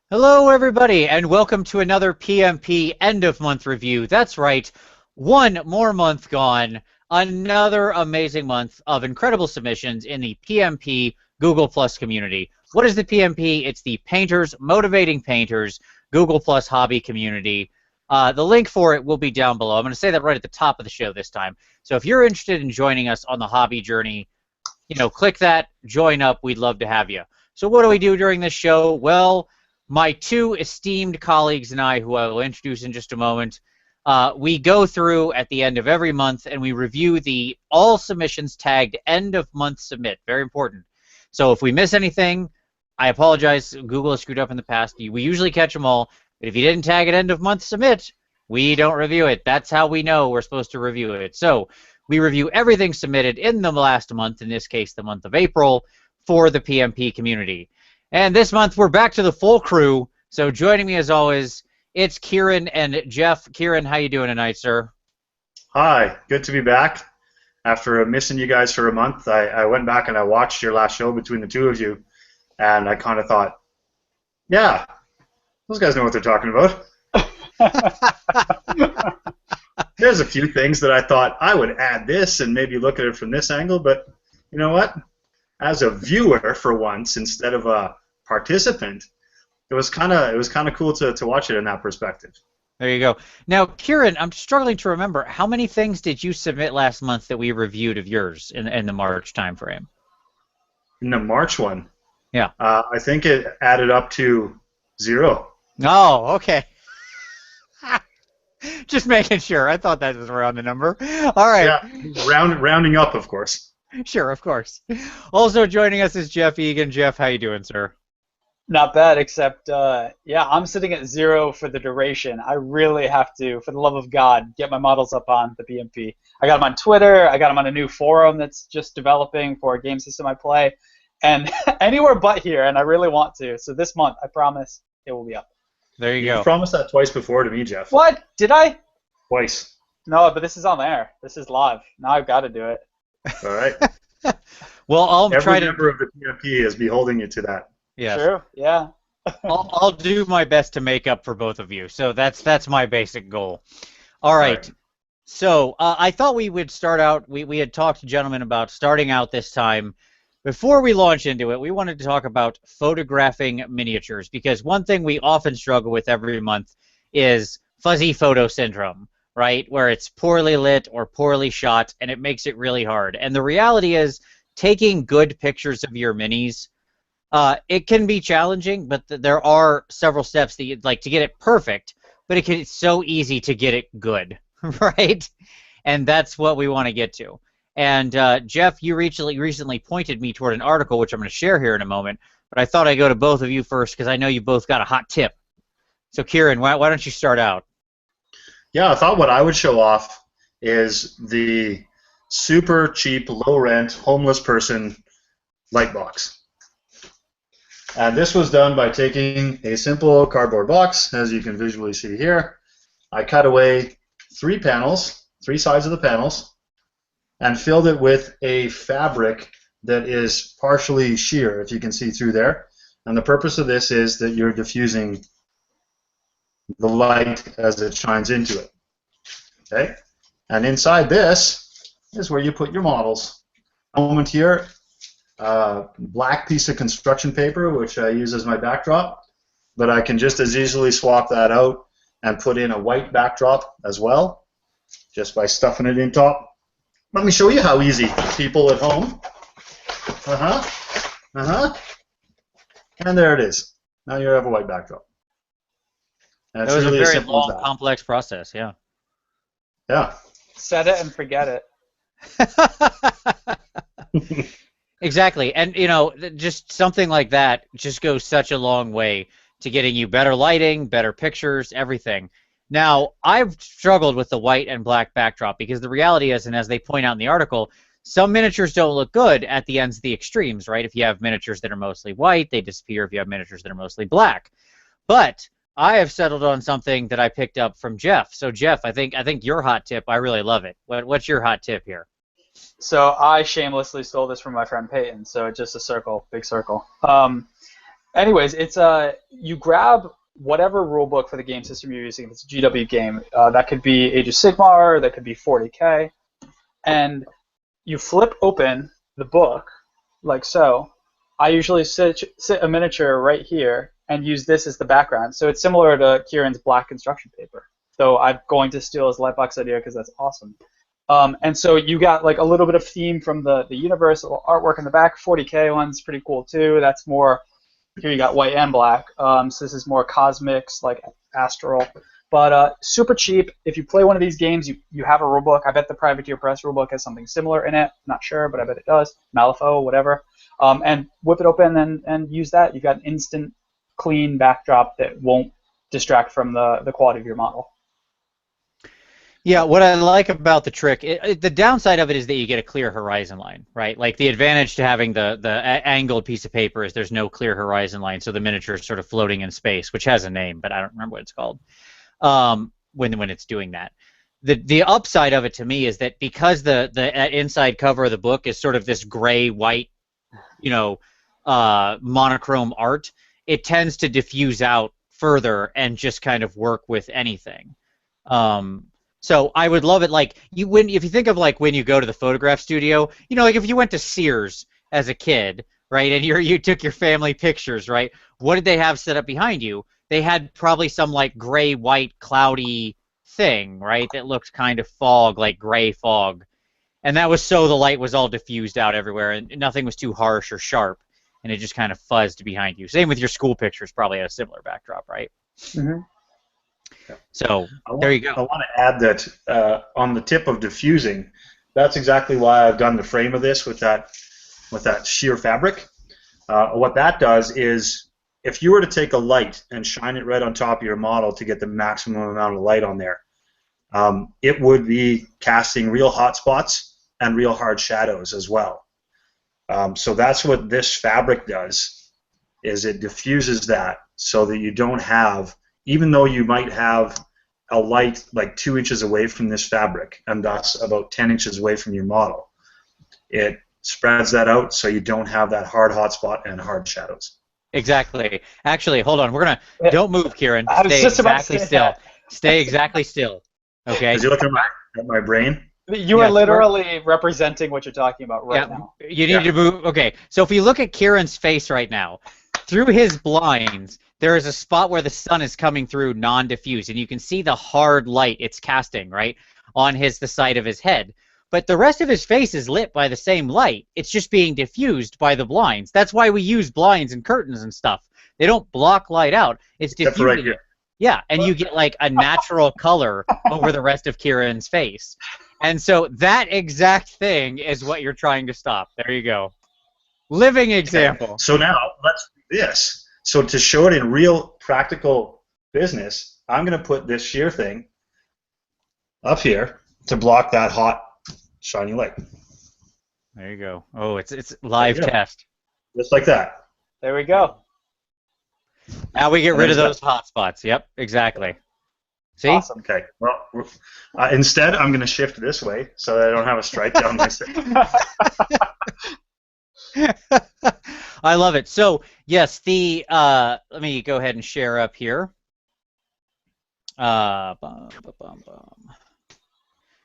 Hello, everybody, and welcome to another PmP end-of-month review. That's right, one more month gone, another amazing month of incredible submissions in the PmP Google Plus community. What is the PmP? It's the Painters Motivating Painters Google Plus hobby community. The link for it will be down below. I'm going to say that right at the top of the show this time. So if you're interested in joining us on the hobby journey, click that, join up. We'd love to have you. So what do we do during this show? Well, my two esteemed colleagues and I, who I will introduce in just a moment, we go through at the end of every month and we review all submissions tagged end of month submit. Very important. So if we miss anything, I apologize. Google has screwed up in the past. We usually catch them all. But if you didn't tag it end of month submit, we don't review it. That's how we know we're supposed to review it. So we review everything submitted in the last month, in this case the month of April, for the PmP community. And this month we're back to the full crew. So joining me as always, it's Kieran and Jeff. Kieran, how you doing tonight, sir? Hi, good to be back. After missing you guys for a month, I went back and I watched your last show between the two of you, and I kind of thought, yeah, those guys know what they're talking about. There's a few things that I thought I would add this and maybe look at it from this angle, but you know what? As a viewer for once, instead of a participant, it was kind of cool to watch it in that perspective. There you go. Now, Kieran, I'm struggling to remember, how many things did you submit last month that we reviewed of yours in the March timeframe? In the March one? Yeah. I think it added up to 0. Oh, okay. Just making sure. I thought that was around the number. All right. Yeah, rounding up, of course. Sure, of course. Also joining us is Jeff Egan. Jeff, how you doing, sir? Not bad, except, yeah, I'm sitting at 0 for the duration. I really have to, for the love of God, get my models up on the PmP. I got them on Twitter. I got them on a new forum that's just developing for a game system I play. And anywhere but here, and I really want to. So this month, I promise, it will be up. There you go. You promised that twice before to me, Jeff. What? Did I? Twice. No, but this is on air. This is live. Now I've got to do it. All right. Well, Every member of the PmP is beholding you to that. Yes. True, yeah. I'll do my best to make up for both of you. So that's my basic goal. All right. So I thought we would start out, we had talked, gentlemen, about starting out this time. Before we launch into it, we wanted to talk about photographing miniatures, because one thing we often struggle with every month is fuzzy photo syndrome, right? Where it's poorly lit or poorly shot, and it makes it really hard. And the reality is, taking good pictures of your minis, it can be challenging, but there are several steps that you'd like to get it perfect, but it's so easy to get it good, right? And that's what we want to get to. And Jeff, you recently pointed me toward an article, which I'm going to share here in a moment, but I thought I'd go to both of you first because I know you both got a hot tip. So Kieran, why don't you start out? Yeah, I thought what I would show off is the super cheap, low-rent, homeless person light box. And this was done by taking a simple cardboard box, as you can visually see here. I cut away 3 panels, 3 sides of the panels, and filled it with a fabric that is partially sheer, if you can see through there. And the purpose of this is that you're diffusing the light as it shines into it. Okay? And inside this is where you put your models. A moment here, black piece of construction paper, which I use as my backdrop, but I can just as easily swap that out and put in a white backdrop as well, just by stuffing it in top. Let me show you how easy, people at home. And there it is. Now you have a white backdrop. And That was really a as very simple as long, that. complex process, yeah. Yeah. Set it and forget it. Exactly, and just something like that just goes such a long way to getting you better lighting, better pictures, everything. Now, I've struggled with the white and black backdrop because the reality is, and as they point out in the article, some miniatures don't look good at the ends of the extremes, right? If you have miniatures that are mostly white, they disappear. If you have miniatures that are mostly black. But I have settled on something that I picked up from Jeff. So Jeff, I think your hot tip, I really love it. What's your hot tip here? So I shamelessly stole this from my friend Peyton. So just a circle, big circle. Anyways, it's you grab whatever rulebook for the game system you're using. If it's a GW game, that could be Age of Sigmar, that could be 40K, and you flip open the book like so. I usually sit a miniature right here and use this as the background. So it's similar to Kieran's black construction paper. So I'm going to steal his Lightbox idea because that's awesome. And so you got like a little bit of theme from the universe, a little artwork in the back. 40K one's pretty cool too. That's more, here you got white and black. So this is more cosmics, like astral. But super cheap. If you play one of these games, you have a rulebook. I bet the Privateer Press rulebook has something similar in it. Not sure, but I bet it does. Malifaux, whatever. And whip it open and use that. You've got an instant, clean backdrop that won't distract from the quality of your model. Yeah, what I like about the trick, the downside of it is that you get a clear horizon line, right? Like the advantage to having the angled piece of paper is there's no clear horizon line, so the miniature is sort of floating in space, which has a name, but I don't remember what it's called. When it's doing that. The upside of it to me is that because the inside cover of the book is sort of this gray-white, monochrome art, it tends to diffuse out further and just kind of work with anything. So I would love it, like if you think of like when you go to the photograph studio, like if you went to Sears as a kid, right, and you took your family pictures, right, what did they have set up behind you? They had probably some like gray-white cloudy thing, right, that looked kind of fog, like gray fog. And that was so the light was all diffused out everywhere and nothing was too harsh or sharp, and it just kind of fuzzed behind you. Same with your school pictures, probably had a similar backdrop, right? Mm-hmm. So there you go. I want to add that on the tip of diffusing, that's exactly why I've done the frame of this with that sheer fabric. What that does is, if you were to take a light and shine it right on top of your model to get the maximum amount of light on there, it would be casting real hot spots and real hard shadows as well. So that's what this fabric does, is it diffuses that so that you don't have, even though you might have a light like 2 inches away from this fabric and thus about 10 inches away from your model, it spreads that out so you don't have that hard hot spot and hard shadows. Exactly. Actually, hold on. We're gonna don't move, Kieran. Stay exactly still. That. Stay exactly still. Okay. Because you look at my brain. You are literally representing what you're talking about right now. You need to move. Okay. So if you look at Kieran's face right now, through his blinds, there is a spot where the sun is coming through non-diffused, and you can see the hard light it's casting right on the side of his head. But the rest of his face is lit by the same light. It's just being diffused by the blinds. That's why we use blinds and curtains and stuff. They don't block light out. It's diffusing right here. Yeah, and you get like a natural color over the rest of Kieran's face. And so that exact thing is what you're trying to stop. There you go. Living example. Okay. So now let's do this. So to show it in real practical business, I'm going to put this sheer thing up here to block that hot, shiny light. There you go. Oh, it's live test. Just like that. There we go. Now we get rid of those hot spots. Yep, exactly. See? Awesome. Okay. Well, instead, I'm going to shift this way so that I don't have a stripe down my side. I love it. So yes, let me go ahead and share up here.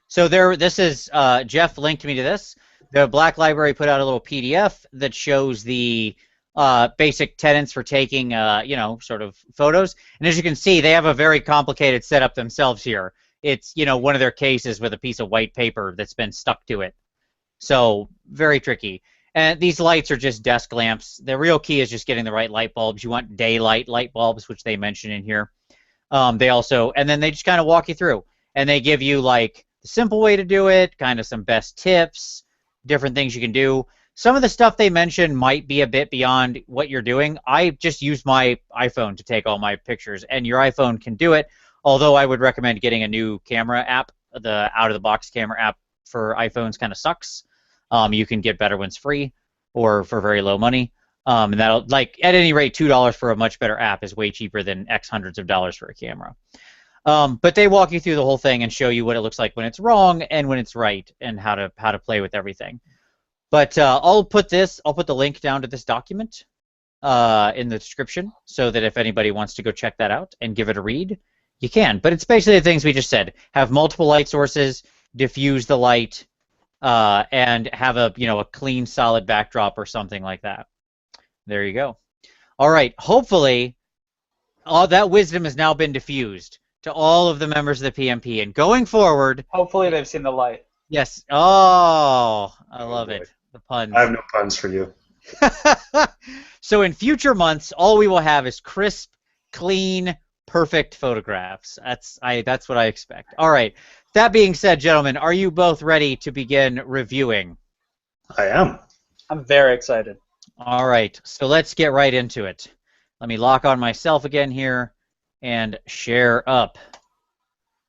So this is Jeff linked me to this. The Black Library put out a little PDF that shows the basic tenets for taking sort of photos. And as you can see, they have a very complicated setup themselves here. It's one of their cases with a piece of white paper that's been stuck to it. So very tricky. And these lights are just desk lamps. The real key is just getting the right light bulbs. You want daylight light bulbs, which they mention in here. And then they just kind of walk you through. And they give you like the simple way to do it, kind of some best tips, different things you can do. Some of the stuff they mention might be a bit beyond what you're doing. I just use my iPhone to take all my pictures, and your iPhone can do it, although I would recommend getting a new camera app. The out-of-the-box camera app for iPhones kind of sucks. You can get better ones free or for very low money. And that'll, like, at any rate, $2 for a much better app is way cheaper than X hundreds of dollars for a camera. But they walk you through the whole thing and show you what it looks like when it's wrong and when it's right, and how to play with everything. But I'll put the link down to this document in the description, so that if anybody wants to go check that out and give it a read, you can. But it's basically the things we just said: have multiple light sources, diffuse the light, and have a a clean, solid backdrop or something like that. There you go. All right. Hopefully, all that wisdom has now been diffused to all of the members of the PmP, and going forward. Hopefully, they've seen the light. Yes. Oh, I love it. The puns. I have no puns for you. So in future months, all we will have is crisp, clean, perfect photographs. That's what I expect. All right. That being said, gentlemen, are you both ready to begin reviewing? I am. I'm very excited. All right. So let's get right into it. Let me lock on myself again here and share up.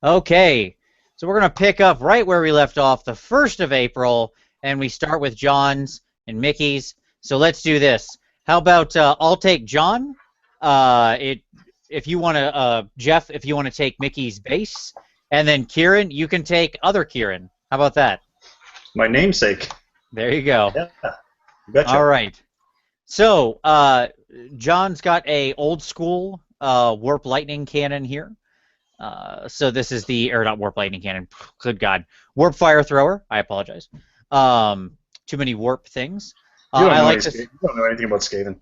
Okay. So we're going to pick up right where we left off, the 1st of April, and we start with John's and Mickey's. So let's do this. How about I'll take John. If you want to, Jeff, if you want to take Mickey's base, and then Kieran, you can take other Kieran. How about that? My namesake. There you go. Yeah. Betcha. All right. So John's got a old school warp lightning cannon here. So this is or not warp lightning cannon. Good God, warp fire thrower. I apologize. Too many warp things. You don't know anything about Skaven.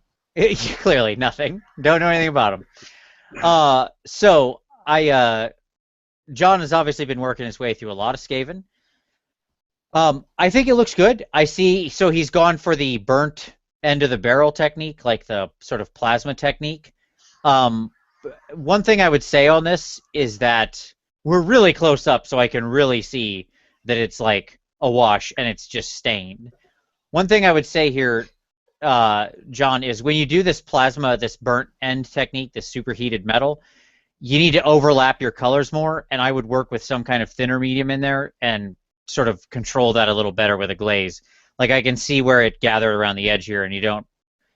Clearly, nothing. Don't know anything about him. John has obviously been working his way through a lot of Skaven. I think it looks good. I see. So he's gone for the burnt end of the barrel technique, like the sort of plasma technique. One thing I would say on this is that we're really close up, so I can really see that it's like a wash and it's just stained. One thing I would say here, John, is when you do this plasma, this burnt end technique, this superheated metal, you need to overlap your colors more, and I would work with some kind of thinner medium in there and sort of control that a little better with a glaze. Like I can see where it gathered around the edge here, and you don't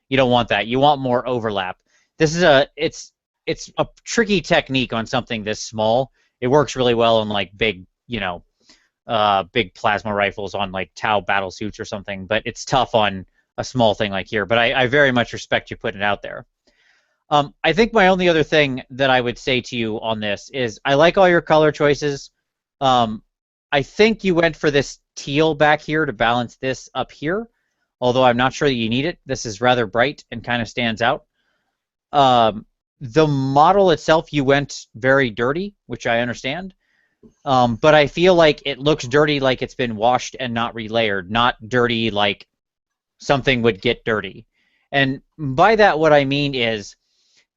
want that. You want more overlap. This is it's a tricky technique on something this small. It works really well on like big, big plasma rifles on like Tau battle suits or something, but it's tough on a small thing like here. But I very much respect you putting it out there. I think my only other thing that I would say to you on this is I like all your color choices. I think you went for this teal back here to balance this up here, although I'm not sure that you need it. This is rather bright and kind of stands out. The model itself, you went very dirty, which I understand. But I feel like it looks dirty like it's been washed and not relayered, not dirty like something would get dirty. And by that, what I mean is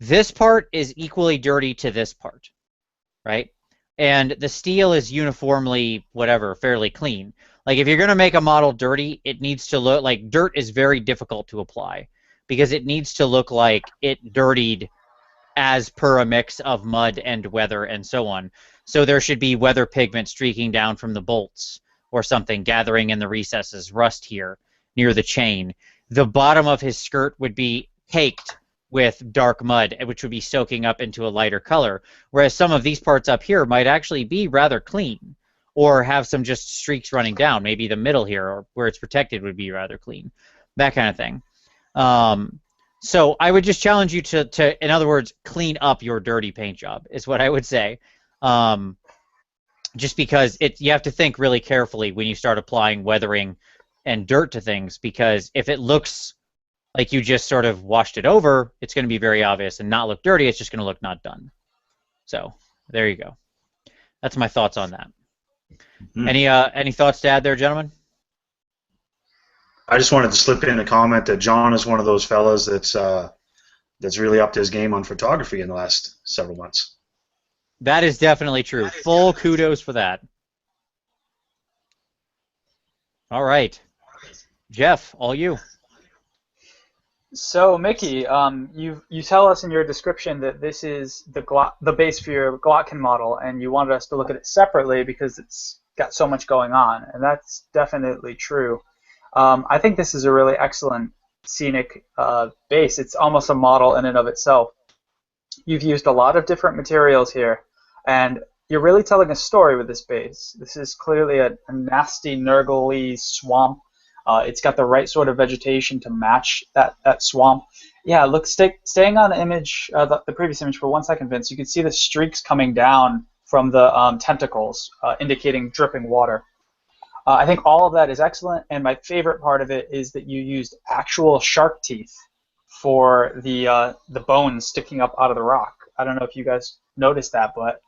this part is equally dirty to this part, right? And the steel is uniformly, fairly clean. Like if you're going to make a model dirty, it needs to look like dirt is very difficult to apply because it needs to look like it dirtied as per a mix of mud and weather and so on. So there should be weather pigment streaking down from the bolts or something, gathering in the recesses, rust here near the chain. The bottom of his skirt would be caked with dark mud, which would be soaking up into a lighter color, whereas some of these parts up here might actually be rather clean or have some just streaks running down. Maybe the middle here, or where it's protected, would be rather clean. That kind of thing. So I would just challenge you to, in other words, clean up your dirty paint job, is what I would say. Just because you have to think really carefully when you start applying weathering and dirt to things, because if it looks like you just sort of washed it over, it's going to be very obvious and not look dirty. It's just going to look not done. So there you go. That's my thoughts on that. Any thoughts to add there, gentlemen? I just wanted to slip in a comment that John is one of those fellas that's really upped his game on photography in the last several months. That is definitely true. Full kudos for that. All right. Jeff, all you. So, Mickey, you tell us in your description that this is the base for your Glotkin model, and you wanted us to look at it separately because it's got so much going on, and that's definitely true. I think this is a really excellent scenic base. It's almost a model in and of itself. You've used a lot of different materials here, and you're really telling a story with this base. This is clearly a nasty, nurgly swamp. It's got the right sort of vegetation to match that swamp. Yeah, look, staying on the image, the previous image for 1 second, Vince, you can see the streaks coming down from the tentacles, indicating dripping water. I think all of that is excellent, and my favorite part of it is that you used actual shark teeth for the bones sticking up out of the rock. I don't know if you guys noticed that, but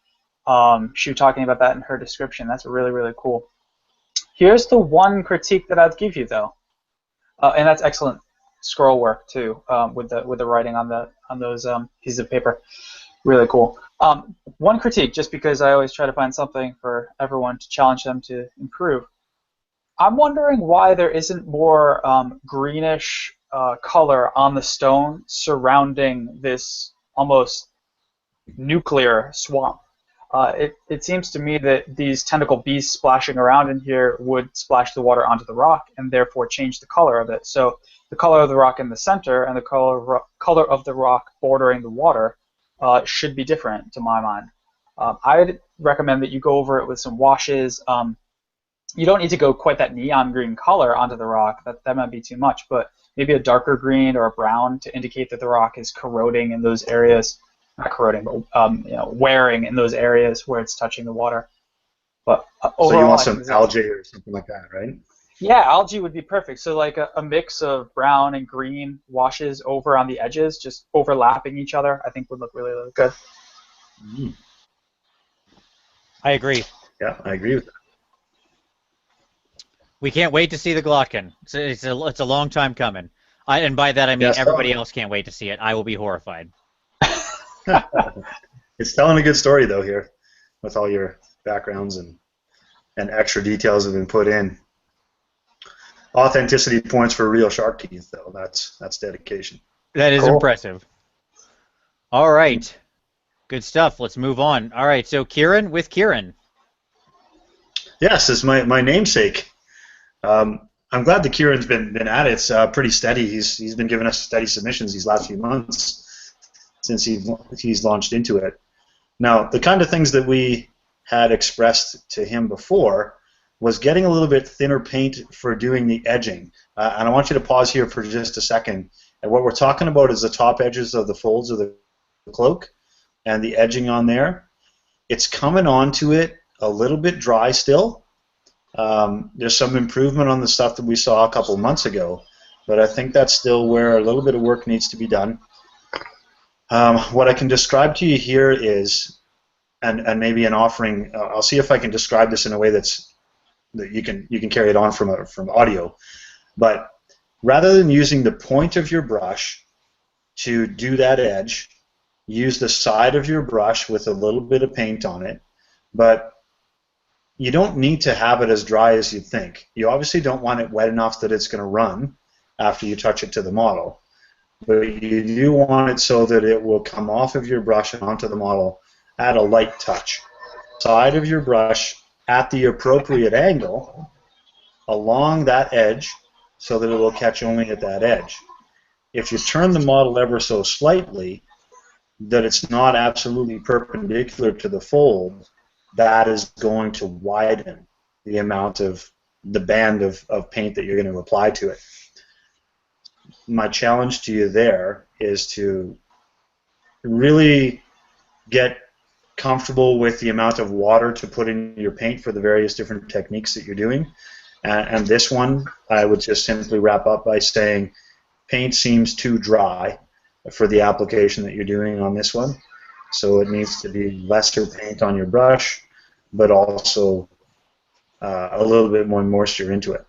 she was talking about that in her description. That's really, really cool. Here's the one critique that I'd give you, though, and that's excellent scroll work too, with the writing on those pieces of paper. Really cool. One critique, just because I always try to find something for everyone to challenge them to improve. I'm wondering why there isn't more greenish color on the stone surrounding this almost nuclear swamp. It seems to me that these tentacle beasts splashing around in here would splash the water onto the rock and therefore change the color of it. So the color of the rock in the center and the color of the rock bordering the water should be different, to my mind. I'd recommend that you go over it with some washes. You don't need to go quite that neon green color onto the rock. That might be too much, but maybe a darker green or a brown to indicate that the rock is corroding in those areas. Not corroding, but wearing in those areas where it's touching the water. But overall, so you want some algae or something like that, right? Yeah, algae would be perfect. So like a mix of brown and green washes over on the edges, just overlapping each other, I think would look really, really good. Mm. I agree. Yeah, I agree with that. We can't wait to see the Glotkin. It's a long time coming. And by that I mean everybody else can't wait to see it. I will be horrified. It's telling a good story though here, with all your backgrounds and extra details have been put in. Authenticity points for real shark teeth though. That's dedication. That is impressive. All right, good stuff. Let's move on. All right, so Kieran with Kieran. Yes, it's my namesake. I'm glad that Kieran's been at it. It's pretty steady. He's been giving us steady submissions these last few months since he's launched into it. Now, the kind of things that we had expressed to him before was getting a little bit thinner paint for doing the edging. And I want you to pause here for just a second. And what we're talking about is the top edges of the folds of the cloak and the edging on there. It's coming onto it a little bit dry still. There's some improvement on the stuff that we saw a couple months ago, but I think that's still where a little bit of work needs to be done. What I can describe to you here is, and maybe an offering. I'll see if I can describe this in a way that you can carry it on from audio. But rather than using the point of your brush to do that edge, use the side of your brush with a little bit of paint on it. But you don't need to have it as dry as you think. You obviously don't want it wet enough that it's going to run after you touch it to the model. But you do want it so that it will come off of your brush and onto the model at a light touch. Side of your brush at the appropriate angle along that edge so that it will catch only at that edge. If you turn the model ever so slightly that it's not absolutely perpendicular to the fold, that is going to widen the amount of the band of paint that you're going to apply to it. My challenge to you there is to really get comfortable with the amount of water to put in your paint for the various different techniques that you're doing. And this one, I would just simply wrap up by saying paint seems too dry for the application that you're doing on this one. So it needs to be lesser paint on your brush, but also a little bit more moisture into it.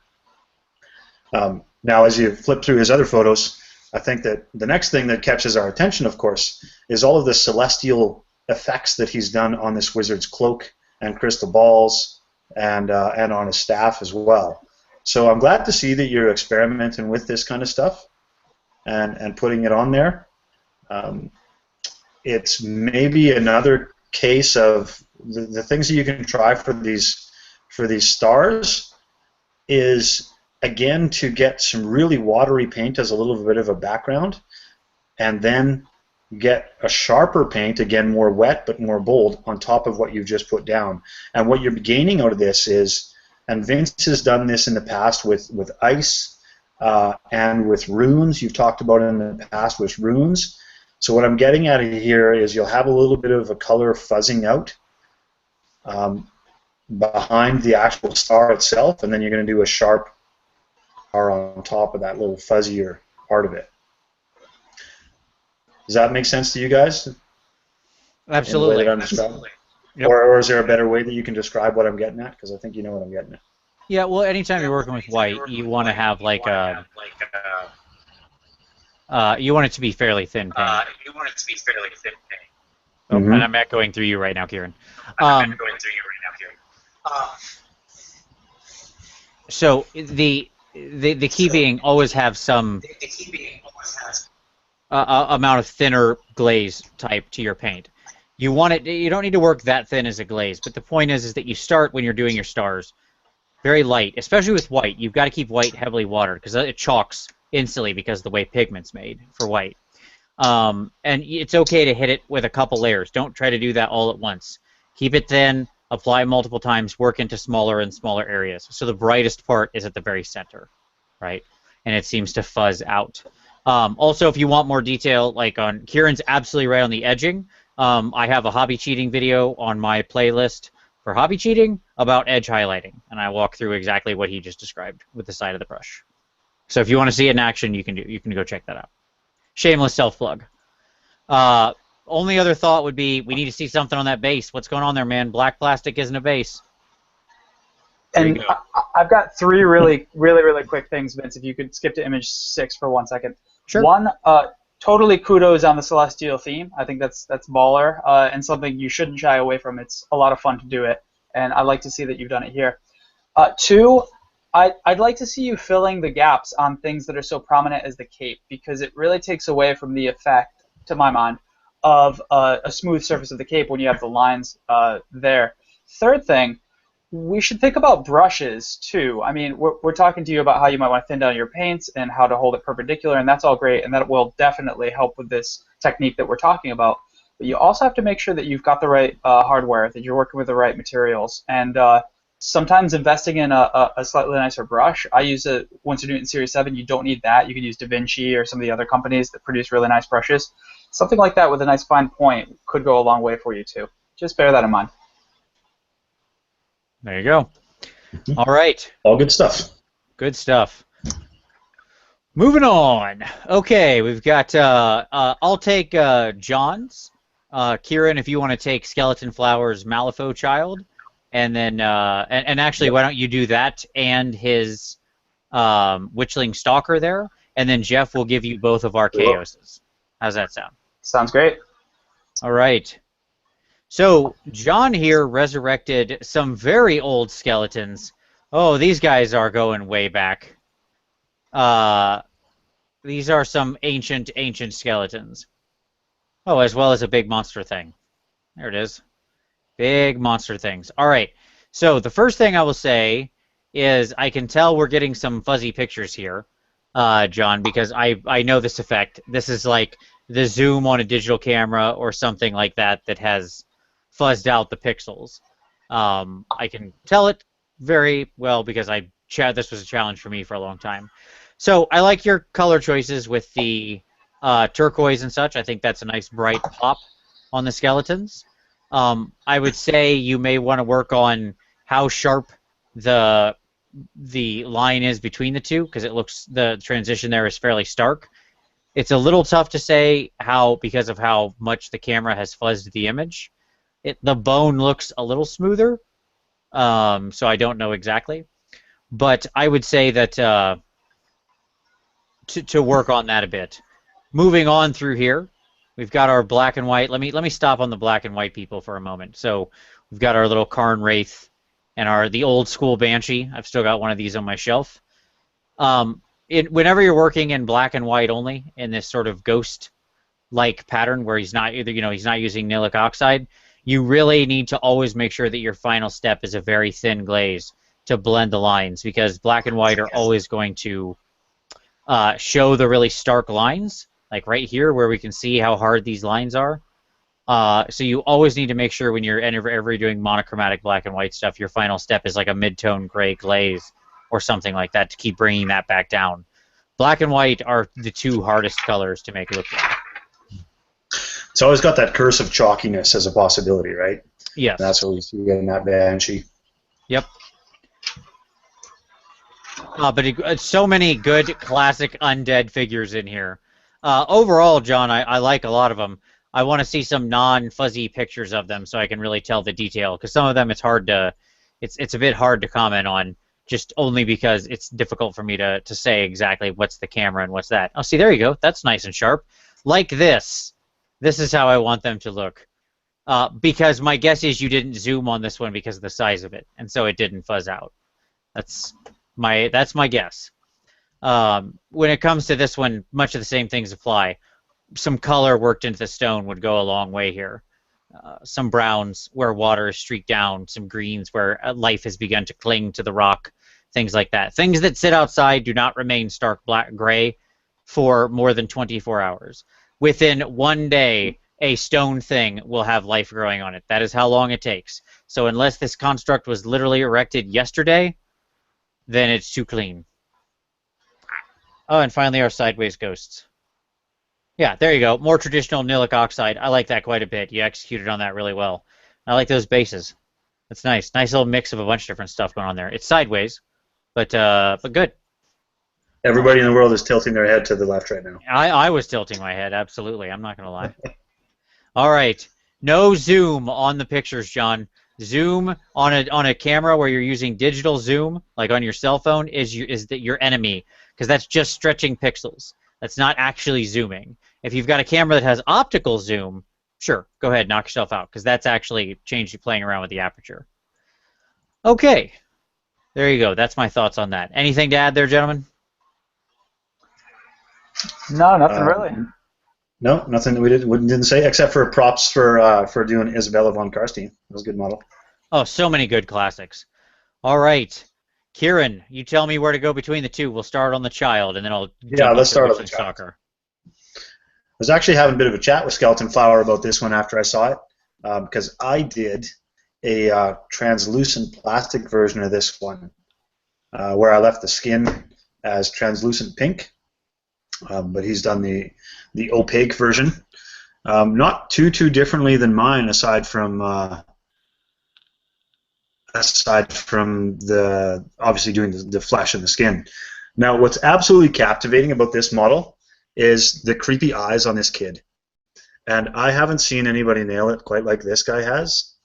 Now, as you flip through his other photos, I think that the next thing that catches our attention, of course, is all of the celestial effects that he's done on this wizard's cloak and crystal balls and on his staff as well. So I'm glad to see that you're experimenting with this kind of stuff and putting it on there. It's maybe another case of the things that you can try for these stars is, again, to get some really watery paint as a little bit of a background, and then get a sharper paint, again more wet but more bold, on top of what you've just put down. And what you're gaining out of this is, and Vince has done this in the past with ice, and with runes. You've talked about it in the past with runes. So what I'm getting at here is you'll have a little bit of a color fuzzing out behind the actual star itself, and then you're going to do a sharp star on top of that little fuzzier part of it. Does that make sense to you guys? Absolutely. Yep. Or is there a better way that you can describe what I'm getting at? Because I think you know what I'm getting at. Yeah, well, anytime you're working with white, you want to have like a... you want it to be fairly thin paint. Oh, and I'm echoing through you right now, Kieran. So the key being always have some amount of thinner glaze type to your paint. You want it. You don't need to work that thin as a glaze, but the point is that you start when you're doing your stars very light, especially with white. You've got to keep white heavily watered because it chalks instantly because of the way pigment's made for white. And it's okay to hit it with a couple layers. Don't try to do that all at once. Keep it thin, apply multiple times, work into smaller and smaller areas. So the brightest part is at the very center, right? And it seems to fuzz out. Also, if you want more detail, like on Kieran's absolutely right on the edging. I have a hobby cheating video on my playlist for hobby cheating about edge highlighting, and I walk through exactly what he just described with the side of the brush. So if you want to see it in action, you can go check that out. Shameless self-plug. Only other thought would be we need to see something on that base. What's going on there, man? Black plastic isn't a base. And I've got three really quick things, Vince, if you could skip to image 6 for 1 second. Sure. One, totally kudos on the Celestial theme. I think that's baller and something you shouldn't shy away from. It's a lot of fun to do it, and I'd like to see that you've done it here. Two, I'd like to see you filling the gaps on things that are so prominent as the cape, because it really takes away from the effect, to my mind, of a smooth surface of the cape when you have the lines there. Third thing, we should think about brushes too. I mean, we're talking to you about how you might want to thin down your paints and how to hold it perpendicular, and that's all great, and that will definitely help with this technique that we're talking about. But you also have to make sure that you've got the right hardware, that you're working with the right materials, and sometimes investing in a slightly nicer brush. I use a Winsor Newton Series 7. You don't need that. You can use Da Vinci or some of the other companies that produce really nice brushes. Something like that with a nice fine point could go a long way for you too. Just bear that in mind. There you go. All right. All good stuff. Good stuff. Moving on. Okay, we've got. I'll take John's. Kieran, if you want to take Skeleton Flower's Malifaux Child, and then and actually, why don't you do that and his Witchling Stalker there, and then Jeff will give you both of our Chaoses. How's that sound? Sounds great. All right. So John here resurrected some very old skeletons. Oh, these guys are going way back. These are some ancient skeletons. Oh, as well as a big monster thing. There it is. Big monster things. All right. So the first thing I will say is I can tell we're getting some fuzzy pictures here, John, because I know this effect. This is like the zoom on a digital camera or something like that that has fuzzed out the pixels. I can tell it very well because this was a challenge for me for a long time. So I like your color choices with the turquoise and such. I think that's a nice bright pop on the skeletons. I would say you may want to work on how sharp the line is between the two, because the transition there is fairly stark. It's a little tough to say because of how much the camera has fuzzed the image. The bone looks a little smoother, so I don't know exactly. But I would say that to work on that a bit. Moving on through here, we've got our black and white. Let me stop on the black and white people for a moment. So we've got our little Karn Wraith and the old school Banshee. I've still got one of these on my shelf. Whenever you're working in black and white only, in this sort of ghost-like pattern where he's not using Nilic Oxide, you really need to always make sure that your final step is a very thin glaze to blend the lines, because black and white are always going to show the really stark lines, like right here where we can see how hard these lines are. So you always need to make sure when you're ever doing monochromatic black and white stuff, your final step is like a mid-tone gray glaze or something like that to keep bringing that back down. Black and white are the two hardest colors to make look like. It's always got that curse of chalkiness as a possibility, right? Yes. That's what we see in that Banshee. Yep. But so many good classic undead figures in here. Overall, John, I like a lot of them. I want to see some non-fuzzy pictures of them so I can really tell the detail, because some of them it's a bit hard to comment on, just only because it's difficult for me to say exactly what's the camera and what's that. Oh, see, there you go. That's nice and sharp. Like this. This is how I want them to look. Because my guess is you didn't zoom on this one because of the size of it, and so it didn't fuzz out. That's my guess. When it comes to this one, much of the same things apply. Some color worked into the stone would go a long way here. Some browns where water is streaked down, some greens where life has begun to cling to the rock, things like that. Things that sit outside do not remain stark black gray for more than 24 hours. Within 1 day, a stone thing will have life growing on it. That is how long it takes. So unless this construct was literally erected yesterday, then it's too clean. Oh, and finally our sideways ghosts. Yeah, there you go. More traditional Nilic oxide. I like that quite a bit. You executed on that really well. I like those bases. That's nice. Nice little mix of a bunch of different stuff going on there. It's sideways, but good. Everybody in the world is tilting their head to the left right now. I was tilting my head, absolutely. I'm not going to lie. All right. No zoom on the pictures, John. Zoom on a camera where you're using digital zoom, like on your cell phone, is your enemy, because that's just stretching pixels. That's not actually zooming. If you've got a camera that has optical zoom, sure, go ahead, knock yourself out, because that's actually playing around with the aperture. Okay. There you go. That's my thoughts on that. Anything to add there, gentlemen? No, nothing really. No, nothing that we didn't say, except for props for doing Isabella von Karstein. That was a good model. Oh, so many good classics. All right. Kieran, you tell me where to go between the two. We'll start on the child, and then I'll let's start on the child. Soccer. I was actually having a bit of a chat with Skeleton Flower about this one after I saw it, because I did a translucent plastic version of this one, where I left the skin as translucent pink, but he's done the opaque version, not too differently than mine, aside from the obviously doing the flesh and the skin. Now, what's absolutely captivating about this model is the creepy eyes on this kid, and I haven't seen anybody nail it quite like this guy has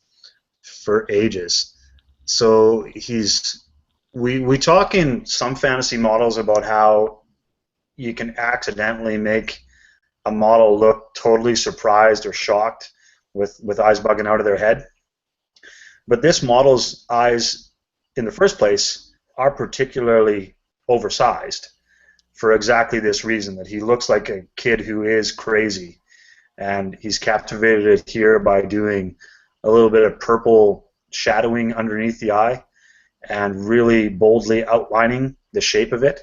for ages. So we talk in some fantasy models about how you can accidentally make a model look totally surprised or shocked with eyes bugging out of their head. But this model's eyes, in the first place, are particularly oversized for exactly this reason, that he looks like a kid who is crazy. And he's captivated it here by doing a little bit of purple shadowing underneath the eye and really boldly outlining the shape of it.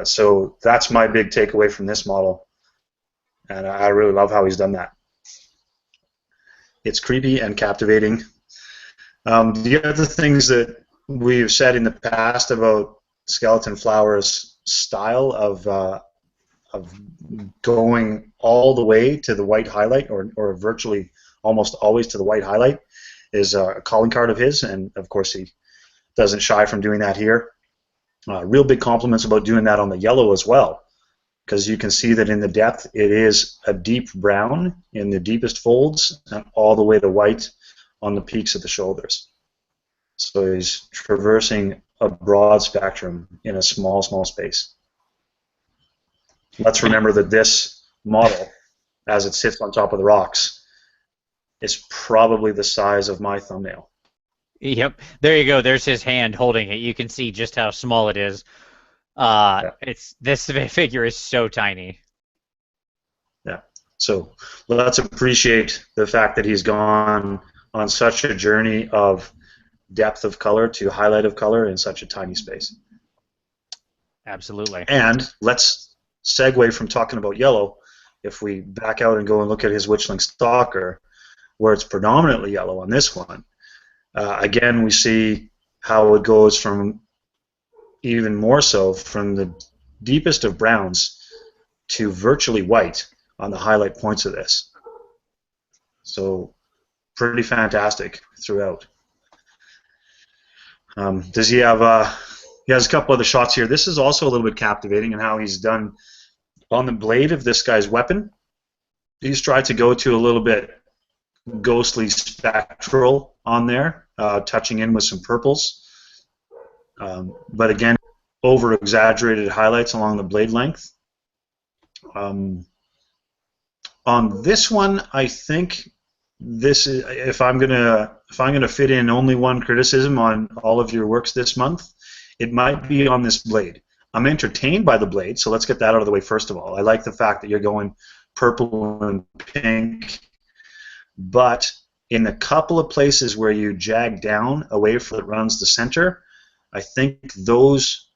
So that's my big takeaway from this model. And I really love how he's done that. It's creepy and captivating. The other things that we've said in the past about Skeleton Flower's style of going all the way to the white highlight, or virtually almost always to the white highlight, is a calling card of his, and of course he doesn't shy from doing that here. Real big compliments about doing that on the yellow as well, because you can see that in the depth it is a deep brown in the deepest folds and all the way to white on the peaks of the shoulders. So he's traversing a broad spectrum in a small space. Let's remember that this model, as it sits on top of the rocks, is probably the size of my thumbnail. Yep, there you go. There's his hand holding it. You can see just how small it is. This figure is so tiny. Yeah. So let's appreciate the fact that he's gone on such a journey of depth of color to highlight of color in such a tiny space. Absolutely. And let's segue from talking about yellow. If we back out and go and look at his Witchling Stalker, where it's predominantly yellow on this one, again we see how it goes from even more so from the deepest of browns to virtually white on the highlight points of this. So pretty fantastic throughout. Does he have? He has a couple other shots here. This is also a little bit captivating in how he's done on the blade of this guy's weapon. He's tried to go to a little bit ghostly spectral on there, touching in with some purples. But again, over-exaggerated highlights along the blade length. On this one, I think this is, if I'm gonna fit in only one criticism on all of your works this month, it might be on this blade. I'm entertained by the blade, so let's get that out of the way first of all. I like the fact that you're going purple and pink, but in a couple of places where you jag down away from it runs the center, I think those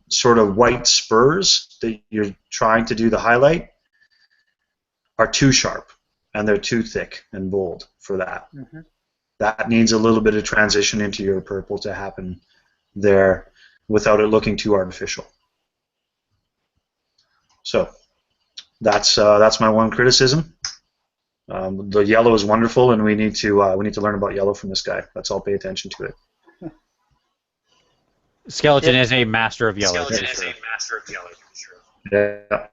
sort of white spurs that you're trying to do the highlight are too sharp, and they're too thick and bold for that. Mm-hmm. That needs a little bit of transition into your purple to happen there without it looking too artificial. So that's my one criticism. The yellow is wonderful, and we need to learn about yellow from this guy. Let's all pay attention to it. Skeleton is a master of yellow. Skeleton is a master of yellow, for sure. Yeah.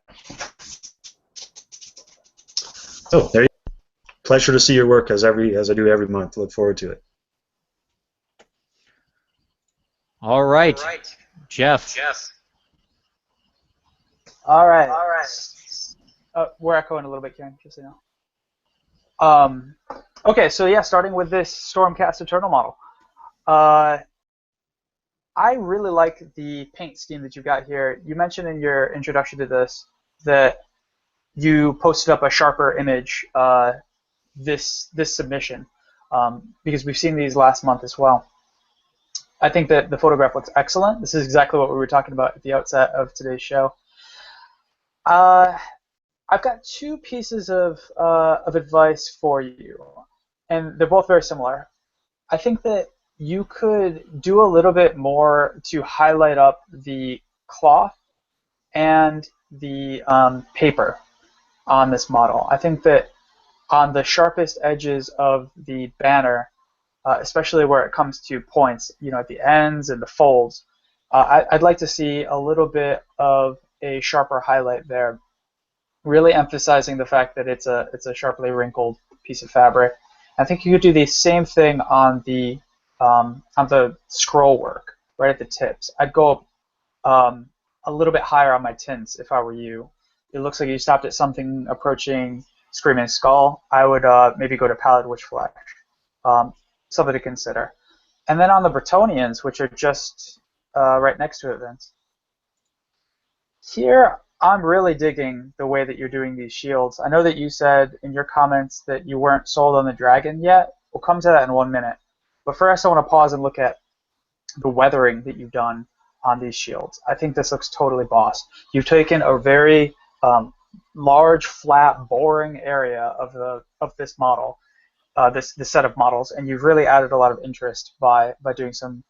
Oh, there you go. Pleasure to see your work as I do every month. Look forward to it. All right. Jeff. All right. We're echoing a little bit, Kieran, just so you know. Okay, so yeah, starting with this Stormcast Eternal model. I really like the paint scheme that you've got here. You mentioned in your introduction to this that you posted up a sharper image this submission because we've seen these last month as well. I think that the photograph looks excellent. This is exactly what we were talking about at the outset of today's show. I've got two pieces of advice for you, and they're both very similar. I think that you could do a little bit more to highlight up the cloth and the paper on this model. I think that on the sharpest edges of the banner, especially where it comes to points, at the ends and the folds, I'd like to see a little bit of a sharper highlight there, really emphasizing the fact that it's a sharply wrinkled piece of fabric. I think you could do the same thing on the scroll work, right at the tips. I'd go a little bit higher on my tints if I were you. It looks like you stopped at something approaching Screaming Skull. I would maybe go to Pallid Witch Flesh. Something to consider. And then on the Bretonians, which are just right next to it, Vince. Here, I'm really digging the way that you're doing these shields. I know that you said in your comments that you weren't sold on the dragon yet. We'll come to that in 1 minute. But first, I want to pause and look at the weathering that you've done on these shields. I think this looks totally boss. You've taken a very large, flat, boring area of this model, this set of models, and you've really added a lot of interest by doing some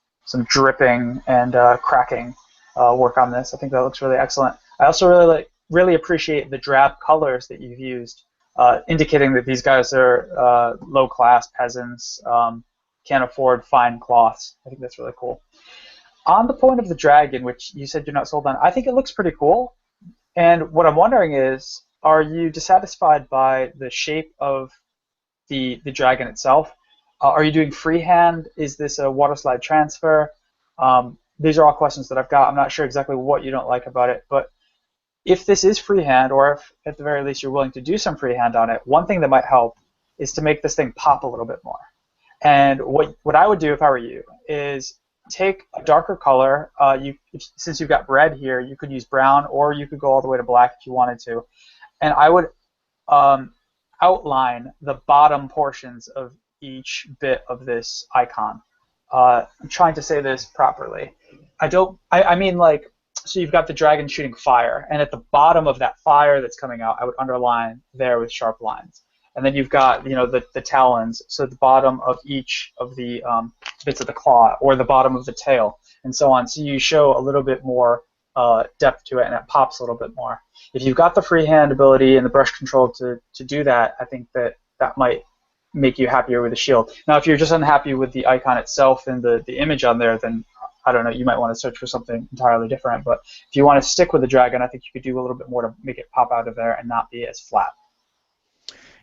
dripping and cracking work on this. I think that looks really excellent. I also really appreciate the drab colors that you've used, indicating that these guys are low-class peasants, can't afford fine cloths. I think that's really cool. On the point of the dragon, which you said you're not sold on, I think it looks pretty cool. And what I'm wondering is, are you dissatisfied by the shape of the dragon itself? Are you doing freehand? Is this a water slide transfer? These are all questions that I've got. I'm not sure exactly what you don't like about it, but if this is freehand, or if at the very least you're willing to do some freehand on it, one thing that might help is to make this thing pop a little bit more. And what I would do if I were you is take a darker color. Since you've got red here, you could use brown, or you could go all the way to black if you wanted to. And I would outline the bottom portions of each bit of this icon. I'm trying to say this properly. I mean, like, so you've got the dragon shooting fire, and at the bottom of that fire that's coming out, I would underline there with sharp lines. And then you've got, the talons, so the bottom of each of the bits of the claw, or the bottom of the tail, and so on. So you show a little bit more depth to it, and it pops a little bit more. If you've got the freehand ability and the brush control to do that, I think that might make you happier with the shield. Now, if you're just unhappy with the icon itself and the image on there, then I don't know, you might want to search for something entirely different. But if you want to stick with the dragon, I think you could do a little bit more to make it pop out of there and not be as flat.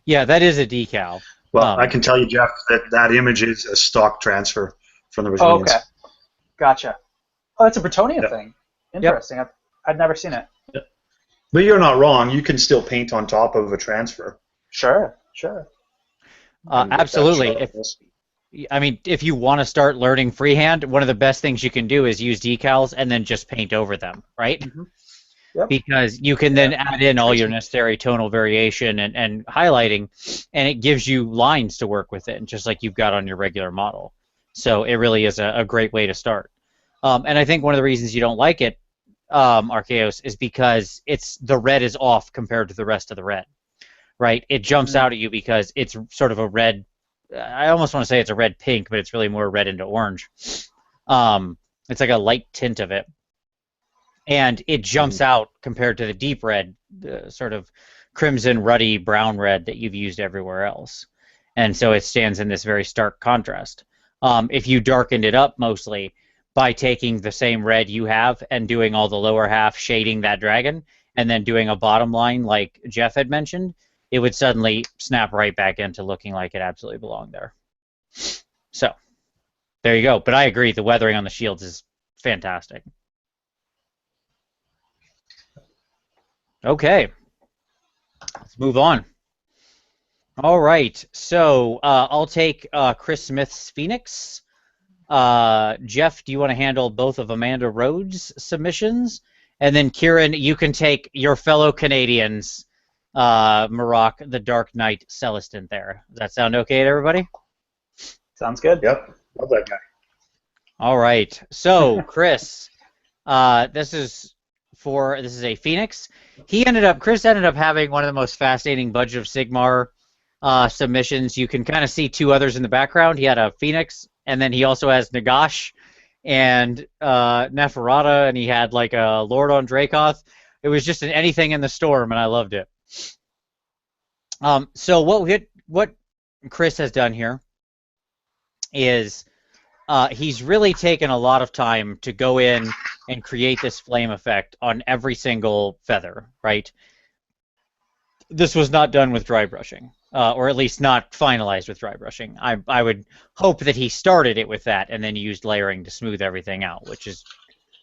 Yeah, that is a decal. Well, I can tell you, Jeff, that image is a stock transfer from the Oh, Bretonians. okay. Gotcha. Oh, that's a Bretonian thing. Interesting. I'd never seen it. But you're not wrong. You can still paint on top of a transfer. Sure. Absolutely. If you want to start learning freehand, one of the best things you can do is use decals and then just paint over them, right? Mm-hmm. Yep. Because you can then add in all your necessary tonal variation and highlighting, and it gives you lines to work with it, just like you've got on your regular model. So it really is a great way to start. And I think one of the reasons you don't like it, Archaeos, is because the red is off compared to the rest of the red, right? It jumps out at you because it's sort of a red. I almost want to say it's a red pink, but it's really more red into orange. It's like a light tint of it. And it jumps out compared to the deep red, sort of crimson, ruddy, brown red that you've used everywhere else. And so it stands in this very stark contrast. If you darkened it up mostly by taking the same red you have and doing all the lower half, shading that dragon, and then doing a bottom line like Jeff had mentioned, it would suddenly snap right back into looking like it absolutely belonged there. So, there you go. But I agree, the weathering on the shields is fantastic. Okay, let's move on. All right, so I'll take Chris Smith's Phoenix. Jeff, do you want to handle both of Amanda Rhodes' submissions? And then Kieran, you can take your fellow Canadians, Maroc, the Dark Knight Celestin there. Does that sound okay to everybody? Sounds good. Yep, love that guy. All right, so Chris, this is a Phoenix. Chris ended up having one of the most fascinating Budget of Sigmar submissions. You can kind of see two others in the background. He had a Phoenix, and then he also has Nagash and Neferata, and he had like a Lord on Dracoth. It was just an anything in the storm, and I loved it. So what Chris has done here is he's really taken a lot of time to go in and create this flame effect on every single feather, right? This was not done with dry brushing, or at least not finalized with dry brushing. I would hope that he started it with that and then used layering to smooth everything out, which is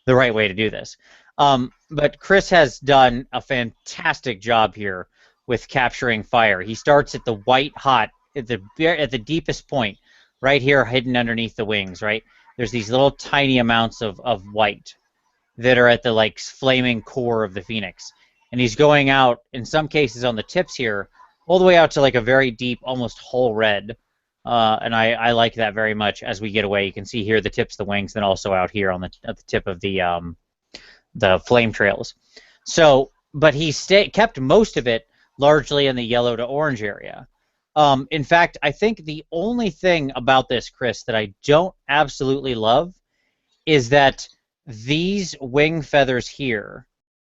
the right way to do this. But Chris has done a fantastic job here with capturing fire. He starts at the white hot, at the deepest point, right here hidden underneath the wings, right? There's these little tiny amounts of white that are at the like flaming core of the Phoenix. And he's going out, in some cases on the tips here, all the way out to like a very deep, almost whole red. And I like that very much as we get away. You can see here the tips of the wings, then also out here on at the tip of the flame trails. So, but he kept most of it largely in the yellow to orange area. In fact, I think the only thing about this, Chris, that I don't absolutely love is that these wing feathers here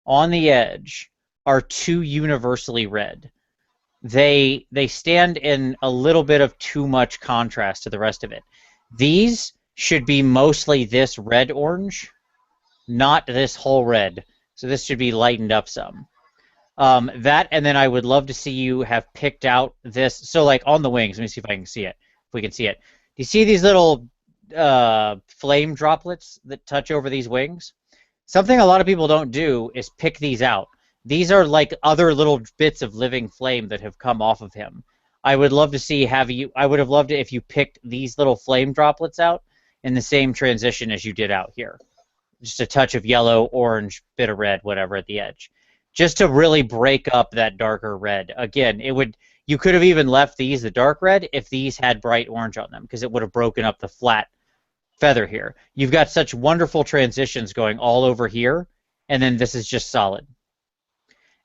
on the edge are too universally red. They stand in a little bit of too much contrast to the rest of it. These should be mostly this red-orange, not this whole red. So this should be lightened up some. That, and then I would love to see you have picked out this. So like on the wings, let me see if I can see it. If we can see it. Do you see these little flame droplets that touch over these wings? Something a lot of people don't do is pick these out. These are like other little bits of living flame that have come off of him. I would love to see I would have loved it if you picked these little flame droplets out in the same transition as you did out here. Just a touch of yellow, orange, bit of red, whatever at the edge. Just to really break up that darker red. Again, you could have even left these the dark red if these had bright orange on them, because it would have broken up the flat feather here. You've got such wonderful transitions going all over here, and then this is just solid.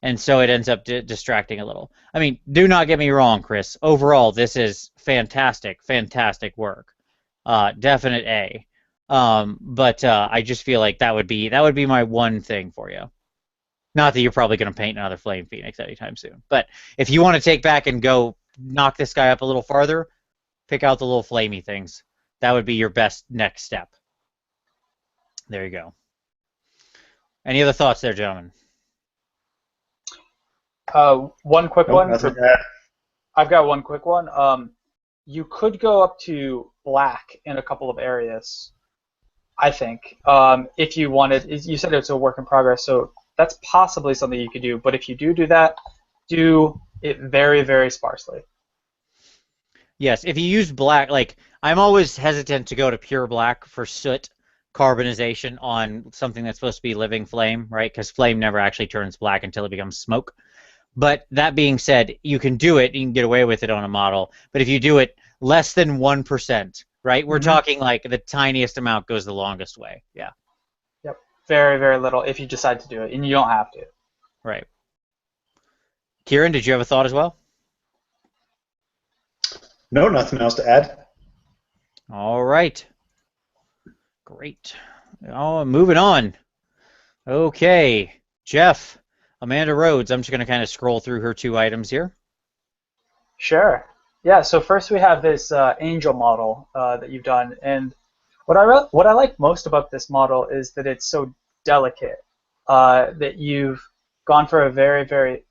And so it ends up distracting a little. I mean, do not get me wrong, Chris. Overall, this is fantastic, fantastic work. Definite A. But I just feel like that would be my one thing for you. Not that you're probably going to paint another Flame Phoenix anytime soon. But if you want to take back and go knock this guy up a little farther, pick out the little flamey things. That would be your best next step. There you go. Any other thoughts there, gentlemen? One quick Nope, one. nothing to add. I've got one quick one. You could go up to black in a couple of areas, I think. If you wanted, you said it's a work in progress, so that's possibly something you could do. But if you do that, do it very, very sparsely. Yes, if you use black, like I'm always hesitant to go to pure black for soot carbonization on something that's supposed to be living flame, right? Because flame never actually turns black until it becomes smoke. But that being said, you can do it, you can get away with it on a model, but if you do it less than 1%, right? We're talking like the tiniest amount goes the longest way. Yeah. Yep. Very, very little if you decide to do it, and you don't have to. Right. Kieran, did you have a thought as well? No, nothing else to add. All right. Great. Oh, moving on. Okay. Jeff, Amanda Rhodes, I'm just going to kind of scroll through her 2 items here. Sure. Yeah. So first we have this angel model that you've done, and what I like most about this model is that it's so delicate. That you've gone for a very, very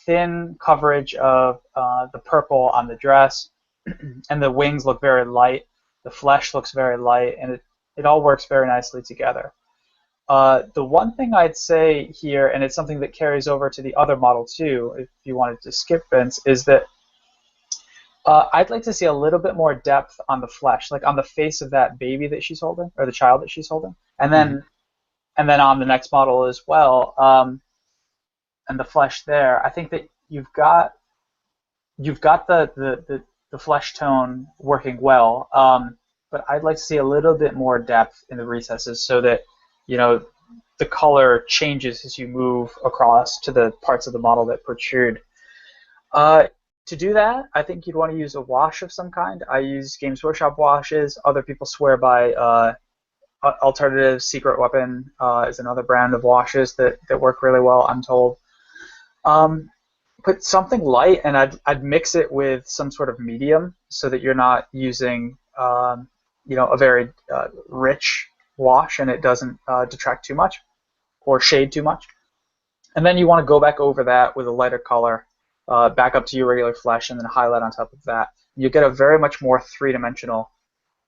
thin coverage of the purple on the dress, and the wings look very light. The flesh looks very light, and it all works very nicely together. The one thing I'd say here, and it's something that carries over to the other model too, if you wanted to skip Vince, is that I'd like to see a little bit more depth on the flesh, like on the face of that baby that she's holding, or the child that she's holding, and then on the next model as well, and the flesh there. I think that you've got the flesh tone working well, but I'd like to see a little bit more depth in the recesses so that the color changes as you move across to the parts of the model that protrude. To do that, I think you'd want to use a wash of some kind. I use Games Workshop washes. Other people swear by Alternative Secret Weapon is another brand of washes that work really well, I'm told. Put something light, and I'd mix it with some sort of medium so that you're not using a very rich wash and it doesn't detract too much or shade too much. And then you want to go back over that with a lighter color, back up to your regular flesh, and then highlight on top of that. You get a very much more three-dimensional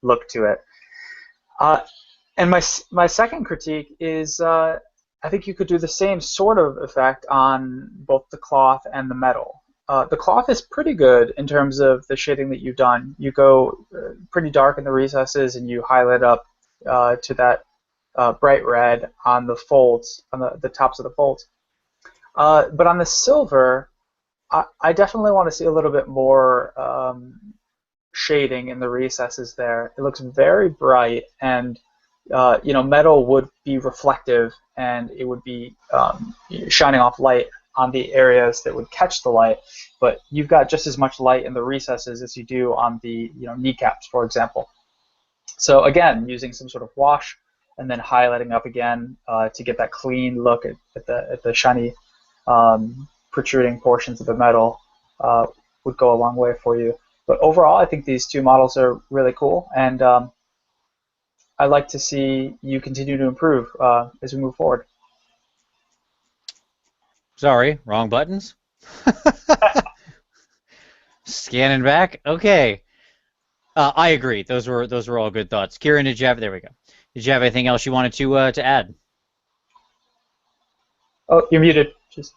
look to it. And my second critique is I think you could do the same sort of effect on both the cloth and the metal. The cloth is pretty good in terms of the shading that you've done. You go pretty dark in the recesses and you highlight up to that bright red on the folds, on the tops of the folds. But on the silver, I definitely want to see a little bit more shading in the recesses there. It looks very bright, and metal would be reflective, and it would be shining off light on the areas that would catch the light. But you've got just as much light in the recesses as you do on the kneecaps, for example. So again, using some sort of wash and then highlighting up again to get that clean look at the shiny protruding portions of the metal would go a long way for you. But overall, I think these 2 models are really cool, and I'd like to see you continue to improve as we move forward. Sorry, wrong buttons. Scanning back. Okay. I agree. Those were all good thoughts. Kieran, did you have? There we go. Did you have anything else you wanted to add? Oh, you're muted. Just.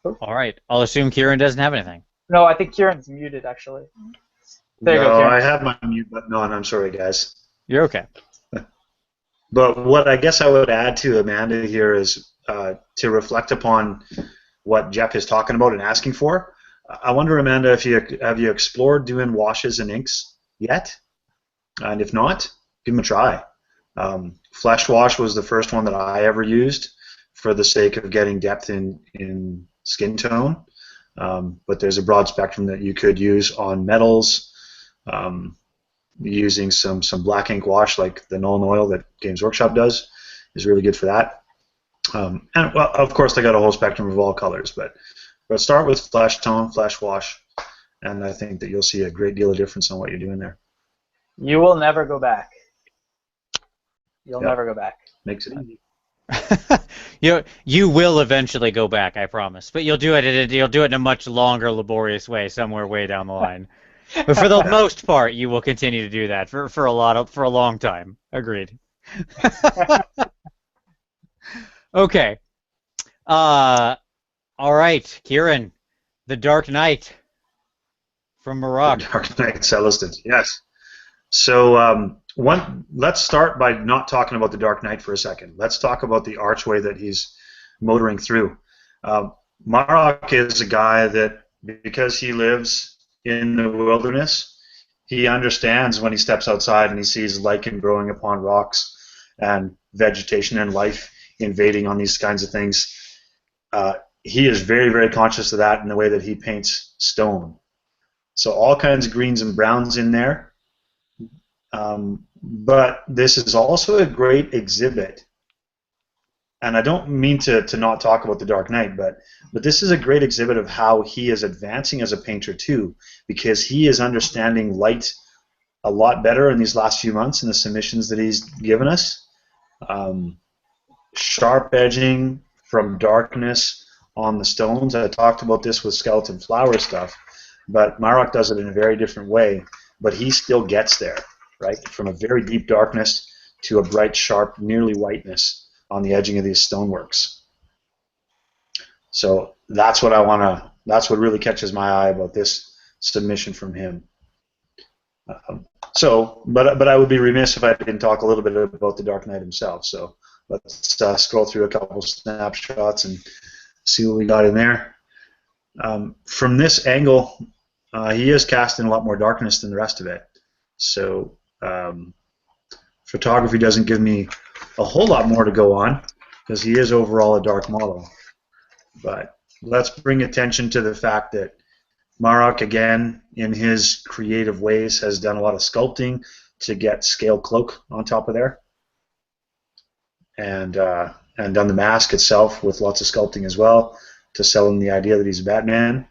All right. I'll assume Kieran doesn't have anything. No, I think Kieran's muted, actually. There you go, Kieran. I have my mute button on. I'm sorry, guys. You're okay. But what I guess I would add to Amanda here is to reflect upon what Jeff is talking about and asking for. I wonder, Amanda, if you explored doing washes and inks yet? And if not, give them a try. Flesh wash was the first one that I ever used for the sake of getting depth in skin tone. But there's a broad spectrum that you could use on metals, using some black ink wash like the Null Oil that Games Workshop does is really good for that. And well, of course, they got a whole spectrum of all colors, but start with flesh tone, flesh wash, and I think that you'll see a great deal of difference on what you're doing there. You will never go back. You'll never go back. Makes it easy. You will eventually go back, I promise. But you'll do it in a much longer, laborious way, somewhere way down the line. But for the most part, you will continue to do that for a long time. Agreed. Okay. All right, Kieran, the Dark Knight from Morocco. The Dark Knight Celestin, yes. So let's start by not talking about the Dark Knight for a second. Let's talk about the archway that he's motoring through. Marok is a guy that, because he lives in the wilderness, he understands when he steps outside and he sees lichen growing upon rocks and vegetation and life invading on these kinds of things. He is very, very conscious of that in the way that he paints stone. So all kinds of greens and browns in there. But this is also a great exhibit. And I don't mean to not talk about the Dark Knight, but this is a great exhibit of how he is advancing as a painter too, because he is understanding light a lot better in these last few months in the submissions that he's given us. Sharp edging from darkness on the stones. I talked about this with skeleton flower stuff, but Marok does it in a very different way, but he still gets there, right? From a very deep darkness to a bright, sharp, nearly whiteness on the edging of these stoneworks. So that's what that's what really catches my eye about this submission from him. But I would be remiss if I didn't talk a little bit about the Dark Knight himself. So let's scroll through a couple snapshots and see what we got in there. From this angle, he is casting a lot more darkness than the rest of it. So photography doesn't give me a whole lot more to go on, because he is overall a dark model. But let's bring attention to the fact that Marok, again, in his creative ways, has done a lot of sculpting to get scale cloak on top of there, and done the mask itself with lots of sculpting as well to sell him the idea that he's a Batman.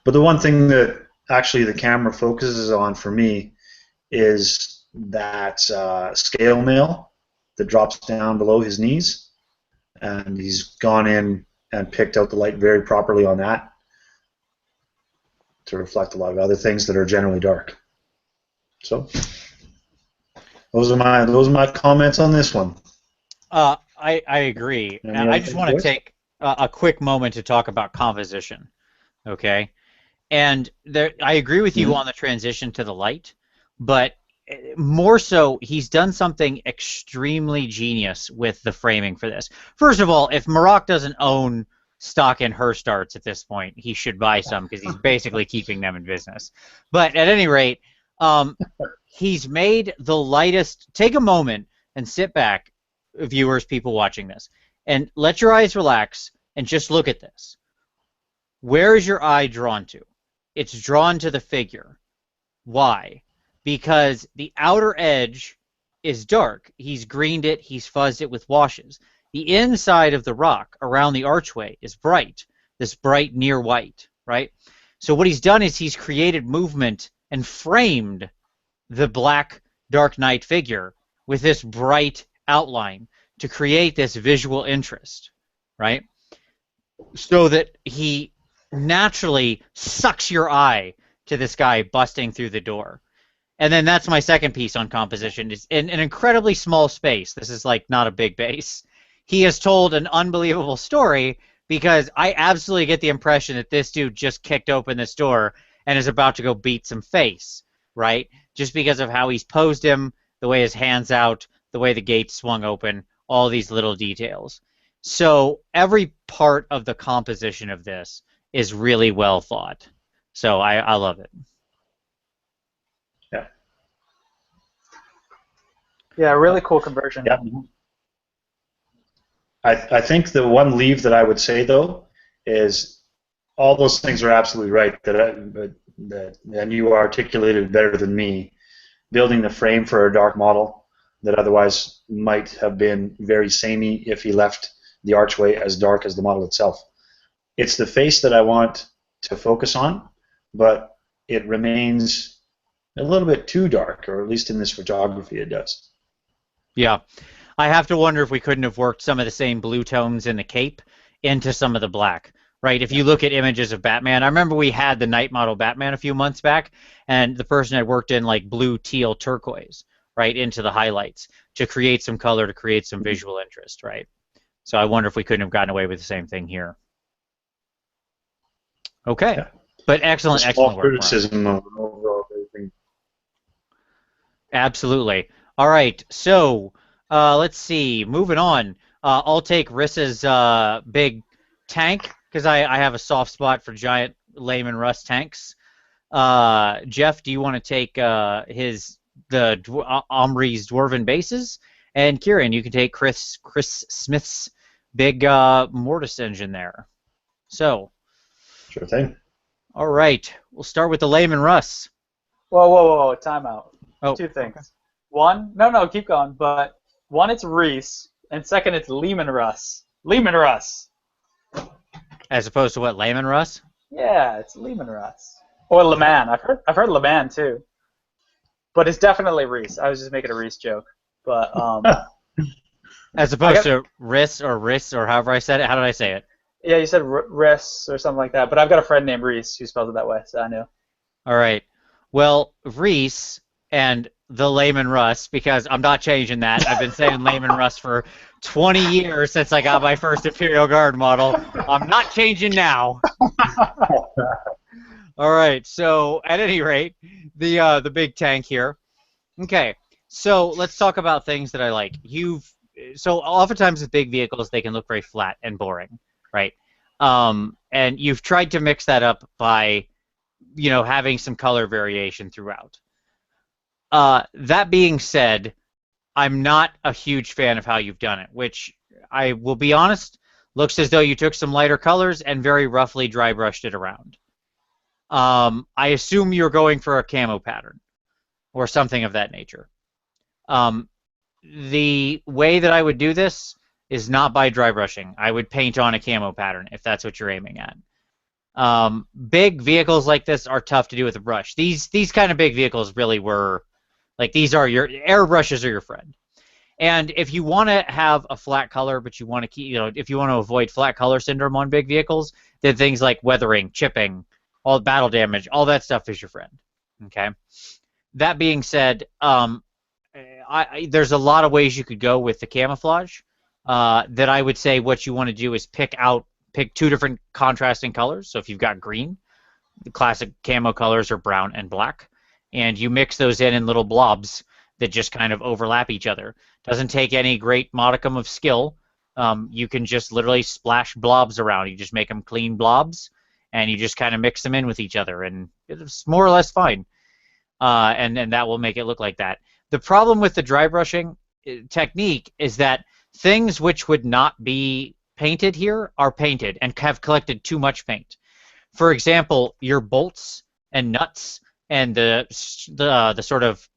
But the one thing that actually the camera focuses on for me is that scale mail that drops down below his knees, and he's gone in and picked out the light very properly on that to reflect a lot of other things that are generally dark. So those are my comments on this one. I agree. And I just want to take a quick moment to talk about composition. Okay, and I agree with you on the transition to the light, but more so, he's done something extremely genius with the framing for this. First of all, if Marok doesn't own stock in her starts at this point, he should buy some, because he's basically keeping them in business. But at any rate, he's made the lightest. Take a moment and sit back, viewers, people watching this, and let your eyes relax and just look at this. Where is your eye drawn to? It's drawn to the figure. Why? Because the outer edge is dark. He's greened it, he's fuzzed it with washes. The inside of the rock around the archway is bright, this bright near white, right? So what he's done is he's created movement and framed the black Dark Knight figure with this bright outline to create this visual interest, right? So that he naturally sucks your eye to this guy busting through the door. And then that's my second piece on composition. It's in an incredibly small space. This is like not a big base. He has told an unbelievable story, because I absolutely get the impression that this dude just kicked open this door and is about to go beat some face, right? Just because of how he's posed him, the way his hand's out, the way the gate swung open, all these little details. So every part of the composition of this is really well thought. So I love it. Yeah, really cool conversion. Yeah. I think the one leave that I would say, though, is all those things are absolutely right. And you articulated better than me. Building the frame for a dark model that otherwise might have been very samey if he left the archway as dark as the model itself. It's the face that I want to focus on, but it remains a little bit too dark, or at least in this photography it does. Yeah. I have to wonder if we couldn't have worked some of the same blue tones in the cape into some of the black, right? If you look at images of Batman, I remember we had the night model Batman a few months back, and the person had worked in like blue, teal, turquoise, right, into the highlights to create some color, to create some visual interest, right? So I wonder if we couldn't have gotten away with the same thing here. Okay. Yeah. But excellent work. Small criticism of overall everything. Absolutely. All right, so let's see. Moving on. I'll take Riss's big tank because I have a soft spot for giant Layman Russ tanks. Jeff, do you want to take Omri's dwarven bases? And Kieran, you can take Chris Smith's big Mortis engine there. So. Sure thing. All right, we'll start with the Layman Russ. Whoa, time out. Oh, two things. Okay. One, no, keep going. But one, it's Reese, and second, it's Lehman Russ. Lehman Russ. As opposed to what, Layman Russ? Yeah, it's Lehman Russ. Or LeMan. I've heard LeMan too. But it's definitely Reese. I was just making a Reese joke. But as opposed to Riss or however I said it. How did I say it? Yeah, you said Riss or something like that. But I've got a friend named Reese who spells it that way, so I knew. All right. Well, Reese and the Layman Russ, because I'm not changing that. I've been saying Layman Russ for 20 years since I got my first Imperial Guard model. I'm not changing now. All right. So at any rate, the big tank here. Okay. So let's talk about things that I like. So oftentimes with big vehicles, they can look very flat and boring, right? And you've tried to mix that up by, having some color variation throughout. That being said, I'm not a huge fan of how you've done it, which I will be honest, looks as though you took some lighter colors and very roughly dry brushed it around. I assume you're going for a camo pattern or something of that nature. The way that I would do this is not by dry brushing. I would paint on a camo pattern if that's what you're aiming at. Big vehicles like this are tough to do with a brush. These kind of big vehicles really were, like, these are your airbrushes are your friend. And if you want to have a flat color, but you want to keep, if you want to avoid flat color syndrome on big vehicles, then things like weathering, chipping, all battle damage, all that stuff is your friend. Okay. That being said, there's a lot of ways you could go with the camouflage. That I would say what you want to do is pick two different contrasting colors. So if you've got green, the classic camo colors are brown and black, and you mix those in little blobs that just kind of overlap each other. Doesn't take any great modicum of skill. You can just literally splash blobs around. You just make them clean blobs, and you just kind of mix them in with each other, and it's more or less fine. And that will make it look like that. The problem with the dry brushing technique is that things which would not be painted here are painted and have collected too much paint. For example, your bolts and nuts and the sort of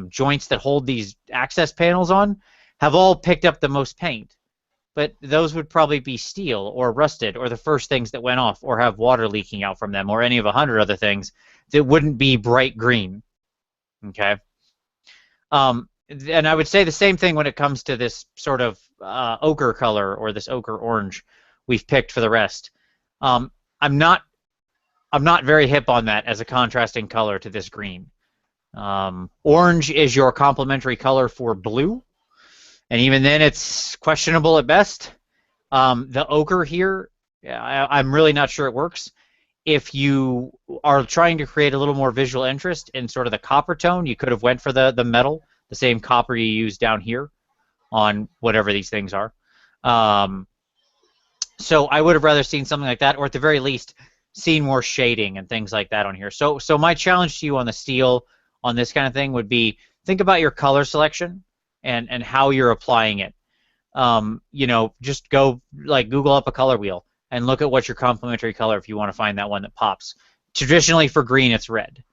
joints that hold these access panels on have all picked up the most paint. But those would probably be steel or rusted or the first things that went off or have water leaking out from them or any of 100 other things that wouldn't be bright green. Okay? And I would say the same thing when it comes to this sort of ochre color or this ochre orange we've picked for the rest. I'm not very hip on that as a contrasting color to this green. Orange is your complementary color for blue, and even then it's questionable at best. The ochre here, I'm really not sure it works. If you are trying to create a little more visual interest in sort of the copper tone, you could have went for the metal, the same copper you use down here on whatever these things are. So I would have rather seen something like that, or at the very least, seen more shading and things like that on here. So my challenge to you on the steel, on this kind of thing, would be think about your color selection and how you're applying it. Just go, like, Google up a color wheel and look at what's your complementary color if you want to find that one that pops. Traditionally for green, it's red.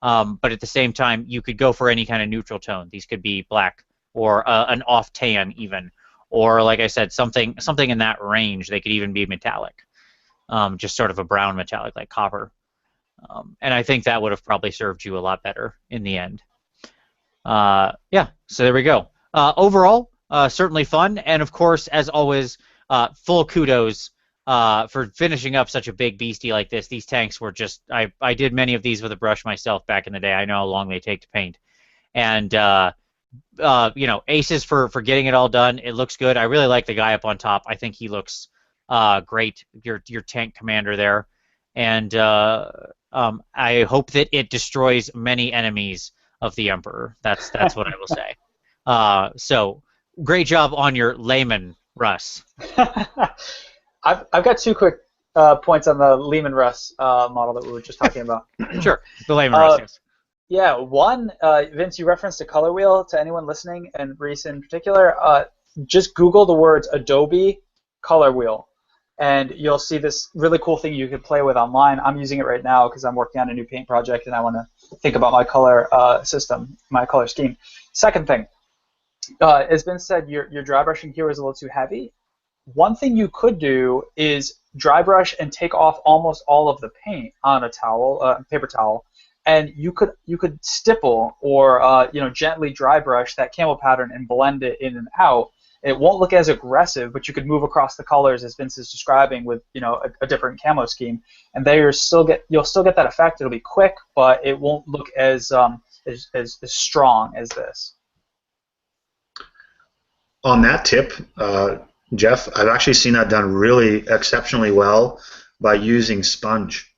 But at the same time, you could go for any kind of neutral tone. These could be black or an off tan even, or like I said, something in that range. They could even be metallic, just sort of a brown metallic like copper. And I think that would have probably served you a lot better in the end. Yeah, so there we go. Overall, certainly fun, and of course, as always, full kudos for finishing up such a big beastie like this. These tanks were just, I did many of these with a brush myself back in the day. I know how long they take to paint. And, you know, aces for getting it all done. It looks good. I really like the guy up on top. I think he looks great, your tank commander there. And I hope that it destroys many enemies of the Emperor. That's what I will say. So, great job on your layman, Russ. I've got two quick points on the Lehman Russ model that we were just talking about. Sure, the layman Russ, yes. Yeah, one, Vince, you referenced a color wheel to anyone listening, and Reese in particular. Just Google the words Adobe color wheel, and you'll see this really cool thing you can play with online. I'm using it right now because I'm working on a new paint project, and I want to think about my color system, my color scheme. Second thing, as Vince said, your dry brushing here is a little too heavy. One thing you could do is dry brush and take off almost all of the paint on a towel, paper towel, and you could stipple or you know, gently dry brush that camel pattern and blend it in and out. It won't look as aggressive, but you could move across the colors as Vince is describing with, you know, a different camo scheme, and you'll still get that effect. It'll be quick, but it won't look as strong as this. On that tip, Jeff, I've actually seen that done really exceptionally well by using sponge.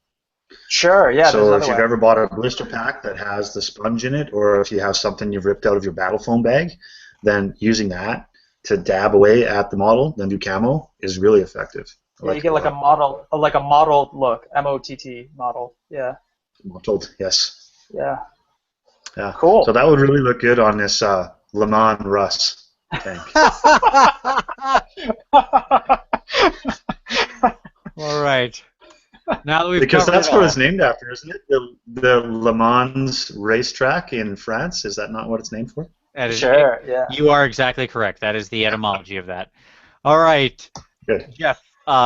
Sure, yeah. So if you've ever bought a blister pack that has the sponge in it, or if you have something you've ripped out of your battle foam bag, then using that to dab away at the model, then do camo, is really effective. Yeah, you get like a model look, M-O-T-T model. Yeah. Mottled, yes. Yeah. Yeah. Cool. So that would really look good on this Le Mans Russ tank. All right. Now that we've because that's what it's named after, isn't it? The Le Mans racetrack in France. Is that not what it's named for? That is, sure, yeah. You are exactly correct. That is the etymology of that. All right. Good. Jeff,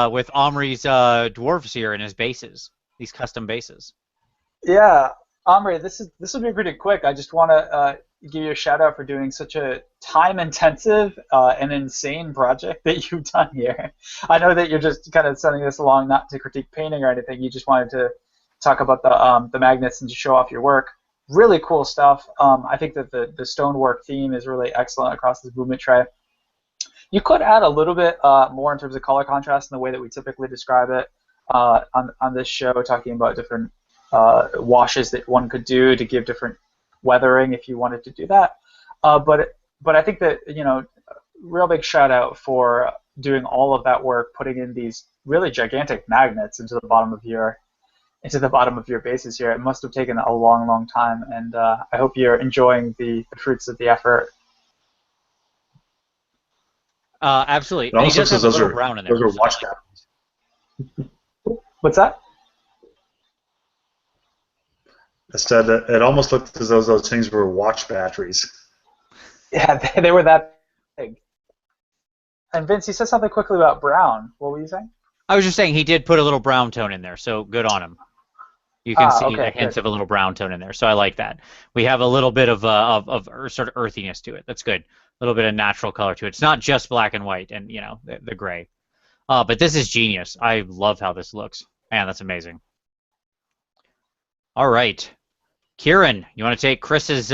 with Omri's dwarves here and his bases, these custom bases. Yeah, Omri, this will be pretty quick. I just want to give you a shout out for doing such a time-intensive and insane project that you've done here. I know that you're just kind of sending this along not to critique painting or anything. You just wanted to talk about the magnets and to show off your work. Really cool stuff. I think that the stonework theme is really excellent across this movement tray. You could add a little bit more in terms of color contrast in the way that we typically describe it on this show, talking about different washes that one could do to give different weathering if you wanted to do that. But I think that, you know, real big shout out for doing all of that work, putting in these really gigantic magnets into the bottom of your bases here. It must have taken a long, long time, and I hope you're enjoying the fruits of the effort. Absolutely. It also says those are brown in there. Those are watch batteries. What's that? I said that it almost looked as though those things were watch batteries. Yeah, they were that big. And Vince, you said something quickly about brown. What were you saying? I was just saying he did put a little brown tone in there, so good on him. You can see the hints of a little brown tone in there, so I like that. We have a little bit of sort of earthiness to it. That's good. A little bit of natural color to it. It's not just black and white and, you know, the gray. But this is genius. I love how this looks. Man, that's amazing. All right. Kieran, you want to take Chris's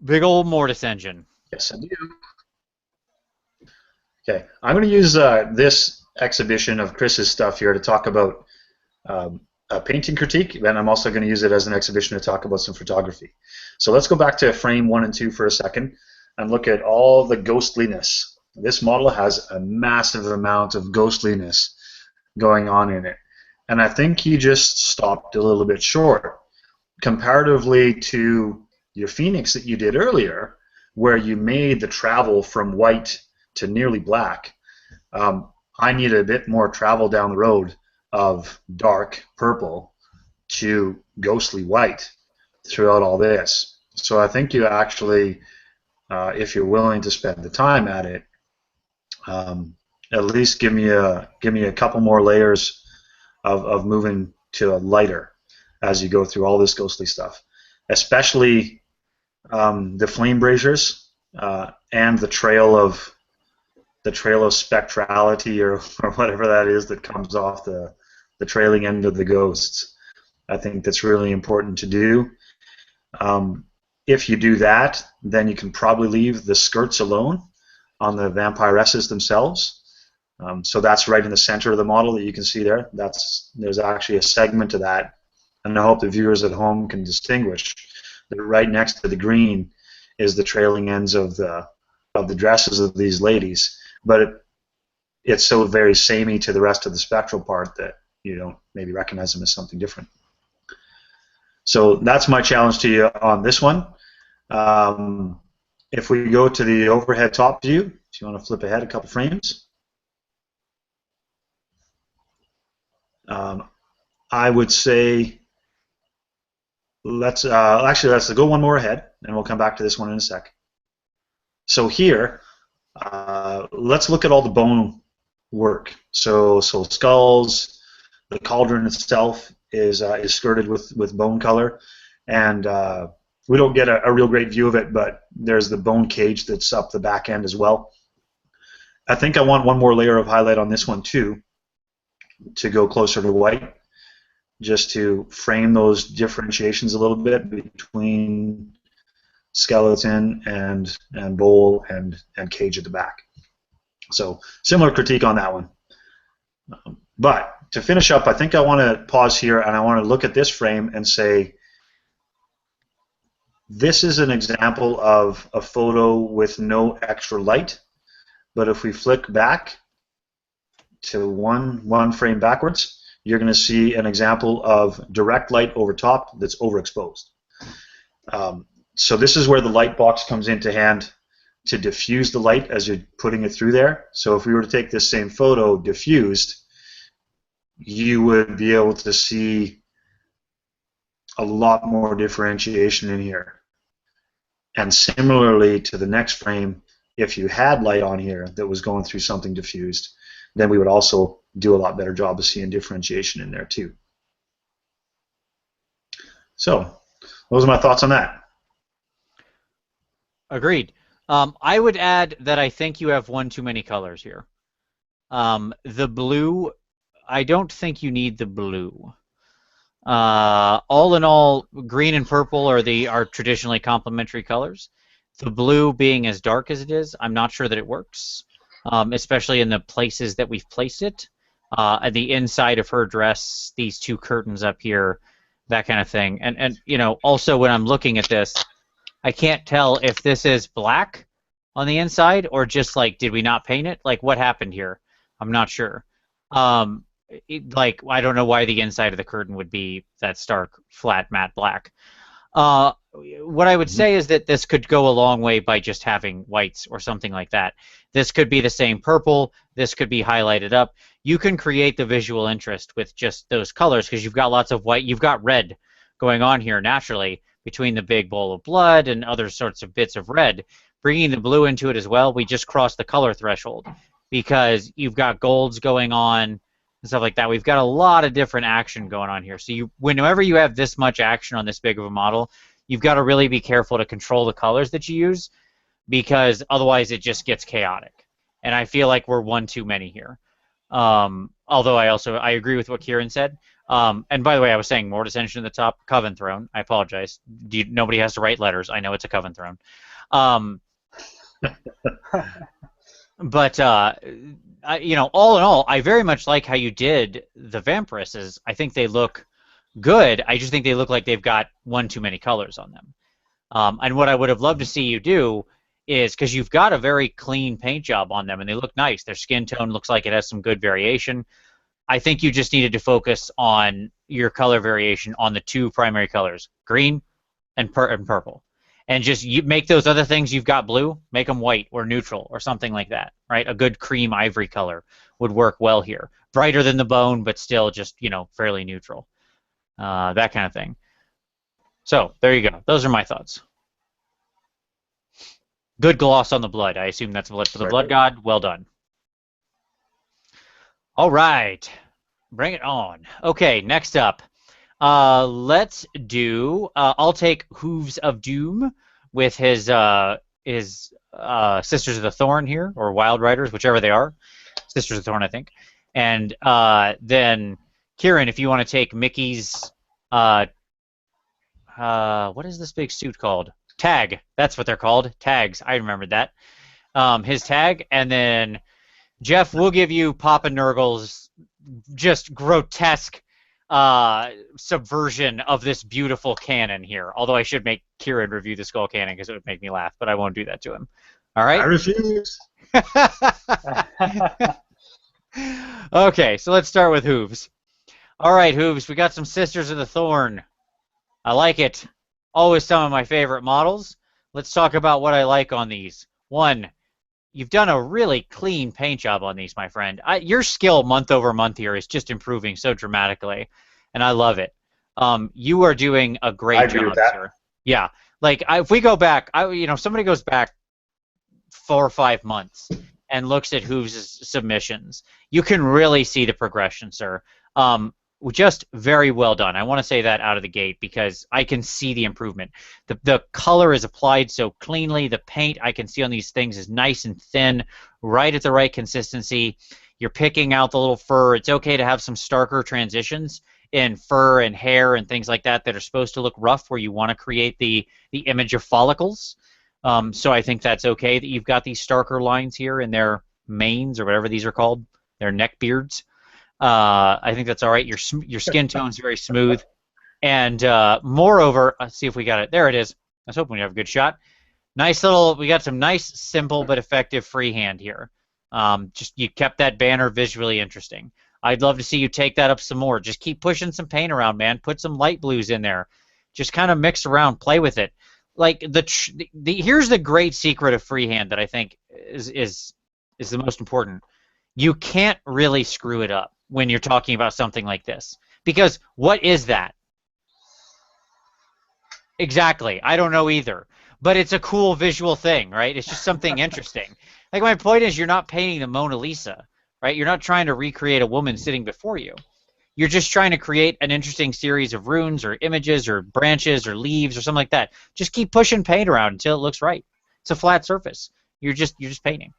big old Mortis engine? Yes, I do. Okay, I'm going to use this exhibition of Chris's stuff here to talk about a painting critique, and I'm also going to use it as an exhibition to talk about some photography. So let's go back to frame 1 and 2 for a second and look at all the ghostliness. This model has a massive amount of ghostliness going on in it, and I think he just stopped a little bit short comparatively to your Phoenix that you did earlier, where you made the travel from white to nearly black. I needed a bit more travel down the road of dark purple to ghostly white throughout all this. So I think you actually, if you're willing to spend the time at it, at least give me a couple more layers of moving to a lighter as you go through all this ghostly stuff, especially the flame braziers and the trail of spectrality or whatever that is that comes off the trailing end of the ghosts. I think that's really important to do. If you do that, then you can probably leave the skirts alone on the vampiresses themselves. So that's right in the center of the model that you can see there. There's actually a segment of that, and I hope the viewers at home can distinguish that right next to the green is the trailing ends of the dresses of these ladies. But it's so very samey to the rest of the spectral part that you don't maybe recognize them as something different. So that's my challenge to you on this one. If we go to the overhead top view, if you want to flip ahead a couple frames, I would say let's go one more ahead, and we'll come back to this one in a sec. So here, let's look at all the bone work. So skulls, the cauldron itself is skirted with bone color, and we don't get a real great view of it, but there's the bone cage that's up the back end as well. I think I want one more layer of highlight on this one too, to go closer to white, just to frame those differentiations a little bit between skeleton and bowl and cage at the back. So similar critique on that one. But to finish up, I think I want to pause here and I want to look at this frame and say, this is an example of a photo with no extra light, but if we flick back to one frame backwards, you're going to see an example of direct light over top that's overexposed. So this is where the light box comes into hand to diffuse the light as you're putting it through there. So if we were to take this same photo diffused, you would be able to see a lot more differentiation in here. And similarly to the next frame, if you had light on here that was going through something diffused, then we would also do a lot better job of seeing differentiation in there too. So those are my thoughts on that. Agreed. I would add that I think you have one too many colors here. The blue, I don't think you need the blue. All in all, green and purple are traditionally complementary colors. The blue being as dark as it is, I'm not sure that it works, especially in the places that we've placed it. At the inside of her dress, these two curtains up here, that kind of thing. And you know, also when I'm looking at this, I can't tell if this is black on the inside or just like, did we not paint it? Like, what happened here? I'm not sure. Like, I don't know why the inside of the curtain would be that stark, flat, matte black. What I would say is that this could go a long way by just having whites or something like that. This could be the same purple. This could be highlighted up. You can create the visual interest with just those colors because you've got lots of white. You've got red going on here naturally between the big bowl of blood and other sorts of bits of red. Bringing the blue into it as well, we just crossed the color threshold because you've got golds going on and stuff like that. We've got a lot of different action going on here. So whenever you have this much action on this big of a model, you've got to really be careful to control the colors that you use because otherwise it just gets chaotic. And I feel like we're one too many here. Although I agree with what Kieran said. And by the way, I was saying Mortis engine at the top, coven throne. I apologize. Nobody has to write letters. I know it's a coven throne. But you know, all in all, I very much like how you did the vampiresses. I think they look good. I just think they look like they've got one too many colors on them. And what I would have loved to see you do is, because you've got a very clean paint job on them, and they look nice. Their skin tone looks like it has some good variation. I think you just needed to focus on your color variation on the two primary colors, green and purple. and just you make those other things you've got blue, make them white or neutral or something like that, right? A good cream ivory color would work well here. Brighter than the bone, but still just, fairly neutral. That kind of thing. So there you go. Those are my thoughts. Good gloss on the blood. I assume that's blood for the blood god. Well done. All right. Bring it on. Okay, next up. Let's do. I'll take Hooves of Doom with his Sisters of the Thorn here, or Wild Riders, whichever they are. Sisters of the Thorn, I think. And then Kieran, if you want to take Mickey's. What is this big suit called? Tag. That's what they're called. Tags. I remembered that. His tag, and then Jeff, we'll give you Papa Nurgle's just grotesque subversion of this beautiful cannon here. Although I should make Kieran review the skull cannon because it would make me laugh, but I won't do that to him. All right? I refuse. Okay, so let's start with Hooves. All right, Hooves, we got some Sisters of the Thorn. I like it. Always some of my favorite models. Let's talk about what I like on these. One, you've done a really clean paint job on these, my friend. Your skill month over month here is just improving so dramatically, and I love it. You are doing a great job, sir. Yeah, like if we go back, somebody goes back 4 or 5 months and looks at Hooves' submissions, you can really see the progression, sir. Just very well done. I want to say that out of the gate because I can see the improvement. The color is applied so cleanly. The paint I can see on these things is nice and thin, right at the right consistency. You're picking out the little fur. It's okay to have some starker transitions in fur and hair and things like that that are supposed to look rough where you want to create the image of follicles. So I think that's okay that you've got these starker lines here in their manes or whatever these are called, their neck beards. I think that's all right. Your skin tone is very smooth, and moreover, let's see if we got it. There it is. I was hoping we'd have a good shot. Nice little. We got some nice, simple but effective freehand here. Just you kept that banner visually interesting. I'd love to see you take that up some more. Just keep pushing some paint around, man. Put some light blues in there. Just kind of mix around, play with it. Like here's the great secret of freehand that I think is the most important. You can't really screw it up when you're talking about something like this. Because what is that? Exactly. I don't know either. But it's a cool visual thing, right? It's just something interesting. Like my point is you're not painting the Mona Lisa, right? You're not trying to recreate a woman sitting before you. You're just trying to create an interesting series of runes or images or branches or leaves or something like that. Just keep pushing paint around until it looks right. It's a flat surface. You're just painting.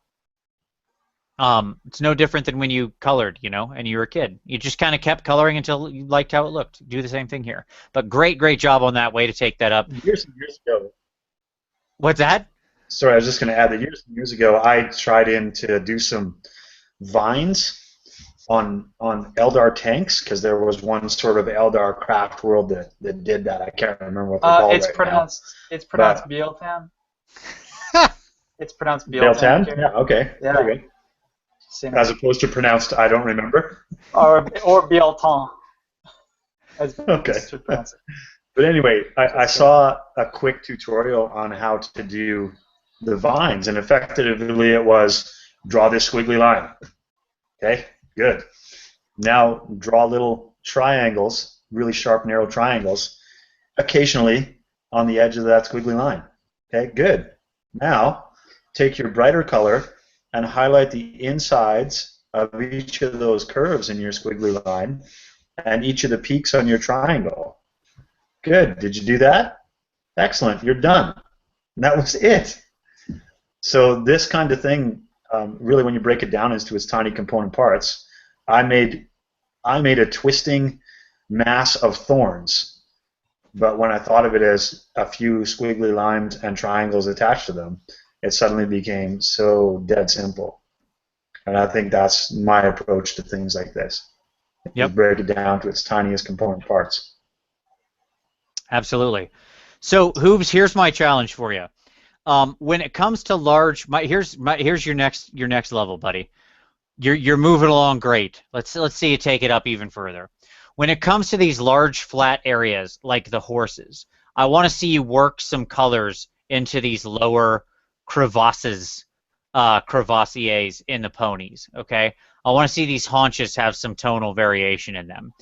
It's no different than when you colored, and you were a kid. You just kind of kept coloring until you liked how it looked. Do the same thing here. But great job on that. Way to take that up. Years ago. What's that? Sorry, I was just going to add that years ago I tried to do some vines on Eldar tanks because there was one sort of Eldar craft world that did that. I can't remember what they're called it's right pronounced now. It's pronounced Bealtan. It's pronounced Bealtan. Yeah. Okay. Yeah. Very good. As opposed to pronounced, I don't remember. Or Bealtan. Okay. But anyway, I saw a quick tutorial on how to do the vines, and effectively it was draw this squiggly line. Okay, good. Now draw little triangles, really sharp, narrow triangles, occasionally on the edge of that squiggly line. Okay, good. Now take your brighter color and highlight the insides of each of those curves in your squiggly line and each of the peaks on your triangle. Good. Did you do that? Excellent. You're done. And that was it. So this kind of thing, really, when you break it down into its tiny component parts, I made a twisting mass of thorns. But when I thought of it as a few squiggly lines and triangles attached to them, it suddenly became so dead simple. And I think that's my approach to things like this. Yep. Break it down to its tiniest component parts. Absolutely. So, Hooves, here's my challenge for you. When it comes to large, here's your next level, buddy. You're moving along great. Let's see you take it up even further. When it comes to these large flat areas like the horses, I want to see you work some colors into these lower crevasses, crevassiers in the ponies. Okay, I want to see these haunches have some tonal variation in them.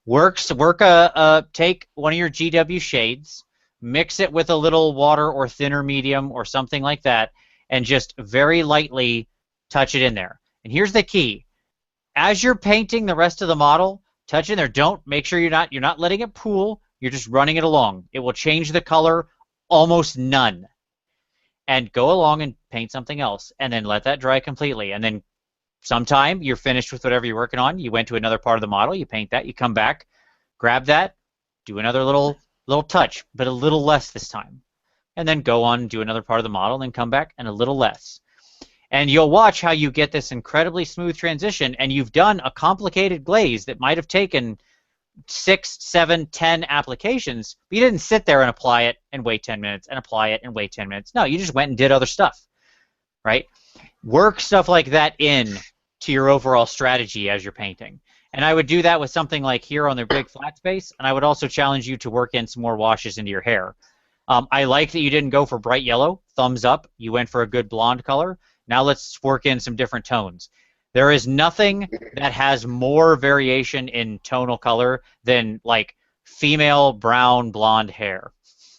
Take one of your GW shades, mix it with a little water or thinner medium or something like that, and just very lightly touch it in there. And here's the key: as you're painting the rest of the model, touch in there. Don't make sure you're not letting it pool. You're just running it along. It will change the color almost none. And go along and paint something else, and then let that dry completely. And then sometime you're finished with whatever you're working on. You went to another part of the model. You paint that. You come back, grab that, do another little touch, but a little less this time. And then go on and do another part of the model, and then come back and a little less. And you'll watch how you get this incredibly smooth transition, and you've done a complicated glaze that might have taken 6, 7, 10 applications, but you didn't sit there and apply it and wait 10 minutes and apply it and wait 10 minutes. No, you just went and did other stuff, right? Work stuff like that in to your overall strategy as you're painting. And I would do that with something like here on their big flat space, and I would also challenge you to work in some more washes into your hair. I like that you didn't go for bright yellow, thumbs up. You went for a good blonde color. Now let's work in some different tones. There is nothing that has more variation in tonal color than like female brown blonde hair.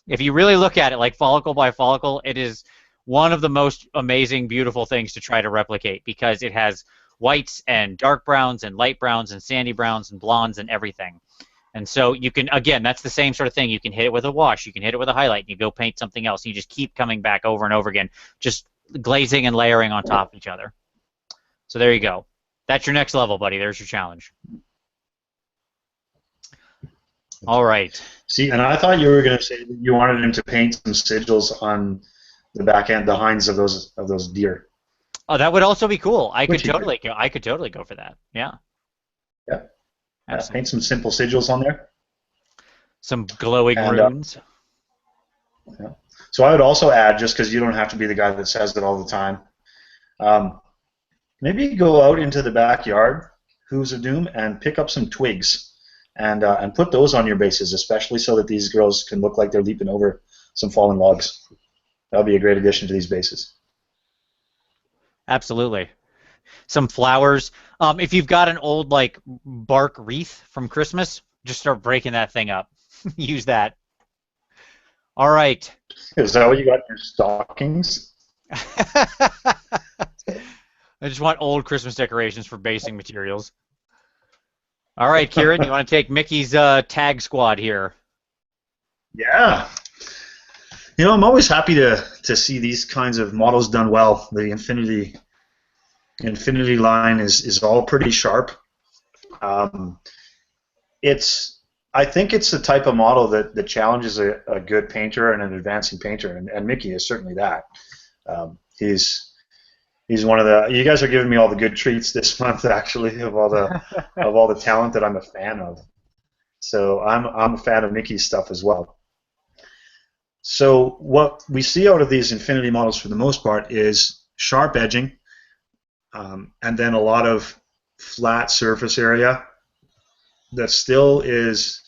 If you really look at it like follicle by follicle, it is one of the most amazing, beautiful things to try to replicate, because it has whites and dark browns and light browns and sandy browns and blondes and everything. And so you can, again, that's the same sort of thing. You can hit it with a wash, you can hit it with a highlight, and you go paint something else. You just keep coming back over and over again, just glazing and layering on top of each other. So there you go. That's your next level, buddy. There's your challenge. All right. See, and I thought you were going to say that you wanted him to paint some sigils on the back end, the hinds of those deer. Oh, that would also be cool. I could totally go for that. Yeah. Yeah. Paint some simple sigils on there. Some glowing runes. Yeah. So I would also add, just because you don't have to be the guy that says it all the time, maybe go out into the backyard, Who's of Doom, and pick up some twigs and put those on your bases, especially so that these girls can look like they're leaping over some fallen logs. That'll be a great addition to these bases. Absolutely. Some flowers. If you've got an old like bark wreath from Christmas, just start breaking that thing up. Use that. All right. Is that what you got in your stockings? I just want old Christmas decorations for basing materials. All right, Kieran, you want to take Mickey's tag squad here? Yeah. You know, I'm always happy to see these kinds of models done well. The Infinity line is all pretty sharp. I think it's the type of model that challenges a good painter and an advancing painter, and Mickey is certainly that. He's one of the. You guys are giving me all the good treats this month, actually, of all the talent that I'm a fan of. So I'm a fan of Mickey's stuff as well. So what we see out of these Infinity models, for the most part, is sharp edging, and then a lot of flat surface area that still is.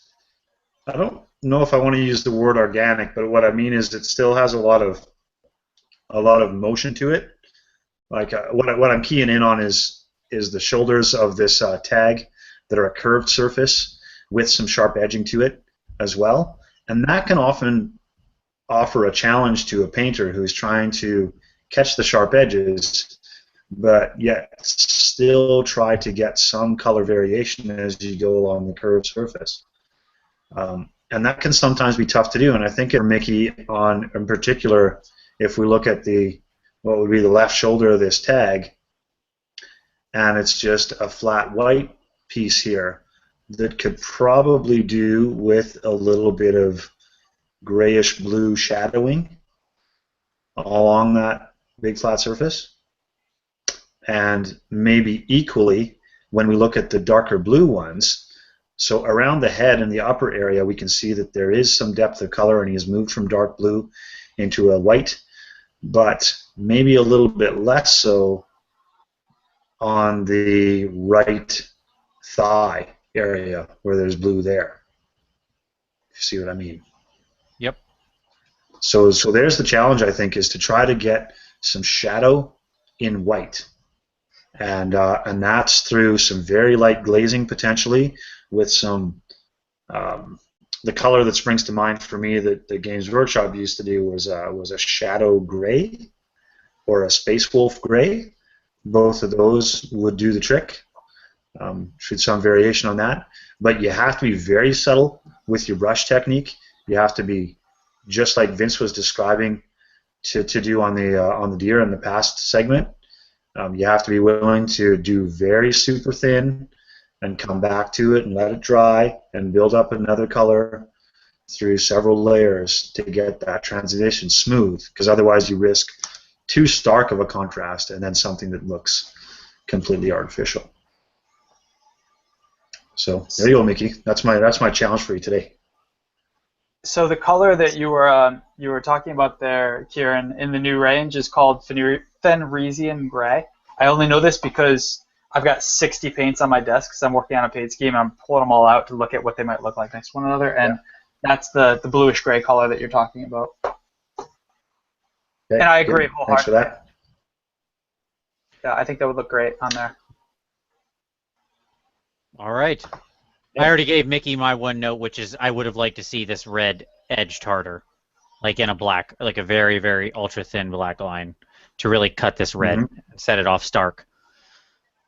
I don't know if I want to use the word organic, but what I mean is it still has a lot of motion to it. Like what I'm keying in on is the shoulders of this tag that are a curved surface with some sharp edging to it as well, and that can often offer a challenge to a painter who's trying to catch the sharp edges, but yet still try to get some color variation as you go along the curved surface. And that can sometimes be tough to do, and I think for Mickey, in particular, if we look at what would be the left shoulder of this tag, and it's just a flat white piece here that could probably do with a little bit of grayish blue shadowing along that big flat surface. And maybe equally, when we look at the darker blue ones, so around the head and the upper area, we can see that there is some depth of color, and he has moved from dark blue into a white, but maybe a little bit less so on the right thigh area where there's blue there. You see what I mean? Yep. So there's the challenge, I think, is to try to get some shadow in white. And that's through some very light glazing potentially with some the color that springs to mind for me that the Games Workshop used to do was a shadow gray or a space wolf gray. Both of those would do the trick. Should some variation on that, but you have to be very subtle with your brush technique. You have to be just like Vince was describing to do on the deer in the past segment. You have to be willing to do very super thin and come back to it and let it dry and build up another color through several layers to get that transition smooth, because otherwise you risk too stark of a contrast and then something that looks completely artificial. So there you go, Mickey. That's my challenge for you today. So the color that you were talking about there, Kieran, in the new range is called Fenrisian Gray. I only know this because I've got 60 paints on my desk because I'm working on a paint scheme and I'm pulling them all out to look at what they might look like next to one another, and that's the bluish gray color that you're talking about. Okay, and I agree wholeheartedly. Thanks for that. Yeah, I think that would look great on there. All right. I already gave Mickey my one note, which is I would have liked to see this red edged harder, like in a black, like a very, very ultra thin black line to really cut this red and set it off stark.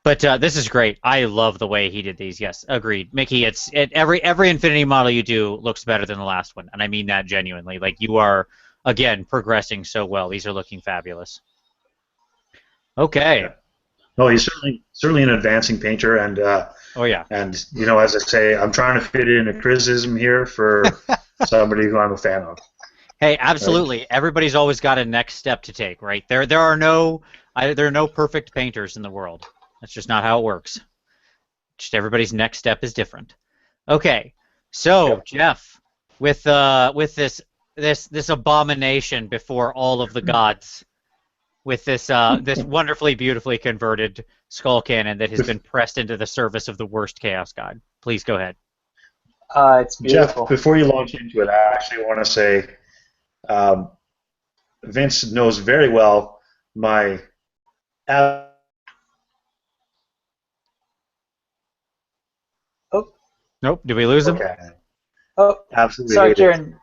But this is great. I love the way he did these. Yes, agreed. Mickey, every Infinity model you do looks better than the last one, and I mean that genuinely. Like, you are, again, progressing so well. These are looking fabulous. Okay. Yeah. No, he's certainly an advancing painter, and oh yeah. And as I say, I'm trying to fit in a criticism here for somebody who I'm a fan of. Hey, absolutely. Right? Everybody's always got a next step to take, right? There are no perfect painters in the world. That's just not how it works. Just everybody's next step is different. Okay, so Jeff, with this abomination before all of the gods, with this this wonderfully beautifully converted skull cannon that has been pressed into the service of the worst chaos god. Please go ahead. It's beautiful. Jeff, before you launch into it, I actually want to say Vince knows very well my Nope. Did we lose him? Okay. Oh, absolutely. Sorry, Kieran.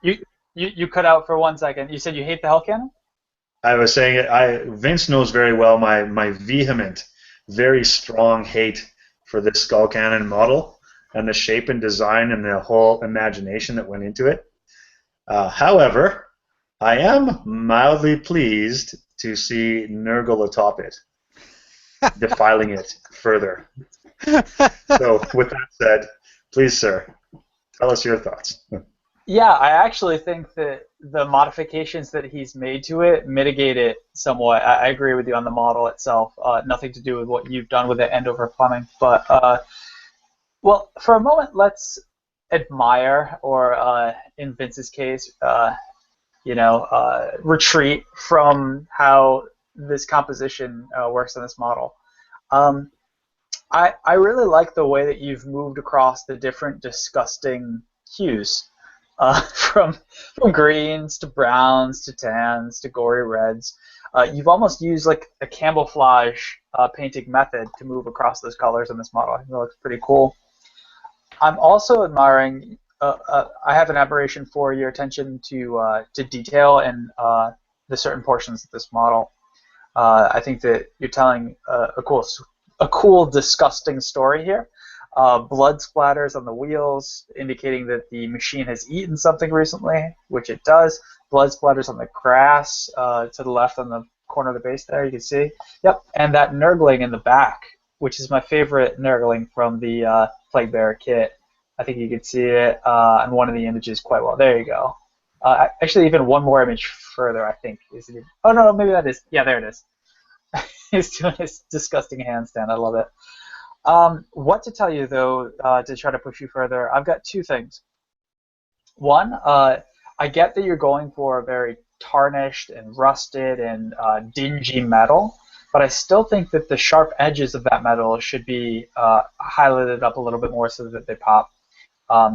You cut out for 1 second. You said you hate the Hell Cannon? I was saying Vince knows very well my vehement, very strong hate for this skull cannon model and the shape and design and the whole imagination that went into it. However, I am mildly pleased to see Nurgle atop it, defiling it further. So, with that said, please, sir, tell us your thoughts. Yeah, I actually think that the modifications that he's made to it mitigate it somewhat. I agree with you on the model itself. Nothing to do with what you've done with it and over plumbing. But, well, for a moment, let's admire, or in Vince's case, retreat from how this composition works on this model. I really like the way that you've moved across the different disgusting hues, from greens to browns to tans to gory reds. You've almost used like a camouflage painting method to move across those colors in this model. I think it looks pretty cool. I'm also admiring. I have an admiration for your attention to detail in the certain portions of this model. I think that you're telling a cool, disgusting story here. Blood splatters on the wheels, indicating that the machine has eaten something recently, which it does. Blood splatters on the grass to the left on the corner of the base there, you can see. Yep, and that Nurgling in the back, which is my favorite Nurgling from the Plague Bearer kit. I think you can see it on one of the images quite well. There you go. Actually, even one more image further, I think. Oh, no, maybe that is. Yeah, there it is. He's doing his disgusting handstand. I love it. What to tell you, though, to try to push you further, I've got two things. One, I get that you're going for a very tarnished and rusted and dingy metal, but I still think that the sharp edges of that metal should be highlighted up a little bit more so that they pop.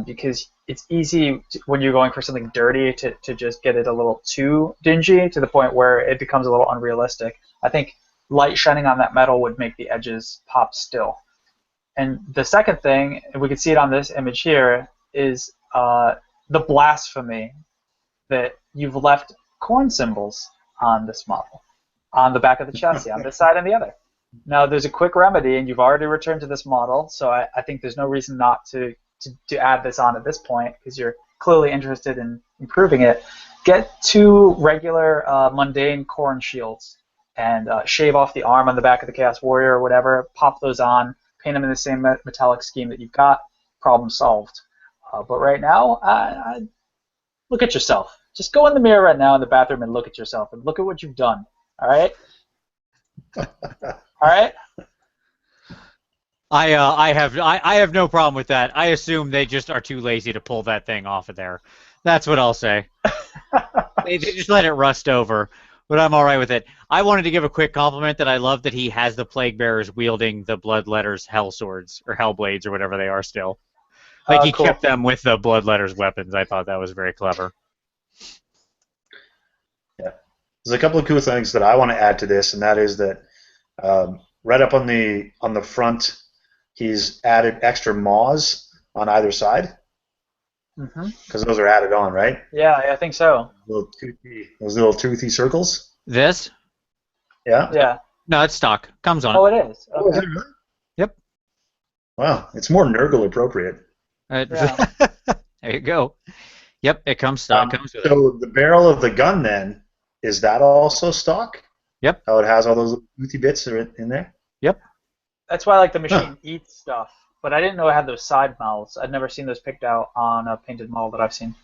because it's easy when you're going for something dirty to just get it a little too dingy to the point where it becomes a little unrealistic. I think light shining on that metal would make the edges pop still. And the second thing, and we can see it on this image here, is the blasphemy that you've left corn symbols on this model, on the back of the chassis, on this side and the other. Now, there's a quick remedy, and you've already returned to this model, so I think there's no reason not to add this on at this point, because you're clearly interested in improving it. Get 2 regular mundane corn shields and shave off the arm on the back of the Chaos Warrior or whatever, pop those on, paint them in the same metallic scheme that you've got, problem solved. But right now, look at yourself. Just go in the mirror right now in the bathroom and look at yourself and look at what you've done. All right? All right? I have no problem with that. I assume they just are too lazy to pull that thing off of there. That's what I'll say. They just let it rust over. But I'm all right with it. I wanted to give a quick compliment that I love that he has the Plague Bearers wielding the Bloodletters Hell Swords, or Hell Blades, or whatever they are still. Like, he cool. kept them with the Bloodletters weapons. I thought that was very clever. Yeah. There's a couple of cool things that I want to add to this, and that is that right up on the front, he's added extra maws on either side. Because those are added on, right? Yeah, I think so. Those little toothy circles. This? Yeah. Yeah. No, it's stock. Comes on Oh, it. it is. Okay. Yep. Wow, it's more Nurgle appropriate. Yeah. There you go. Yep, it comes stock. Comes with it. So the barrel of the gun, then, is that also stock? Yep. How it has all those toothy bits in there? Yep. That's why like the machine eats stuff. But I didn't know it had those side mouths. I'd never seen those picked out on a painted model that I've seen.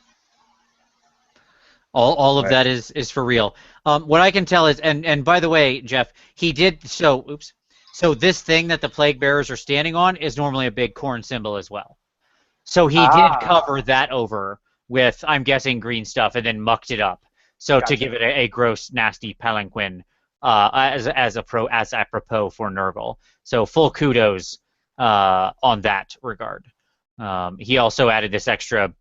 All of that is for real. What I can tell is, and by the way, Jeff, he did so. Oops. So this thing that the Plague Bearers are standing on is normally a big corn symbol as well. So he did cover that over with, I'm guessing, green stuff, and then mucked it up. So to give it a gross, nasty palanquin, as apropos for Nurgle. So full kudos on that regard. He also added this extra,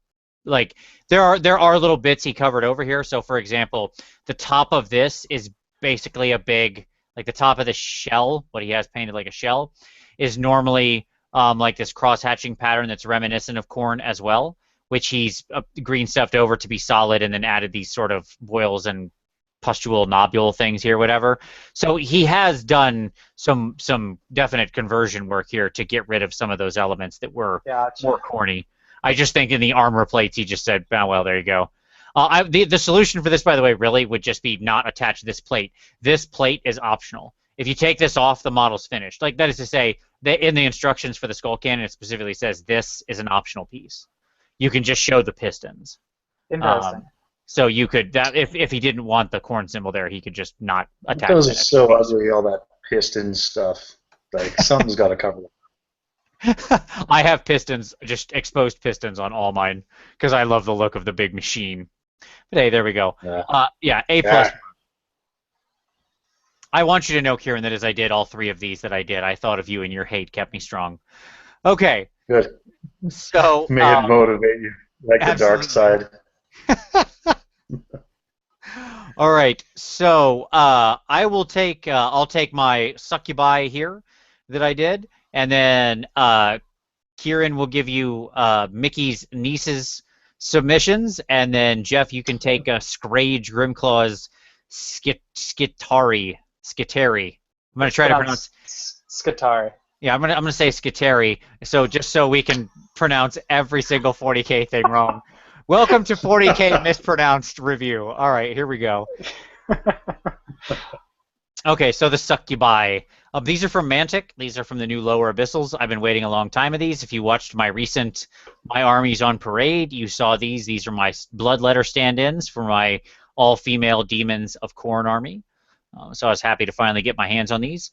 like, there are little bits he covered over here. So for example, the top of this is basically a big, like the top of the shell, what he has painted like a shell, is normally like this cross-hatching pattern that's reminiscent of corn as well, which he's green stuffed over to be solid, and then added these sort of boils and pustule nobule things here, whatever. So he has done some definite conversion work here to get rid of some of those elements that were more corny. I just think in the armor plates he just said, oh, well, there you go. The solution for this, by the way, really would just be not attach this plate. This plate is optional. If you take this off, the model's finished. Like, that is to say, in the instructions for the Skull Cannon, it specifically says this is an optional piece. You can just show the pistons. Interesting. So you could, if he didn't want the corn symbol there, he could just not attach Those it. are so ugly, all that piston stuff. Like, something's got to cover them. I have pistons, just exposed pistons on all mine, because I love the look of the big machine. But hey, there we go. Yeah, A+. Yeah. I want you to know, Kieran, that as I did all 3 of these that I did, I thought of you, and your hate kept me strong. Okay. Good. So may it motivate you, like absolutely. The dark side. All right. So I will take I'll take my succubi here that I did, and then Kieran will give you Mickey's niece's submissions, and then Jeff, you can take Scrage Grimclaw's Skitari. I'm gonna try to pronounce Skitari. Yeah, I'm gonna say Skitari. So just so we can pronounce every single 40K thing wrong. Welcome to 40K mispronounced review. All right, here we go. Okay, so the succubi. These are from Mantic. These are from the new Lower Abyssals. I've been waiting a long time of these. If you watched my recent My Armies on Parade, you saw these. These are my bloodletter stand-ins for my all-female Demons of Khorne army. So I was happy to finally get my hands on these.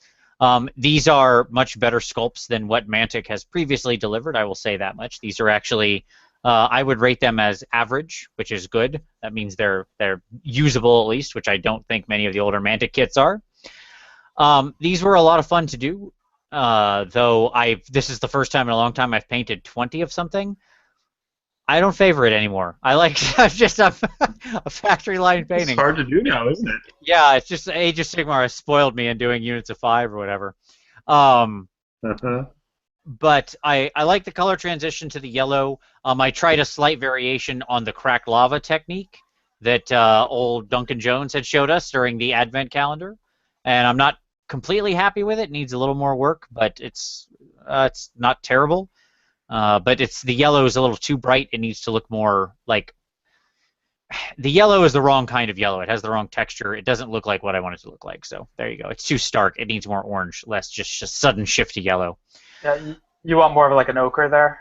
These are much better sculpts than what Mantic has previously delivered, I will say that much. These are actually, I would rate them as average, which is good. That means they're usable at least, which I don't think many of the older Mantic kits are. These were a lot of fun to do, though this is the first time in a long time I've painted 20 of something. I don't favor it anymore. I like just a factory line painting. It's hard to do now, isn't it? Yeah, it's just Age of Sigmar has spoiled me in doing units of 5 or whatever. Um, Uh-huh. but I like the color transition to the yellow. I tried a slight variation on the cracked lava technique that old Duncan Jones had showed us during the Advent calendar, and I'm not completely happy with it. It needs a little more work, but it's not terrible. But the yellow is a little too bright. It needs to look more like the yellow is the wrong kind of yellow. It has the wrong texture. It doesn't look like what I want it to look like. So there you go. It's too stark. It needs more orange, less just sudden shift to yellow. Yeah, you want more of like an ochre there?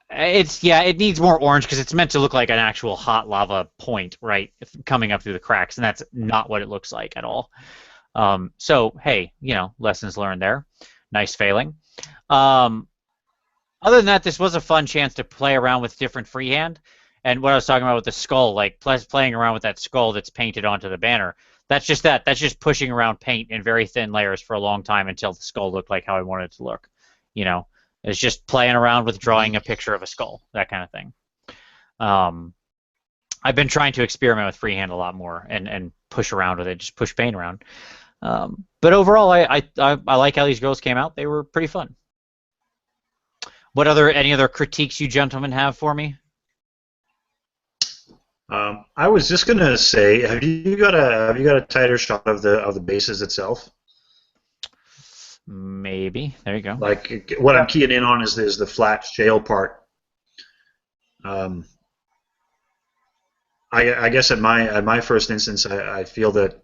It needs more orange because it's meant to look like an actual hot lava point, right, coming up through the cracks, and that's not what it looks like at all. So hey, lessons learned there. Nice failing. Other than that, this was a fun chance to play around with different freehand. And what I was talking about with the skull, like playing around with that skull that's painted onto the banner, that's just that. That's just pushing around paint in very thin layers for a long time until the skull looked like how I wanted it to look. It's just playing around with drawing a picture of a skull, that kind of thing. I've been trying to experiment with freehand a lot more and push around with it, just push paint around. But overall, I like how these girls came out. They were pretty fun. Any other critiques you gentlemen have for me? I was just gonna say, have you got a tighter shot of the bases itself? Maybe. There you go. Like what I'm keying in on is the flat shale part. I guess at my first instance, I feel that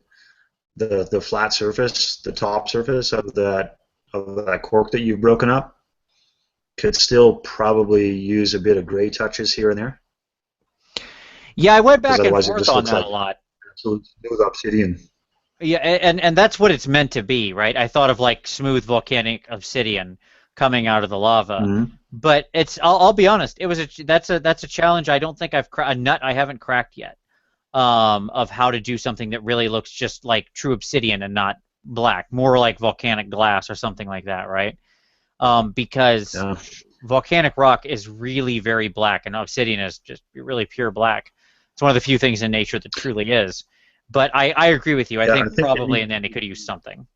the flat surface, the top surface of that cork that you've broken up, could still probably use a bit of gray touches here and there. Yeah, I went back and forth on that a lot. Absolute smooth obsidian. Yeah, and that's what it's meant to be, right? I thought of like smooth volcanic obsidian coming out of the lava, Mm-hmm. but I'll be honest, that's a challenge. I don't think a nut I haven't cracked yet, of how to do something that really looks just like true obsidian and not black, more like volcanic glass or something like that, right? Because volcanic rock is really very black, and obsidian is just really pure black. It's one of the few things in nature that truly is. But I agree with you. I think probably in the end they could use something.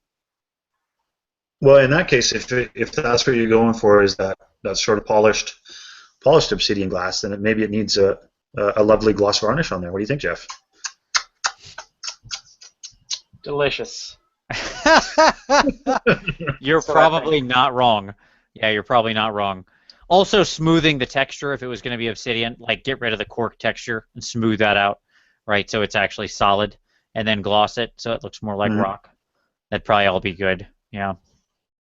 Well, in that case, if that's what you're going for, is that sort of polished obsidian glass, then maybe it needs a lovely gloss varnish on there. What do you think, Jeff? Delicious. You're probably not wrong. Yeah, you're probably not wrong. Also, smoothing the texture if it was going to be obsidian, like get rid of the cork texture and smooth that out, right? So it's actually solid, and then gloss it so it looks more like rock. That'd probably all be good. Yeah.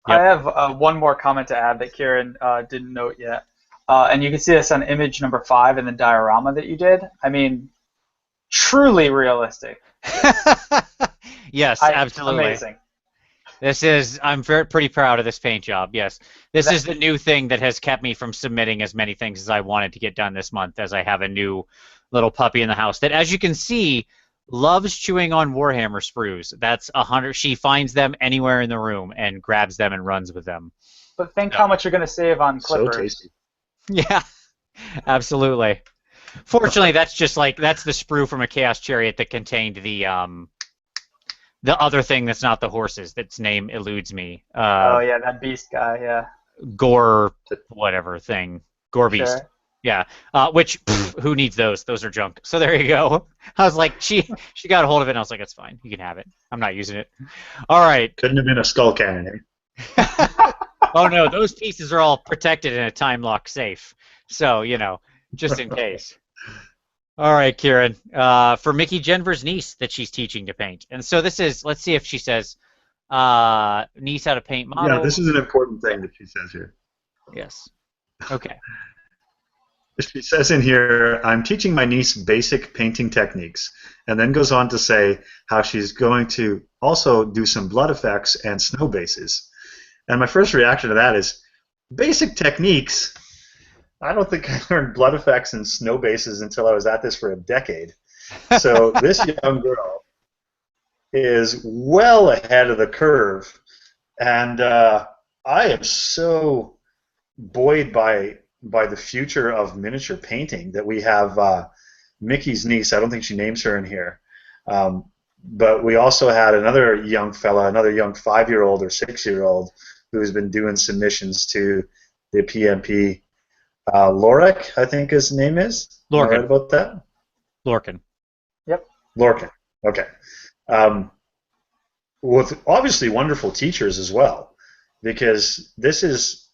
Yep. I have one more comment to add that Kieran didn't note yet, and you can see this on image number 5 in the diorama that you did. I mean, truly realistic. Yes, absolutely. Amazing. I'm pretty proud of this paint job, yes. This is the new thing that has kept me from submitting as many things as I wanted to get done this month, as I have a new little puppy in the house that, as you can see, loves chewing on Warhammer sprues. That's 100. She finds them anywhere in the room and grabs them and runs with them. But think how much you're going to save on clippers. So tasty. Yeah, absolutely. Fortunately, that's the sprue from a Chaos Chariot that contained the other thing that's not the horses. That's name eludes me. Oh yeah, that beast guy. Yeah. Gore, whatever thing. Gore beast. Sure. Yeah. Which who needs those? Those are junk. So there you go. I was like, she got a hold of it, and I was like, it's fine. You can have it. I'm not using it. All right. Couldn't have been a skull cannon. Oh no, those pieces are all protected in a time lock safe. So just in case. All right, Kieran. For Mickey Jenver's niece that she's teaching to paint. And so this is, let's see if she says, niece how to paint model. Yeah, this is an important thing that she says here. Yes. Okay. She says in here, I'm teaching my niece basic painting techniques, and then goes on to say how she's going to also do some blood effects and snow bases. And my first reaction to that is, basic techniques? I don't think I learned blood effects and snow bases until I was at this for a decade. So this young girl is well ahead of the curve, and I am so buoyed by by the future of miniature painting that we have Mickey's niece. I don't think she names her in here. But we also had another young fella, another young 5-year-old or 6-year-old who's been doing submissions to the PmP. Lorek, I think his name is. Am I right about that? Lorcan. Yep. Lorcan. Okay. With obviously wonderful teachers as well, because this is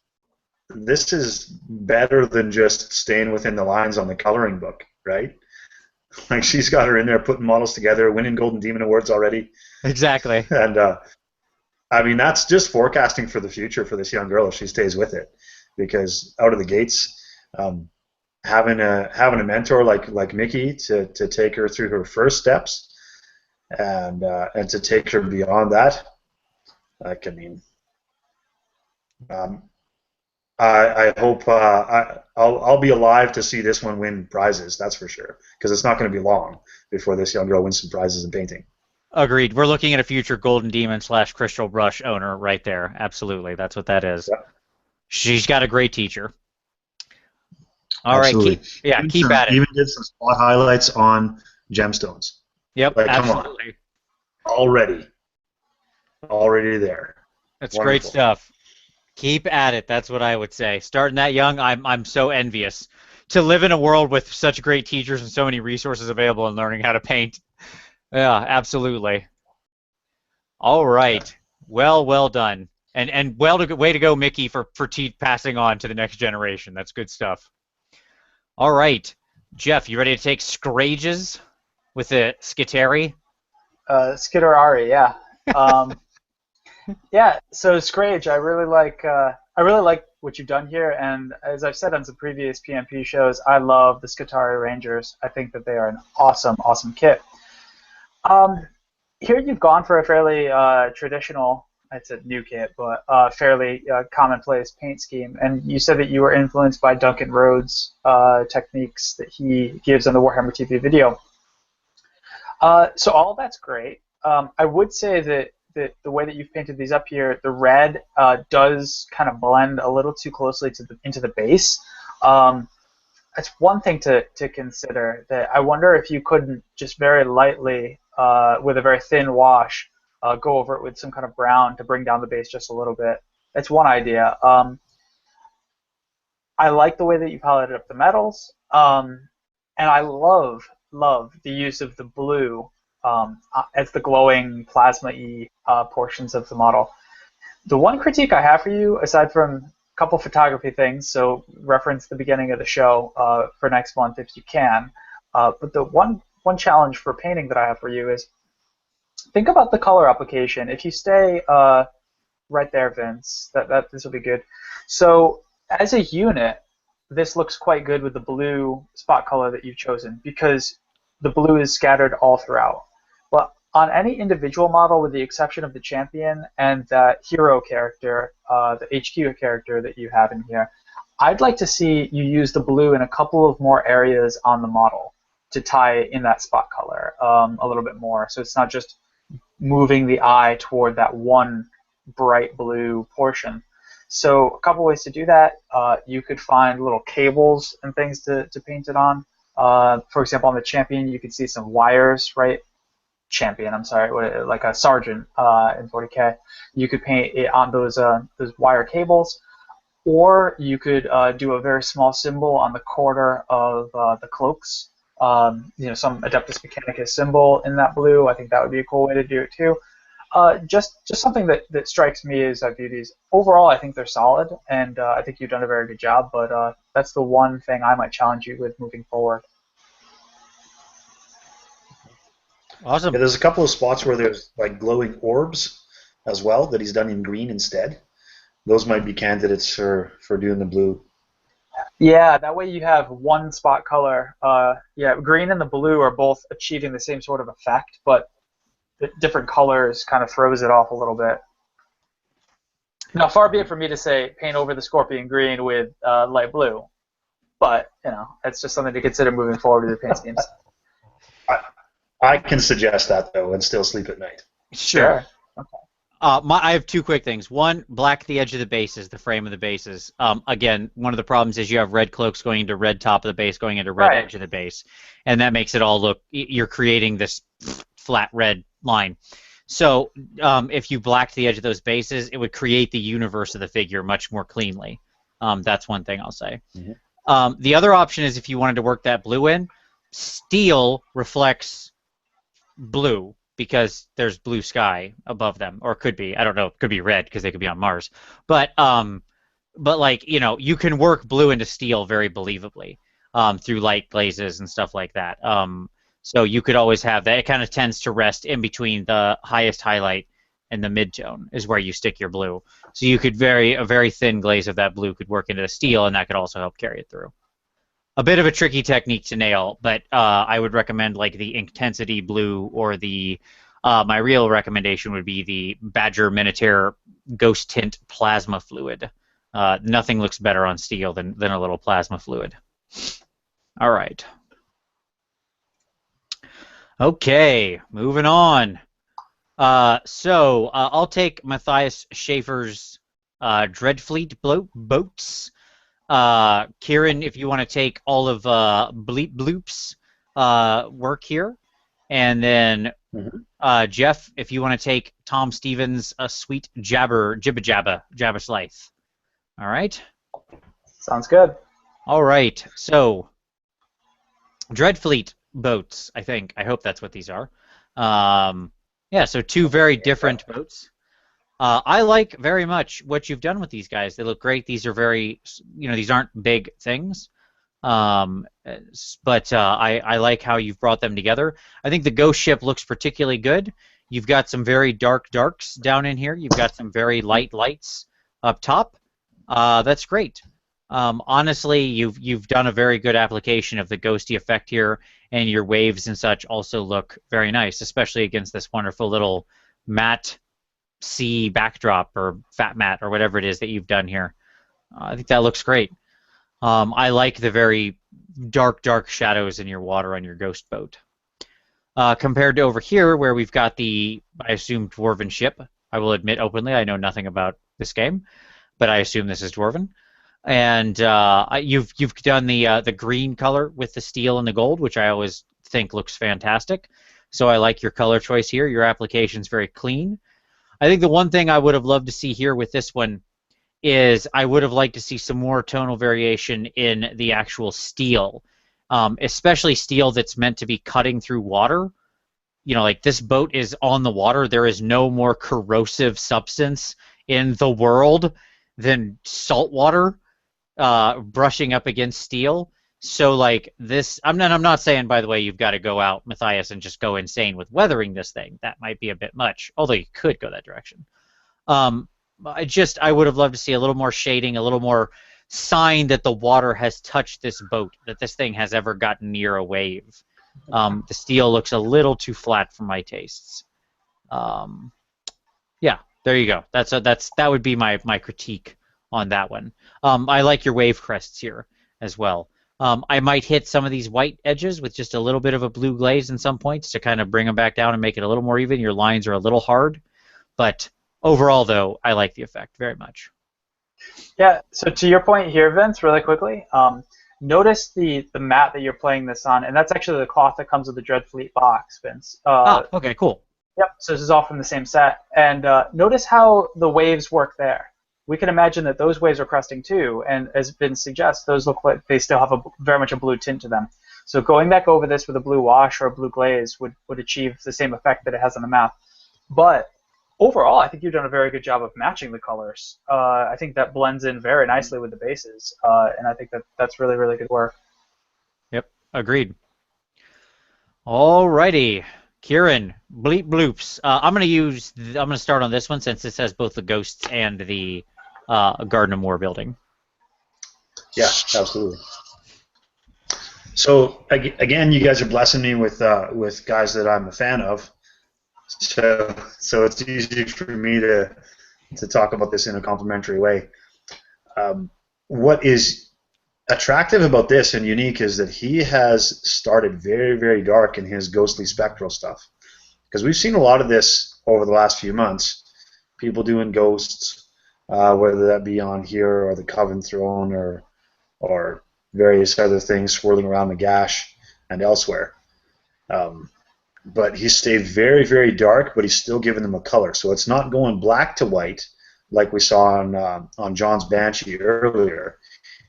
better than just staying within the lines on the coloring book, right? Like, she's got her in there putting models together, winning Golden Demon Awards already. Exactly. And I mean, that's just forecasting for the future for this young girl if she stays with it, because out of the gates, having a mentor like Mickey to take her through her first steps, and to take her beyond that, like, I mean, I hope I'll be alive to see this one win prizes. That's for sure, because it's not going to be long before this young girl wins some prizes in painting. Agreed. We're looking at a future Golden Demon / Crystal Brush owner right there. Absolutely, that's what that is. Yeah. She's got a great teacher. All Absolutely. right, keep at it. Even did some spot highlights on gemstones. Yep, like, absolutely. Come on. Already there. That's Wonderful. Great stuff. Keep at it. That's what I would say. Starting that young, I'm so envious to live in a world with such great teachers and so many resources available and learning how to paint. Yeah, absolutely. All right. Well done. And way to go, Mickey, for passing on to the next generation. That's good stuff. All right. Jeff, you ready to take Scrages with the Skitteri? Skitterari, yeah. Yeah, so Scrage, I really like what you've done here, and as I've said on some previous PmP shows, I love the Skitteri Rangers. I think that they are an awesome kit. Here you've gone for a fairly traditional, it's a new kit, but fairly commonplace paint scheme, and you said that you were influenced by Duncan Rhodes' techniques that he gives on the Warhammer TV video. So all that's great. I would say that the way that you've painted these up here, the red does kind of blend a little too closely into the base. That's one thing to consider. That I wonder if you couldn't just very lightly, with a very thin wash, go over it with some kind of brown to bring down the base just a little bit. That's one idea. I like the way that you paletted up the metals, and I love the use of the blue as the glowing plasma-y portions of the model. The one critique I have for you, aside from a couple photography things, so reference the beginning of the show for next month if you can, but the one challenge for painting that I have for you is think about the color application. If you stay right there, Vince, this will be good. So as a unit, this looks quite good with the blue spot color that you've chosen because the blue is scattered all throughout. But on any individual model, with the exception of the champion and that hero character, the HQ character that you have in here, I'd like to see you use the blue in a couple of more areas on the model to tie in that spot color a little bit more. So it's not just moving the eye toward that one bright blue portion. So a couple ways to do that. You could find little cables and things to paint it on. For example, on the champion, you could see some wires, right? Champion, I'm sorry, like a sergeant in 40K. You could paint it on those wire cables, or you could do a very small symbol on the corner of the cloaks. Some Adeptus Mechanicus symbol in that blue. I think that would be a cool way to do it too. Just something that strikes me as I view these. Overall, I think they're solid, and I think you've done a very good job, but that's the one thing I might challenge you with moving forward. Awesome. Yeah, there's a couple of spots where there's like glowing orbs as well that he's done in green instead. Those might be candidates for doing the blue. Yeah, that way you have one spot color. Green and the blue are both achieving the same sort of effect, but the different colors kind of throws it off a little bit. Now, far be it for me to say paint over the scorpion green with light blue, but it's just something to consider moving forward with the paint schemes. I can suggest that though and still sleep at night. Sure. Okay. I have two quick things. One, black the edge of the bases, the frame of the bases. Again, one of the problems is you have red cloaks going into red top of the base, going into red edge of the base, and that makes it all look. You're creating this flat red line. So if you blacked the edge of those bases, it would create the universe of the figure much more cleanly. That's one thing I'll say. Mm-hmm. The other option is if you wanted to work that blue in, steel reflects blue because there's blue sky above them, or could be. I don't know. It could be red because they could be on Mars. But like you can work blue into steel very believably through light glazes and stuff like that. So you could always have that. It kind of tends to rest in between the highest highlight and the mid-tone is where you stick your blue. So you could a very thin glaze of that blue could work into the steel, and that could also help carry it through. A bit of a tricky technique to nail, but I would recommend like the intensity blue or the my real recommendation would be the Badger Minotaur Ghost Tint Plasma Fluid. Nothing looks better on steel than a little plasma fluid. All right. Okay, moving on. So I'll take Matthias Schaefer's Dreadfleet boats. Kieran, if you want to take all of Bloop's work here, and then Jeff, if you want to take Tom Stevens' sweet jabba slice. All right. Sounds good. All right. So Dreadfleet boats, I hope that's what these are. Yeah, so two very different boats. I like very much what you've done with these guys. They look great. These are very, these aren't big things. But I like how you've brought them together. I think the ghost ship looks particularly good. You've got some very dark darks down in here. You've got some very light lights up top. That's great. Honestly, you've done a very good application of the ghosty effect here, and your waves and such also look very nice, especially against this wonderful little matte sea backdrop or fat matte or whatever it is that you've done here. I think that looks great. I like the very dark shadows in your water on your ghost boat. Compared to over here where we've got the, I assume, dwarven ship. I will admit openly I know nothing about this game, but I assume this is dwarven. And you've done the green color with the steel and the gold, which I always think looks fantastic. So I like your color choice here. Your application's very clean. I think the one thing I would have loved to see here with this one is I would have liked to see some more tonal variation in the actual steel, especially steel that's meant to be cutting through water. Like this boat is on the water. There is no more corrosive substance in the world than salt water brushing up against steel. So like this, I'm not saying, by the way, you've got to go out, Matthias, and just go insane with weathering this thing. That might be a bit much, although you could go that direction. I would have loved to see a little more shading, a little more sign that the water has touched this boat, that this thing has ever gotten near a wave. The steel looks a little too flat for my tastes. Yeah, there you go. That would be my critique on that one. I like your wave crests here as well. I might hit some of these white edges with just a little bit of a blue glaze in some points to kind of bring them back down and make it a little more even. Your lines are a little hard, but overall, though, I like the effect very much. Yeah, so to your point here, Vince, really quickly, notice the mat that you're playing this on, and that's actually the cloth that comes with the Dreadfleet box, Vince. Okay, cool. Yep, so this is all from the same set. And notice how the waves work there. We can imagine that those waves are cresting too, and as Vince suggests, those look like they still have very much a blue tint to them. So going back over this with a blue wash or a blue glaze would achieve the same effect that it has on the map. But overall, I think you've done a very good job of matching the colors. I think that blends in very nicely with the bases, and I think that's really, really good work. Yep, agreed. Alrighty, Kieran, bleep bloops. I'm gonna start on this one since this has both the ghosts and the Garden of Moor building. Yeah, absolutely. So again, you guys are blessing me with guys that I'm a fan of. So it's easy for me to talk about this in a complimentary way. What is attractive about this and unique is that he has started very, very dark in his ghostly spectral stuff. Because we've seen a lot of this over the last few months, people doing ghosts, whether that be on here or the coven throne or various other things swirling around the gash and elsewhere. But he stayed very, very dark, but he's still giving them a color. So it's not going black to white like we saw on John's Banshee earlier.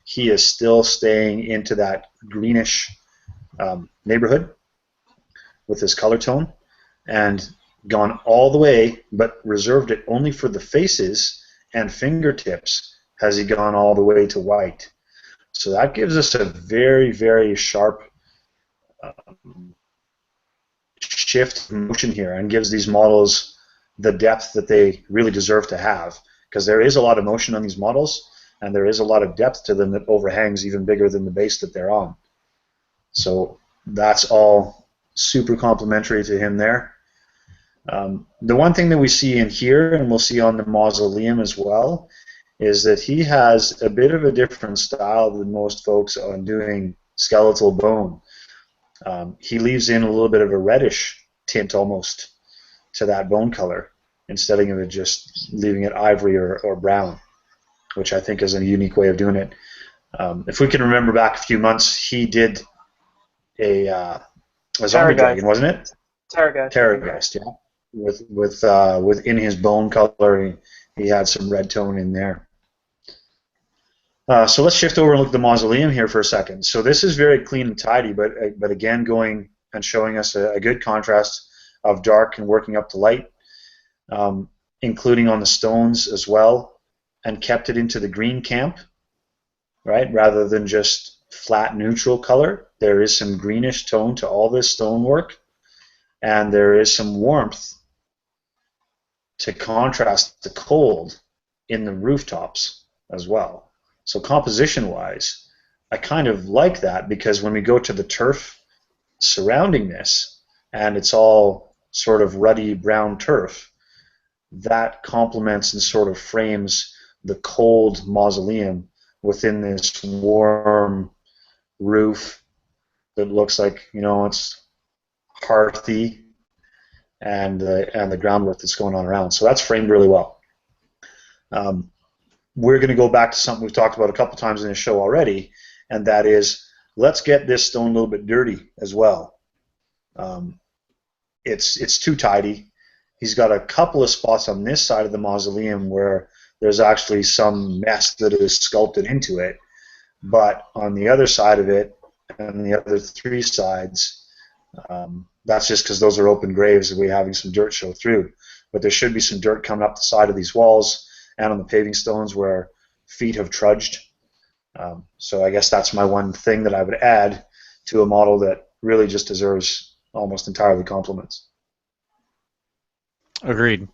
He is still staying into that greenish neighborhood with his color tone and gone all the way, but reserved it only for the faces and fingertips has he gone all the way to white. So that gives us a very, very sharp shift in motion here and gives these models the depth that they really deserve to have, because there is a lot of motion on these models and there is a lot of depth to them that overhangs even bigger than the base that they're on. So that's all super complimentary to him there. The one thing that we see in here, and we'll see on the mausoleum as well, is that he has a bit of a different style than most folks on doing skeletal bone. He leaves in a little bit of a reddish tint almost to that bone color instead of it just leaving it ivory or brown, which I think is a unique way of doing it. If we can remember back a few months, he did a zombie dragon, wasn't it? Terrorgeist, yeah. Within his bone color, he had some red tone in there. So let's shift over and look at the mausoleum here for a second. So this is very clean and tidy, but again going and showing us a good contrast of dark and working up to light, including on the stones as well, and kept it into the green camp, right? Rather than just flat neutral color. There is some greenish tone to all this stonework, and there is some warmth to contrast the cold in the rooftops as well. So composition-wise, I kind of like that, because when we go to the turf surrounding this, and it's all sort of ruddy brown turf, that complements and sort of frames the cold mausoleum within this warm roof that looks like, you know, it's hearthy, and the groundwork that's going on around. So that's framed really well. We're going to go back to something we've talked about a couple times in the show already, and that is, let's get this stone a little bit dirty as well. It's too tidy. He's got a couple of spots on this side of the mausoleum where there's actually some mess that is sculpted into it, but on the other side of it, and the other three sides, that's just because those are open graves and we're having some dirt show through. But there should be some dirt coming up the side of these walls and on the paving stones where feet have trudged. So I guess that's my one thing that I would add to a model that really just deserves almost entirely compliments. Agreed.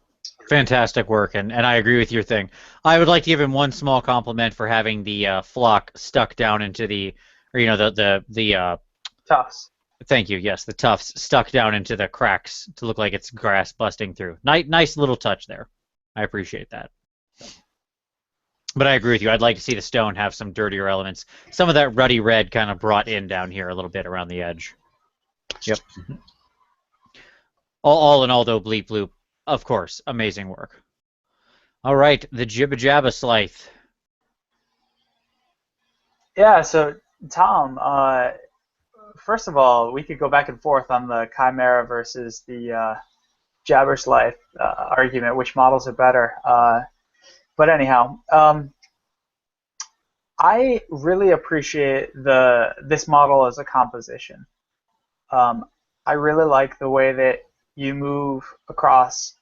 Fantastic work, and I agree with your thing. I would like to give him one small compliment for having the flock stuck down into the, or you know, the Tufts. Thank you. Yes, the tufts stuck down into the cracks to look like it's grass busting through. Nice little touch there. I appreciate that. But I agree with you. I'd like to see the stone have some dirtier elements. Some of that ruddy red kind of brought in down here a little bit around the edge. Yep. All in all, though, bleep bloop. Of course, amazing work. All right, the jibba jabba scythe. Yeah, so Tom, first of all, we could go back and forth on the Chimera versus the Jabber Scythe argument, which models are better. But anyhow, I really appreciate this model as a composition. I really like the way that you move across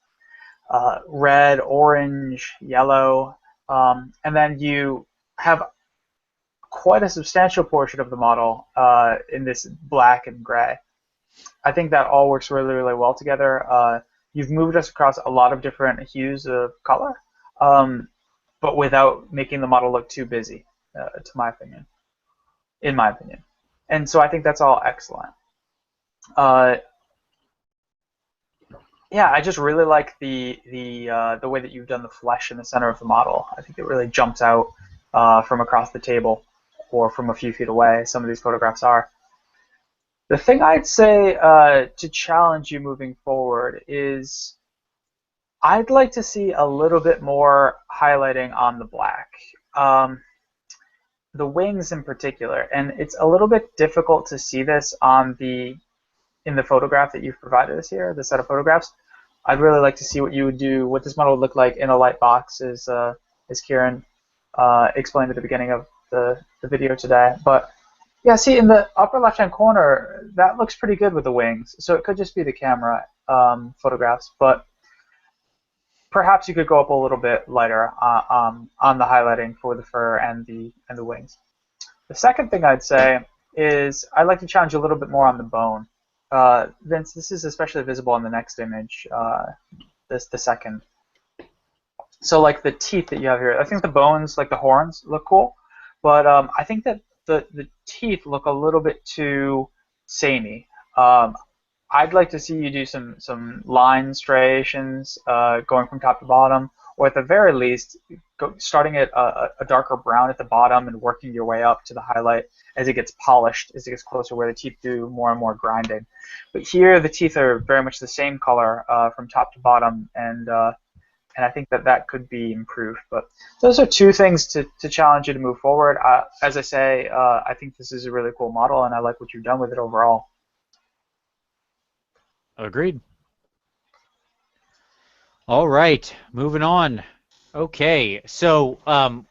red, orange, yellow, and then you have quite a substantial portion of the model in this black and gray. I think that all works really, really well together. You've moved us across a lot of different hues of color, but without making the model look too busy, in my opinion. And so I think that's all excellent. Yeah, I just really like the way that you've done the flesh in the center of the model. I think it really jumps out from across the table or from a few feet away. Some of these photographs are. The thing I'd say to challenge you moving forward is I'd like to see a little bit more highlighting on the black. The wings in particular, and it's a little bit difficult to see this in the photograph that you've provided us here, the set of photographs. I'd really like to see what you would do, what this model would look like in a light box, as Kieran explained at the beginning of the video today. But yeah, see in the upper left-hand corner, that looks pretty good with the wings. So it could just be the camera photographs, but perhaps you could go up a little bit lighter on the highlighting for the fur and the wings. The second thing I'd say is I'd like to challenge you a little bit more on the bone. Vince, this is especially visible in the next image, the second. So like the teeth that you have here, I think the bones, like the horns, look cool, but I think that the teeth look a little bit too samey. I'd like to see you do some line striations going from top to bottom, or at the very least, starting at a darker brown at the bottom and working your way up to the highlight as it gets polished, as it gets closer where the teeth do more and more grinding. But here, the teeth are very much the same color from top to bottom, and I think that could be improved. But those are two things to challenge you to move forward. As I say, I think this is a really cool model, and I like what you've done with it overall. Agreed. All right, moving on. Okay, so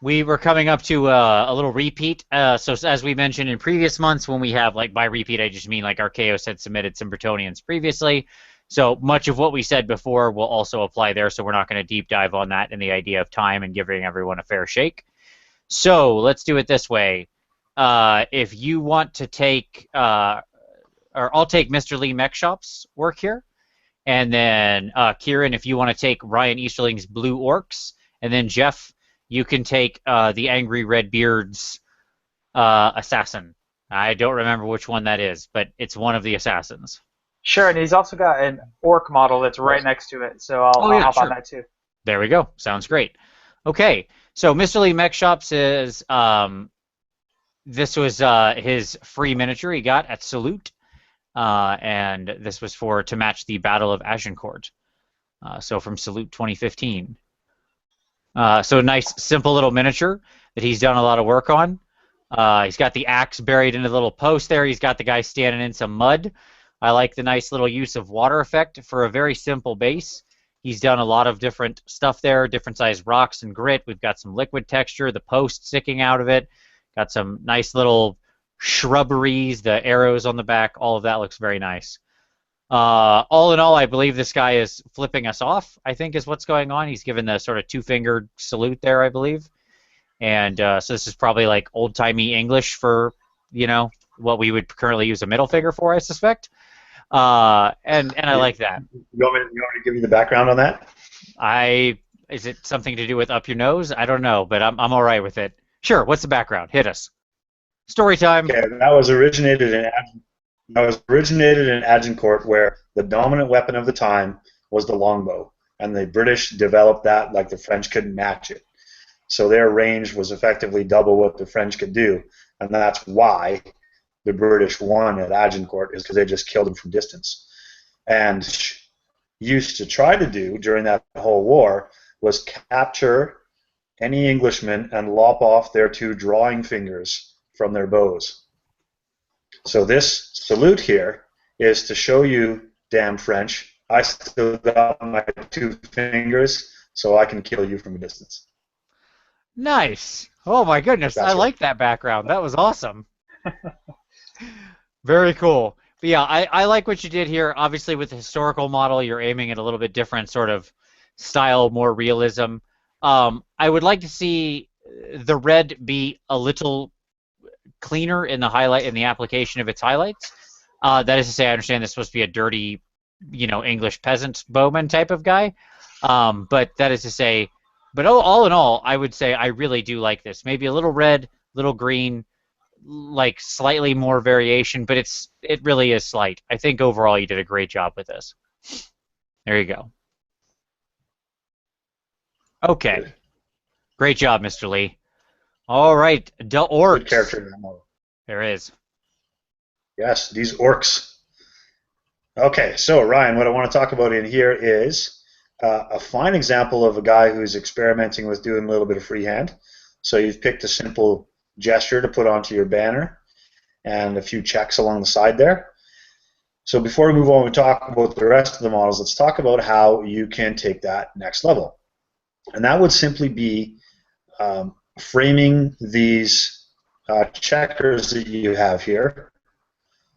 we were coming up to a little repeat. So as we mentioned in previous months, when we have, like, by repeat, I just mean like Archaeos had submitted some Bretonians previously. So much of what we said before will also apply there, so we're not going to deep dive on that in the idea of time and giving everyone a fair shake. So let's do it this way. If you want to take, or I'll take Mr. Lee Mechshop's work here, and then Kieran, if you want to take Ryan Easterling's Blue Orcs, and then Jeff, you can take the Angry Redbeard's Assassin. I don't remember which one that is, but it's one of the assassins. Sure, and he's also got an orc model that's right next to it, so I'll hop on that too. There we go. Sounds great. Okay, so Mr. Lee Mechshop says this was his free miniature he got at Salute, and this was to match the Battle of Agincourt, so from Salute 2015. So a nice, simple little miniature that he's done a lot of work on. He's got the axe buried in a little post there. He's got the guy standing in some mud. I like the nice little use of water effect for a very simple base. He's done a lot of different stuff there, different size rocks and grit. We've got some liquid texture, the post sticking out of it. Got some nice little shrubberies, the arrows on the back. All of that looks very nice. All in all, I believe this guy is flipping us off, I think is what's going on. He's given the sort of two-fingered salute there, I believe. And so this is probably like old-timey English for, what we would currently use a middle finger for, I suspect. And I like that. You want me to give you the background on that? Is it something to do with up your nose? I don't know, but I'm all right with it. Sure. What's the background? Hit us. Story time. Okay, that was originated in Agincourt, where the dominant weapon of the time was the longbow, and the British developed that like the French couldn't match it. So their range was effectively double what the French could do, and that's why the British won at Agincourt, is because they just killed them from distance. And used to try to do during that whole war was capture any Englishman and lop off their two drawing fingers from their bows. So this salute here is to show you, damn French, I still got my two fingers, so I can kill you from a distance. Nice. Oh my goodness, I like that background. That was awesome. Very cool. But yeah, I like what you did here. Obviously, with the historical model, you're aiming at a little bit different sort of style, more realism. I would like to see the red be a little cleaner in the highlight, in the application of its highlights. That is to say, I understand this is supposed to be a dirty, English peasant bowman type of guy. But that is to say, but all in all, I would say I really do like this. Maybe a little red, little green, like slightly more variation, but it really is slight. I think overall you did a great job with this. There you go. Okay. Great job, Mr. Lee. All right, the orcs. Good character in that model. There is. Yes, these orcs. Okay, so Ryan, what I want to talk about in here is a fine example of a guy who's experimenting with doing a little bit of freehand. So you've picked a simple gesture to put onto your banner and a few checks along the side there. So before we move on and talk about the rest of the models, let's talk about how you can take that next level. And that would simply be framing these checkers that you have here.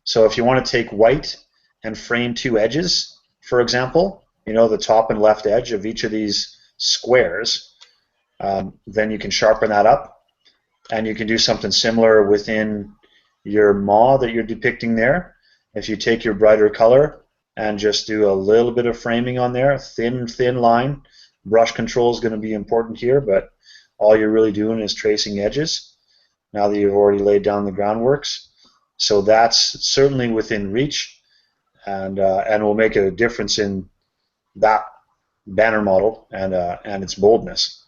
So if you want to take white and frame two edges, for example, you know, the top and left edge of each of these squares, then you can sharpen that up, and you can do something similar within your maw that you're depicting there. If you take your brighter color and just do a little bit of framing on there, thin line, brush control is going to be important here, but all you're really doing is tracing edges now that you've already laid down the groundworks. So that's certainly within reach, and will make a difference in that banner model and its boldness.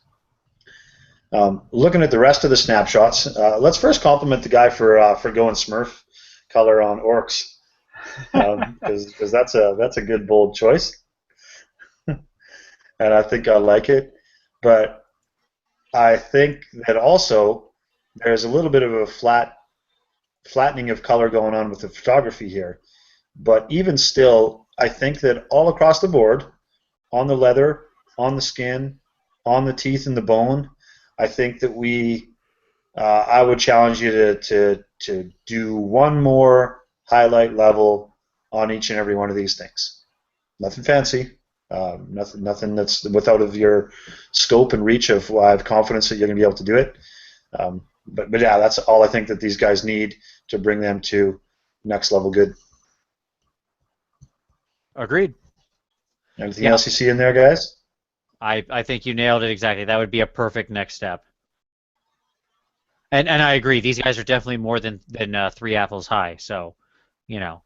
Looking at the rest of the snapshots, let's first compliment the guy for going Smurf color on orcs, because that's a good bold choice, and I think I like it. But I think that also there's a little bit of a flattening of color going on with the photography here. But even still, I think that all across the board, on the leather, on the skin, on the teeth and the bone, I think that I would challenge you to do one more highlight level on each and every one of these things. Nothing fancy, nothing that's without of your scope and reach of I have confidence that you're going to be able to do it. But yeah, that's all I think that these guys need to bring them to next level good. Agreed. Anything else you see in there, guys? I think you nailed it exactly. That would be a perfect next step. And I agree. These guys are definitely more than 3 apples high. So, you know,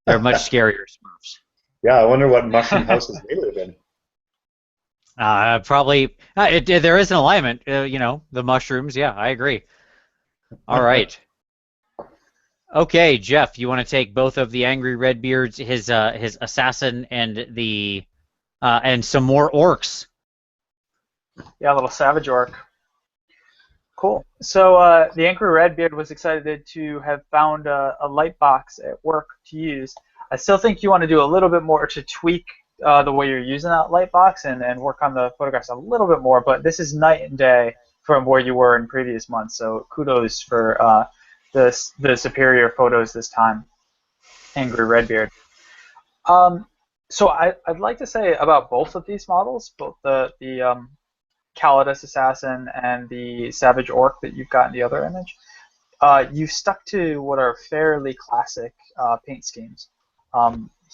they're much scarier Smurfs. Yeah, I wonder what mushroom houses they live in. Probably there is an alignment. You know, the mushrooms. Yeah, I agree. All right. Okay, Jeff, you want to take both of the angry Redbeards, his assassin, and some more orcs? Yeah, a little savage orc. Cool. So the angry Redbeard was excited to have found a light box at work to use. I still think you want to do a little bit more to tweak the way you're using that light box and work on the photographs a little bit more, but this is night and day from where you were in previous months, so kudos for the superior photos this time, Angry Redbeard. So I'd like to say about both of these models, both the Calidus Assassin and the Savage Orc that you've got in the other image, you've stuck to what are fairly classic paint schemes.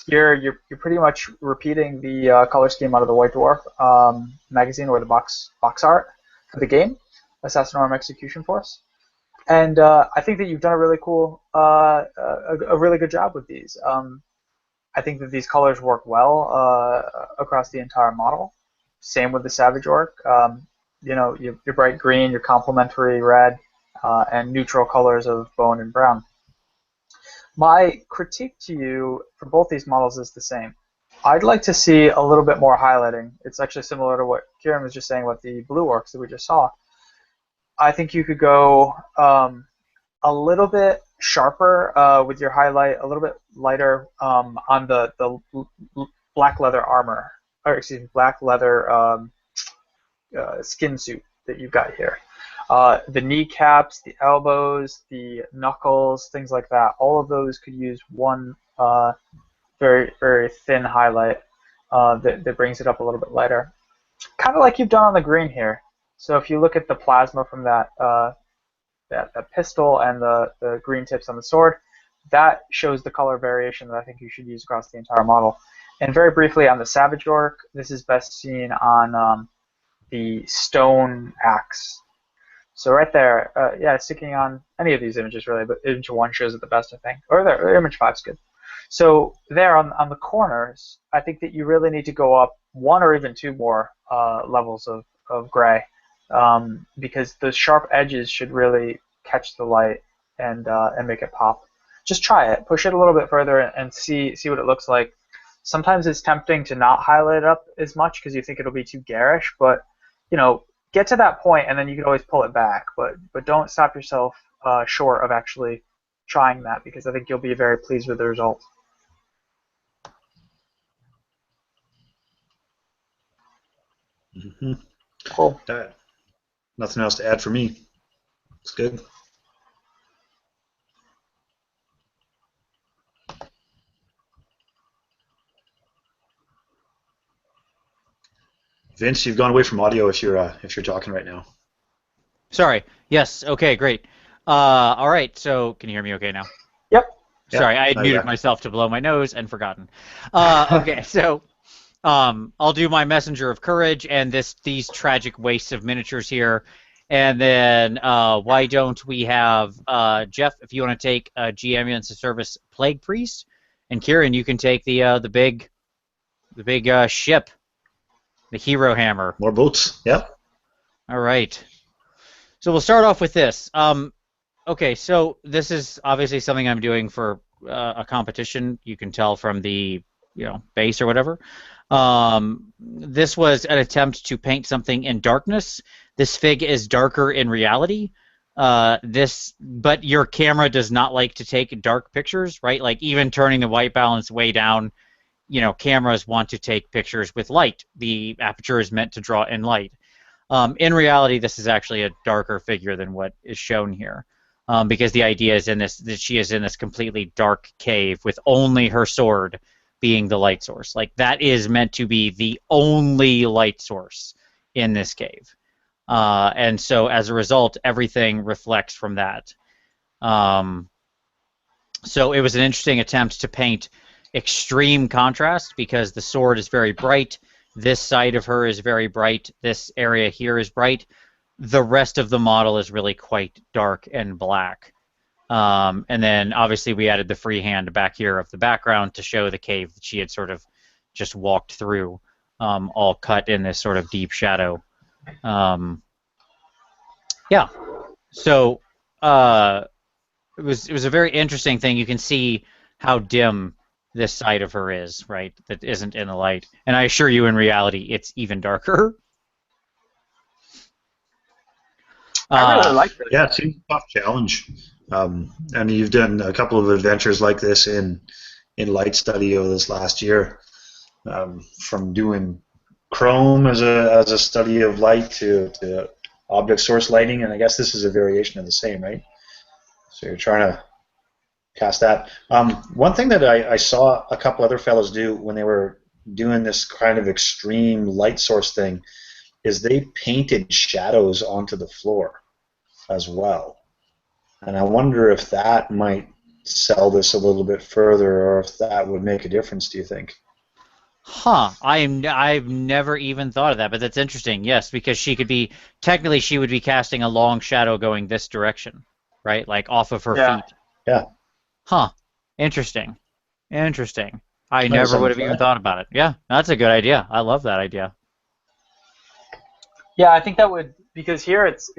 Here you're pretty much repeating the color scheme out of the White Dwarf magazine or the box art for the game, Assassinorum Execution Force. And I think that you've done a really cool, a really good job with these. I think that these colors work well across the entire model. Same with the Savage Orc. You know, your bright green, your complementary red, and neutral colors of bone and brown. My critique to you for both these models is the same. I'd like to see a little bit more highlighting. It's actually similar to what Kieran was just saying about the blue orcs that we just saw. I think you could go a little bit sharper with your highlight, a little bit lighter on the black leather armor, or excuse me, black leather skin suit that you've got here. The kneecaps, the elbows, the knuckles, things like that, all of those could use one very, very thin highlight that brings it up a little bit lighter. Kind of like you've done on the green here. So if you look at the plasma from that pistol and the green tips on the sword, that shows the color variation that I think you should use across the entire model. And very briefly on the Savage Orc, this is best seen on the stone axe. So right there, yeah, sticking on any of these images really, but image 1 shows it the best, I think. Or there, image 5 is good. So there on the corners, I think that you really need to go up 1 or even 2 more levels of gray, because the sharp edges should really catch the light and make it pop. Just try it, push it a little bit further, and see what it looks like. sometimes it's tempting to not highlight it up as much because you think it'll be too garish, but get to that point and then you can always pull it back. But don't stop yourself short of actually trying that, because I think you'll be very pleased with the result. Mm-hmm. Cool. Nothing else to add for me. It's good. Vince, you've gone away from audio if you're talking right now. Sorry. Yes. Okay. Great. All right. So can you hear me okay now? Yep. Sorry, I had muted myself to blow my nose and forgotten. Okay. So I'll do my messenger of courage and these tragic wastes of miniatures here, and then why don't we have Jeff, if you want to take G ambulance of service plague priest, and Kieran, you can take the big ship. The hero hammer. More boats. Yep. All right. So we'll start off with this. Okay, so this is obviously something I'm doing for a competition. You can tell from the base or whatever. This was an attempt to paint something in darkness. This fig is darker in reality. But your camera does not like to take dark pictures, right? Like even turning the white balance way down. Cameras want to take pictures with light. The aperture is meant to draw in light. In reality, this is actually a darker figure than what is shown here, because the idea is that she is in this completely dark cave with only her sword being the light source. Like that is meant to be the only light source in this cave, and so as a result, everything reflects from that. So it was an interesting attempt to paint extreme contrast, because the sword is very bright, this side of her is very bright, this area here is bright, the rest of the model is really quite dark and black. And then obviously we added the freehand back here of the background to show the cave that she had sort of just walked through, all cut in this sort of deep shadow. Yeah, so it was a very interesting thing. You can see how dim this side of her is, right, that isn't in the light. And I assure you, in reality, it's even darker. I really like this. Yeah, it seems a tough challenge. And you've done a couple of adventures like this in light study over this last year, from doing Chrome as a study of light to object source lighting, and I guess this is a variation of the same, right? So you're trying to cast that. One thing that I saw a couple other fellows do when they were doing this kind of extreme light source thing is they painted shadows onto the floor as well. And I wonder if that might sell this a little bit further, or if that would make a difference, do you think? Huh. I've never even thought of that, but that's interesting. Yes, because she would be casting a long shadow going this direction, right? Like off of her feet. Yeah. Huh. Interesting. I never would have even thought about it. Yeah, that's a good idea. I love that idea. Yeah, I think that would, because here it's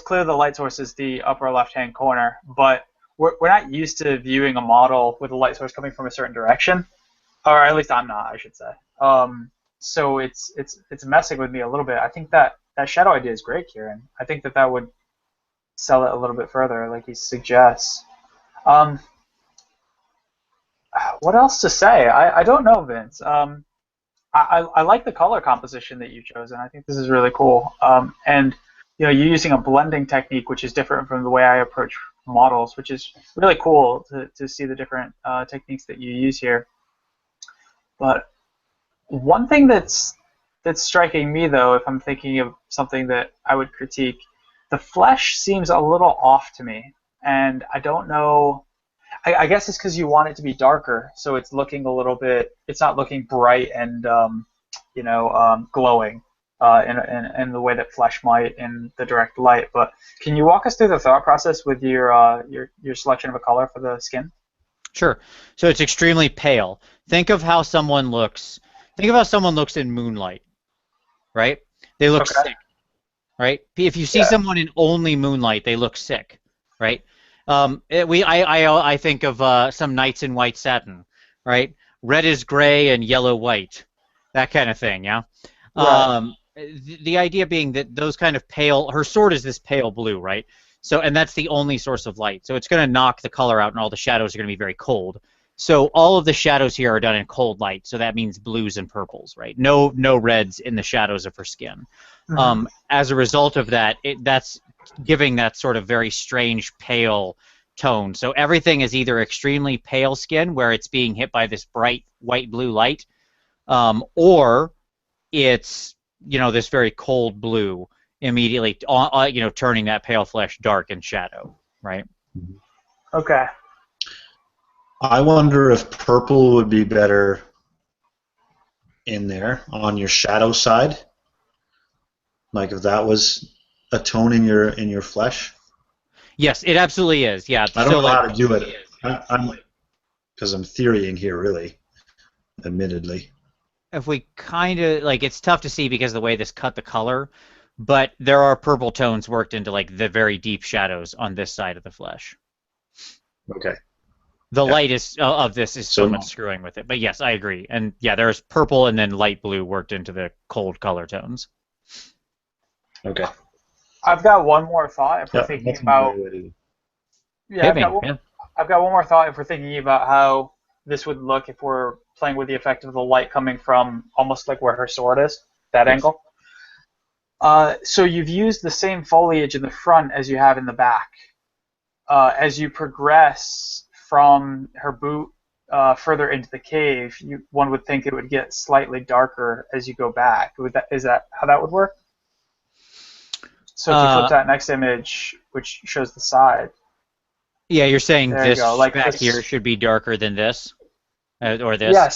clear the light source is the upper left-hand corner, but we're not used to viewing a model with a light source coming from a certain direction, or at least I'm not, I should say. So it's messing with me a little bit. I think that shadow idea is great, Kieran. I think that would sell it a little bit further, like he suggests. What else to say? I don't know, Vince. I like the color composition that you chose, and I think this is really cool. And you're using a blending technique, which is different from the way I approach models, which is really cool to see the different techniques that you use here. But one thing that's striking me, though, if I'm thinking of something that I would critique, the flesh seems a little off to me, and I don't know. I guess it's because you want it to be darker, so it's looking a little bit. It's not looking bright and glowing in the way that flesh might in the direct light. But can you walk us through the thought process with your selection of a color for the skin? Sure. So it's extremely pale. Think of how someone looks. Think of how someone looks in moonlight, right? They look sick, right? If you see someone in only moonlight, they look sick, right? I think of some knights in white satin, right? red is gray and yellow white, that kind of thing. Yeah. Right. The idea being that those kind of pale, her sword is this pale blue, right? So, and that's the only source of light. So it's going to knock the color out, and all the shadows are going to be very cold. So all of the shadows here are done in cold light. So that means blues and purples, right? No reds in the shadows of her skin. Mhm. As a result of that, that's giving that sort of very strange pale tone. So everything is either extremely pale skin, where it's being hit by this bright white blue light, or it's this very cold blue immediately, turning that pale flesh dark in shadow, right? Okay. I wonder if purple would be better in there on your shadow side, like if that was a tone in your flesh. Yes, it absolutely is. Yeah. I don't So know like, how to do it. Because I'm theorying here, really, admittedly. if we kind of like, it's tough to see because of the way this cut the color, but there are purple tones worked into like the very deep shadows on this side of the flesh. Okay. The Yeah. light of this is So somewhat screwing with it, but yes, I agree. And yeah, there's purple and then light blue worked into the cold color tones. Okay. I've got one more thought if we're Yeah, thinking that's a about. great way to do. Yeah, Hit me. Yeah. I've got one more thought if we're thinking about how this would look if we're playing with the effect of the light coming from almost like where her sword is, that Yes. angle. So you've used the same foliage in the front as you have in the back. As you progress from her boot further into the cave, one would think it would get slightly darker as you go back. Is that how that would work? So if you flip that next image, which shows the side. Yeah, you're saying There you this go, like back this. here should be darker than this, or this. Yeah,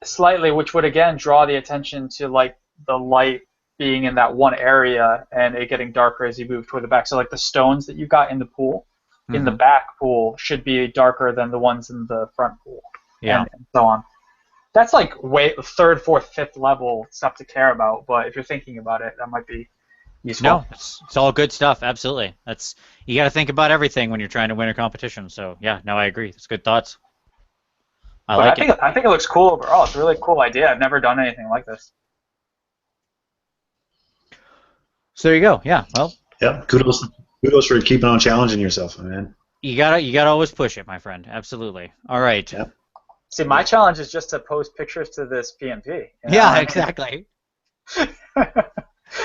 slightly, which would again draw the attention to like the light being in that one area and it getting darker as you move toward the back. So like the stones that you got in the pool, in the back pool, should be darker than the ones in the front pool, Yeah. and so on. That's like way third, fourth, fifth level stuff to care about. But if you're thinking about it, that might be useful. No, it's all good stuff. Absolutely. You got to think about everything when you're trying to win a competition. So yeah, no, I agree. It's good thoughts. I think it looks cool overall. It's a really cool idea. I've never done anything like this. So there you go. Yeah. Well. Yeah. Kudos for keeping on challenging yourself, man. You gotta always push it, my friend. Absolutely. All right. Yeah. See, my challenge is just to post pictures to this PmP. Yeah, exactly.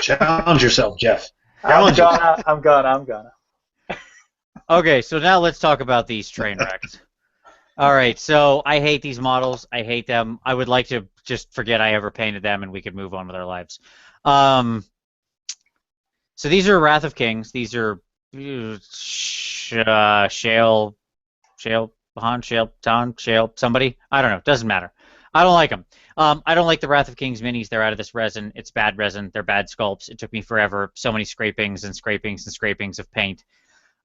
Challenge yourself, Jeff. I'm gonna. Okay, so now let's talk about these train wrecks. All right, so I hate these models. I hate them. I would like to just forget I ever painted them and we could move on with our lives. So these are Wrath of Kings. These are Shale, somebody. I don't know. Doesn't matter. I don't like them. I don't like the Wrath of Kings minis. They're out of this resin. It's bad resin. They're bad sculpts. It took me forever. So many scrapings and scrapings and scrapings of paint.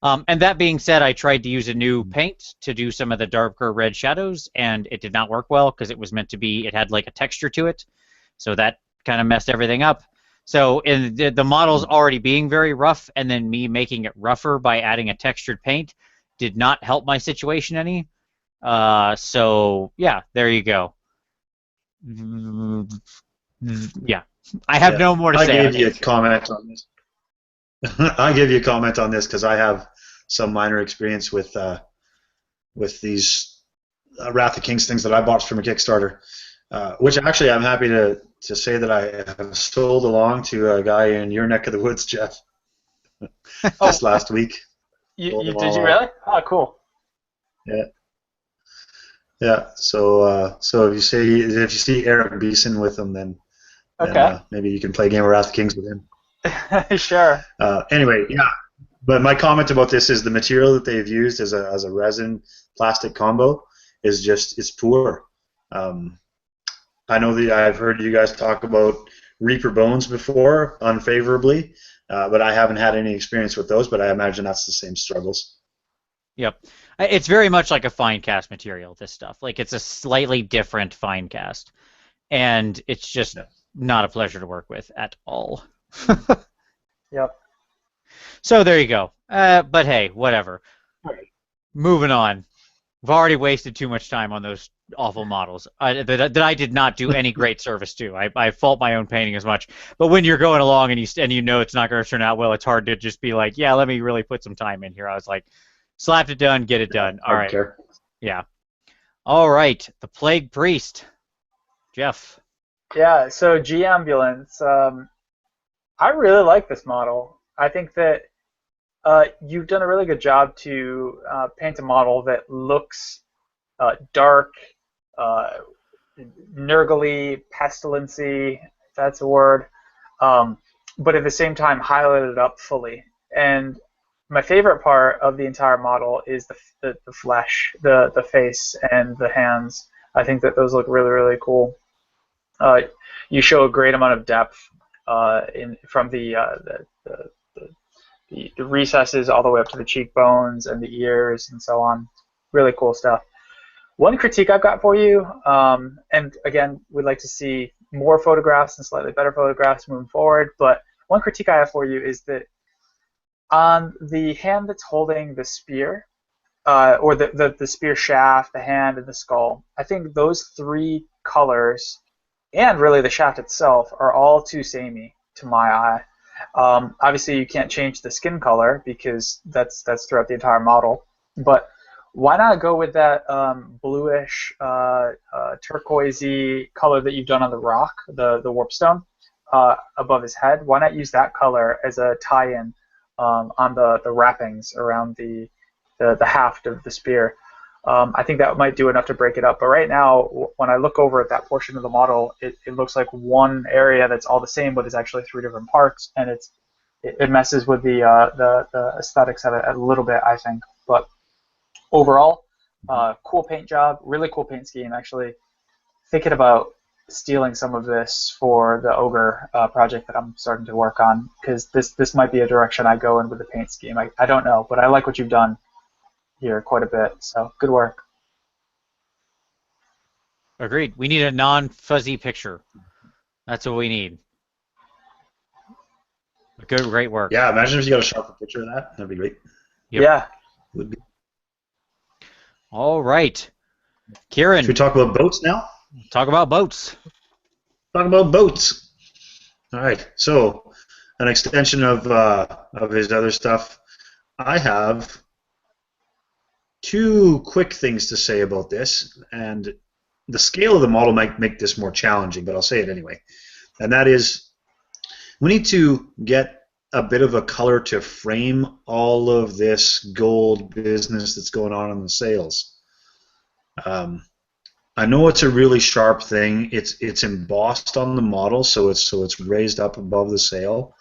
And that being said, I tried to use a new paint to do some of the darker red shadows, and it did not work well because it was meant to be, it had like a texture to it. So that kind of messed everything up. So in the models already being very rough, and then me making it rougher by adding a textured paint did not help my situation any. So yeah, there you go. Yeah, I have no more to say. I gave you a comment on this. I gave you a comment on this because I have some minor experience with these Wrath of Kings things that I bought from a Kickstarter, which actually I'm happy to say that I have sold along to a guy in your neck of the woods, Jeff, just last week. Did you really? Oh, cool. Yeah. Yeah. So if you see Eric Beeson with him, then maybe you can play a game of Wrath of Kings with him. Sure. Anyway, yeah. But my comment about this is the material that they've used as a resin plastic combo is it's poor. I know that I've heard you guys talk about Reaper Bones before unfavorably, but I haven't had any experience with those. But I imagine that's the same struggles. Yep. It's very much like a fine cast material, this stuff. Like, it's a slightly different fine cast. And it's just not a pleasure to work with at all. Yep. So there you go. But hey, whatever. All right. Moving on. We've already wasted too much time on those awful models that I did not do any great service to. I fault my own painting as much. But when you're going along and you know it's not going to turn out well, it's hard to just be like, yeah, let me really put some time in here. I was like, slapped it done, get it done. All Hard to right. care. Yeah. All right. The Plague Priest. Jeff. Yeah, so G Ambulance. I really like this model. I think that you've done a really good job to paint a model that looks dark, uh, nurgly, pestilency, if that's a word, but at the same time highlighted up fully. And my favorite part of the entire model is the flesh, the face, and the hands. I think that those look really, really cool. You show a great amount of depth from the recesses all the way up to the cheekbones and the ears and so on. Really cool stuff. One critique I've got for you, and again, we'd like to see more photographs and slightly better photographs moving forward, but one critique I have for you is that on the hand that's holding the spear, or the spear shaft, the hand, and the skull, I think those three colors, and really the shaft itself, are all too samey to my eye. Obviously, you can't change the skin color because that's throughout the entire model. But why not go with that bluish, turquoisey color that you've done on the rock, the warpstone above his head? Why not use that color as a tie-in on the wrappings around the haft of the spear? I think that might do enough to break it up. But right now, when I look over at that portion of the model, it looks like one area that's all the same, but is actually three different parts, and it messes with the aesthetics of it a little bit, I think. But overall, cool paint job, really cool paint scheme. Actually, thinking about stealing some of this for the ogre project that I'm starting to work on, because this might be a direction I go in with the paint scheme. I don't know, but I like what you've done here quite a bit, so good work. Agreed. We need a non-fuzzy picture. That's what we need. Great work. Yeah, imagine if you got a sharper picture of that. That'd be great. Yep. Yeah. Would be. All right. Kieran. Should we talk about boats now? Talk about boats. Talk about boats. All right. So, an extension of his other stuff. I have two quick things to say about this, and the scale of the model might make this more challenging, but I'll say it anyway. And that is, we need to get a bit of a color to frame all of this gold business that's going on in the sails. I know it's a really sharp thing. It's embossed on the model, so it's raised up above the sail,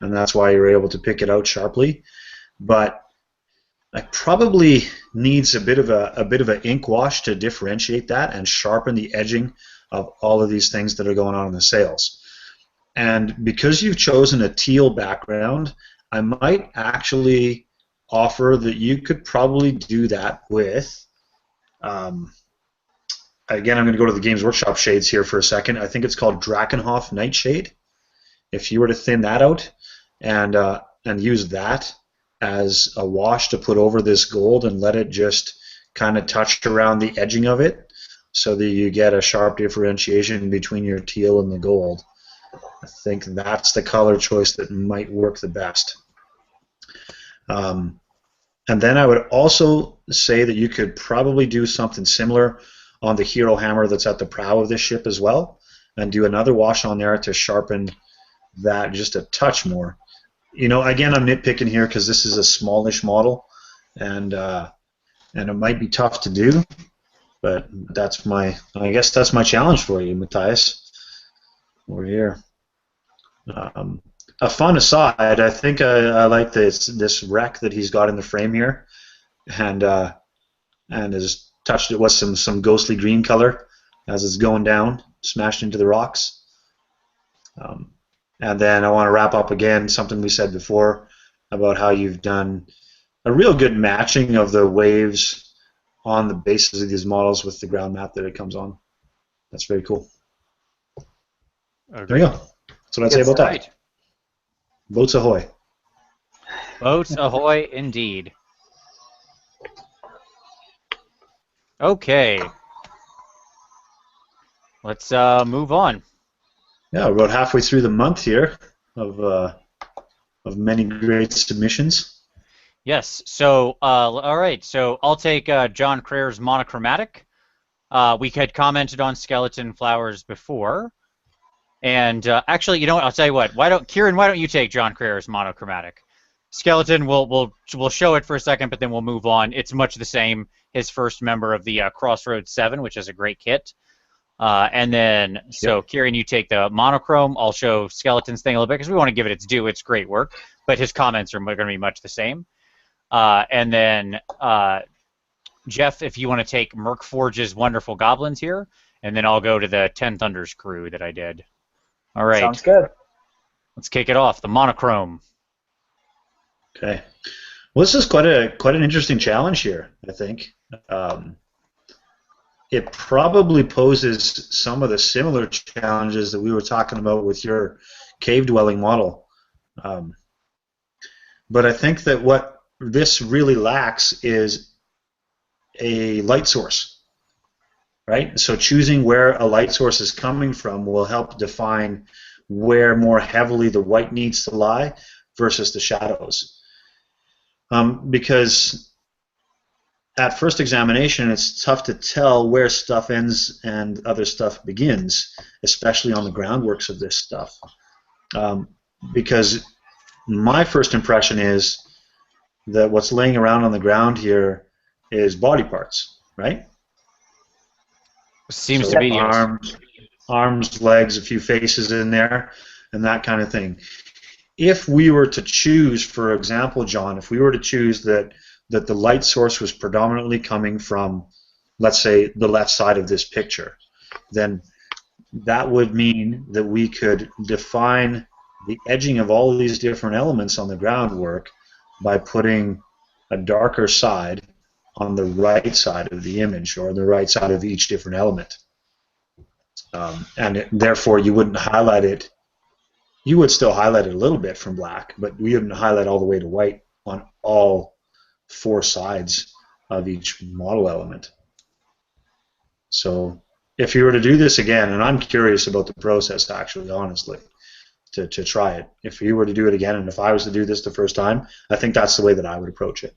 and that's why you're able to pick it out sharply. But it probably needs a bit of an ink wash to differentiate that and sharpen the edging of all of these things that are going on in the sails. And because you've chosen a teal background, I might actually offer that you could probably do that with, again, I'm going to go to the Games Workshop shades here for a second. I think it's called Drakenhof Nightshade. If you were to thin that out and use that as a wash to put over this gold and let it just kind of touch around the edging of it so that you get a sharp differentiation between your teal and the gold. I think that's the color choice that might work the best. And then I would also say that you could probably do something similar on the hero hammer that's at the prow of this ship as well, and do another wash on there to sharpen that just a touch more. You know, again, I'm nitpicking here because this is a smallish model, and it might be tough to do, but I guess that's my challenge for you, Matthias. Over here. A fun aside, I think I like this wreck that he's got in the frame here, and has touched it with some ghostly green color as it's going down, smashed into the rocks. And then I want to wrap up again something we said before about how you've done a real good matching of the waves on the bases of these models with the ground map that it comes on. That's very cool. Agreed. There you go. That's what I'd say about that. Boats ahoy. Boats ahoy, indeed. Okay. Let's move on. Yeah, we're about halfway through the month here of many great submissions. Yes. So, all right. So I'll take John Crayer's monochromatic. We had commented on skeleton flowers before, and actually, you know what? I'll tell you what. Kieran? Why don't you take John Crayer's monochromatic? Skeleton. We'll show it for a second, but then we'll move on. It's much the same. His first member of the Crossroads 7, which is a great kit. And then, so Kieran, you take the monochrome. I'll show Skeleton's thing a little bit because we want to give it its due. It's great work, but his comments are going to be much the same. And then, Jeff, if you want to take Merkforge's wonderful goblins here, and then I'll go to the Ten Thunders crew that I did. All right. Sounds good. Let's kick it off. The monochrome. Okay. Well, this is quite an interesting challenge here, I think. It probably poses some of the similar challenges that we were talking about with your cave-dwelling model. But I think that what this really lacks is a light source, right? So choosing where a light source is coming from will help define where more heavily the white needs to lie versus the shadows. Because at first examination, it's tough to tell where stuff ends and other stuff begins, especially on the groundworks of this stuff. Because my first impression is that what's laying around on the ground here is body parts, right? Seems to be arms, legs, a few faces in there, and that kind of thing. If we were to choose, for example, John, if we were to choose that the light source was predominantly coming from, let's say, the left side of this picture, then that would mean that we could define the edging of all of these different elements on the groundwork by putting a darker side on the right side of the image, or the right side of each different element. Therefore, you wouldn't highlight it. You would still highlight it a little bit from black, but we wouldn't highlight all the way to white on all four sides of each model element. So if you were to do this again, and I'm curious about the process actually, honestly, to try it. If you were to do it again, and if I was to do this the first time, I think that's the way that I would approach it.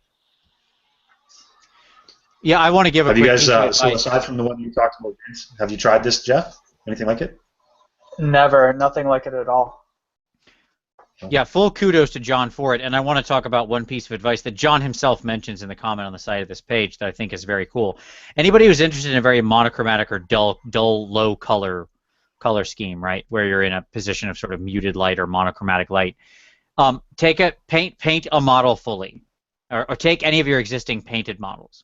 Yeah, I want to give a quick... Have you guys, so aside from the one you talked about, have you tried this, Jeff? Anything like it? Never. Nothing like it at all. Yeah, full kudos to John for it, and I want to talk about one piece of advice that John himself mentions in the comment on the side of this page that I think is very cool. Anybody who's interested in a very monochromatic or dull, low color scheme, right, where you're in a position of sort of muted light or monochromatic light, paint a model fully, or take any of your existing painted models,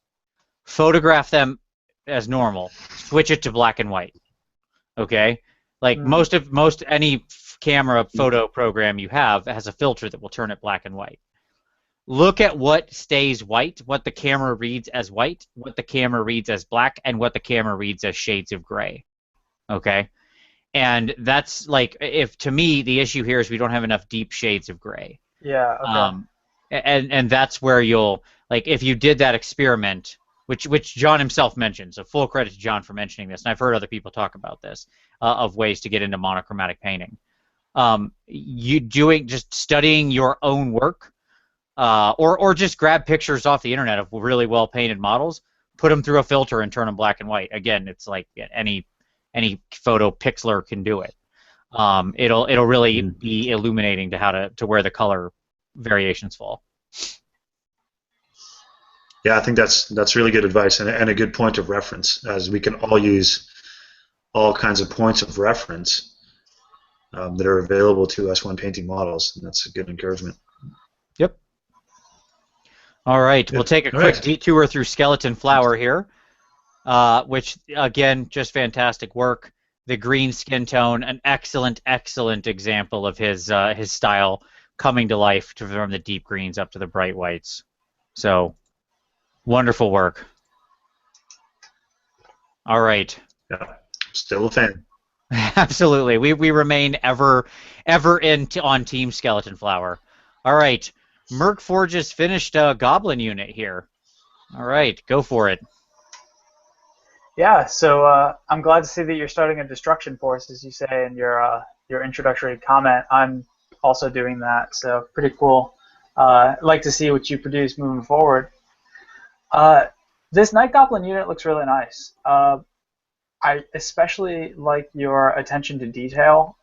photograph them as normal, switch it to black and white. Okay, like most any camera photo program you have has a filter that will turn it black and white. Look at what stays white, what the camera reads as white, what the camera reads as black, and what the camera reads as shades of gray. Okay? And that's like, if to me the issue here is we don't have enough deep shades of gray. Yeah, okay. And that's where you'll, like, if you did that experiment, which John himself mentioned, so full credit to John for mentioning this, and I've heard other people talk about this, of ways to get into monochromatic painting. Just studying your own work, or just grab pictures off the internet of really well painted models, put them through a filter and turn them black and white. Again, it's like any photo pixeler can do it. It'll really be illuminating to where the color variations fall. Yeah, I think that's really good advice and a good point of reference, as we can all use all kinds of points of reference that are available to us when painting models, and that's a good encouragement. Yep. All right, we'll take a quick detour through Skeleton Flower here, which, again, just fantastic work. The green skin tone, an excellent, excellent example of his style coming to life from the deep greens up to the bright whites. So, wonderful work. All right. Yeah, still a fan. Absolutely. We remain ever on Team Skeleton Flower. All right. Merkforge's finished Goblin unit here. All right, go for it. Yeah, so I'm glad to see that you're starting a destruction force, as you say in your introductory comment. I'm also doing that, so pretty cool. I'd like to see what you produce moving forward. Uh, this Night Goblin unit looks really nice. I especially like your attention to detail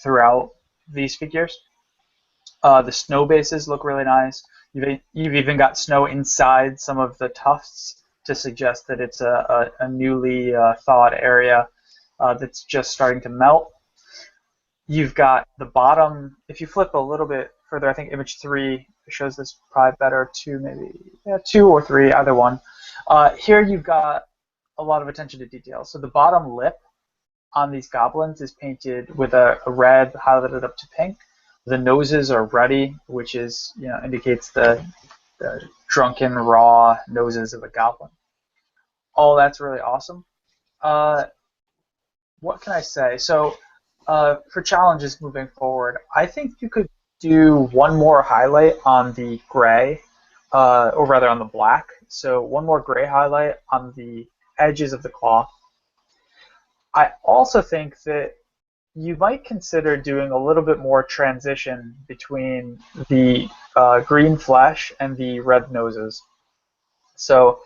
throughout these figures. The snow bases look really nice. You've even got snow inside some of the tufts to suggest that it's a newly thawed area that's just starting to melt. You've got the bottom, if you flip a little bit further, I think image 3 shows this probably better, 2 maybe, yeah, 2 or 3, either one. Here you've got a lot of attention to detail. So the bottom lip on these goblins is painted with a red highlighted up to pink. The noses are ruddy, which is, indicates the drunken, raw noses of a goblin. All that's really awesome. What can I say? So for challenges moving forward, I think you could do one more highlight on the gray, or rather on the black. So one more gray highlight on the edges of the cloth. I also think that you might consider doing a little bit more transition between the green flesh and the red noses. So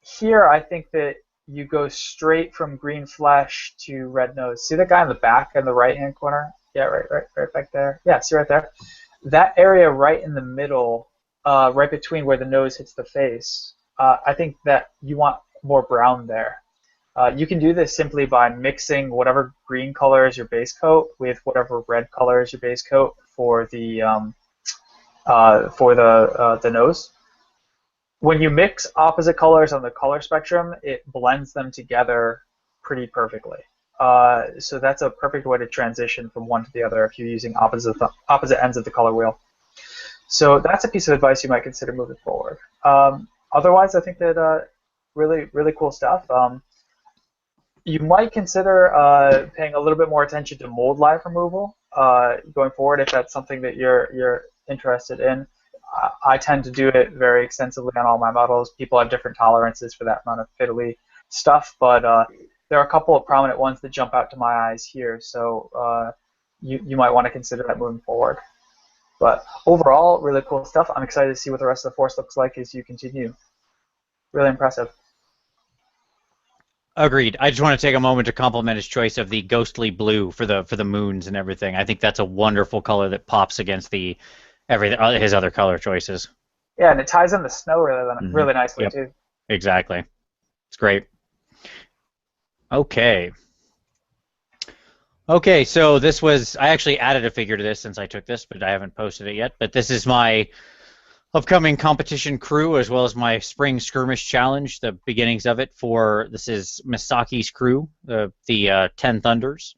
here I think that you go straight from green flesh to red nose. See that guy in the back in the right-hand corner? Yeah, right back there. Yeah, see right there? That area right in the middle, right between where the nose hits the face, I think that you want more brown there. You can do this simply by mixing whatever green color is your base coat with whatever red color is your base coat for the nose. When you mix opposite colors on the color spectrum, it blends them together pretty perfectly. So that's a perfect way to transition from one to the other if you're using opposite ends of the color wheel. So that's a piece of advice you might consider moving forward. Otherwise, I think that really, really cool stuff. You might consider paying a little bit more attention to mold life removal going forward if that's something that you're interested in. I tend to do it very extensively on all my models. People have different tolerances for that amount of fiddly stuff, but there are a couple of prominent ones that jump out to my eyes here, so you might want to consider that moving forward. But overall, really cool stuff. I'm excited to see what the rest of the force looks like as you continue. Really impressive. Agreed. I just want to take a moment to compliment his choice of the ghostly blue for the moons and everything. I think that's a wonderful color that pops against his other color choices. Yeah, and it ties in the snow really nicely too. Exactly. It's great. Okay. Okay, so I actually added a figure to this since I took this, but I haven't posted it yet. But this is my upcoming competition crew as well as my spring skirmish challenge, the beginnings of it this is Misaki's crew, the 10 Thunders.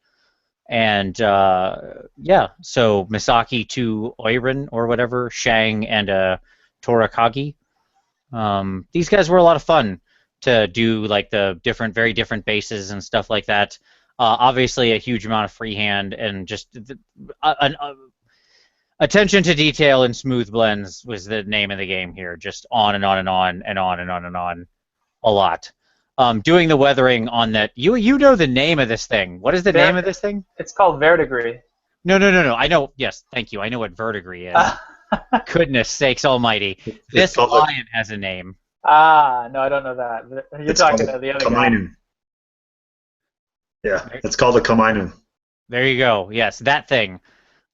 And yeah, so Misaki to Orion or whatever, Shang and Torakagi. These guys were a lot of fun to do, like the very different bases and stuff like that. Obviously a huge amount of freehand and just attention to detail and smooth blends was the name of the game here. Just on and on and on and on and on and on a lot. Doing the weathering on that. You know the name of this thing. What is the name of this thing? It's called verdigris. No. I know. Yes, thank you. I know what verdigris is. Goodness sakes almighty. This lion has a name. No, I don't know that. You're talking to the other guy. Yeah, it's called a Kamainu. There you go. Yes, that thing.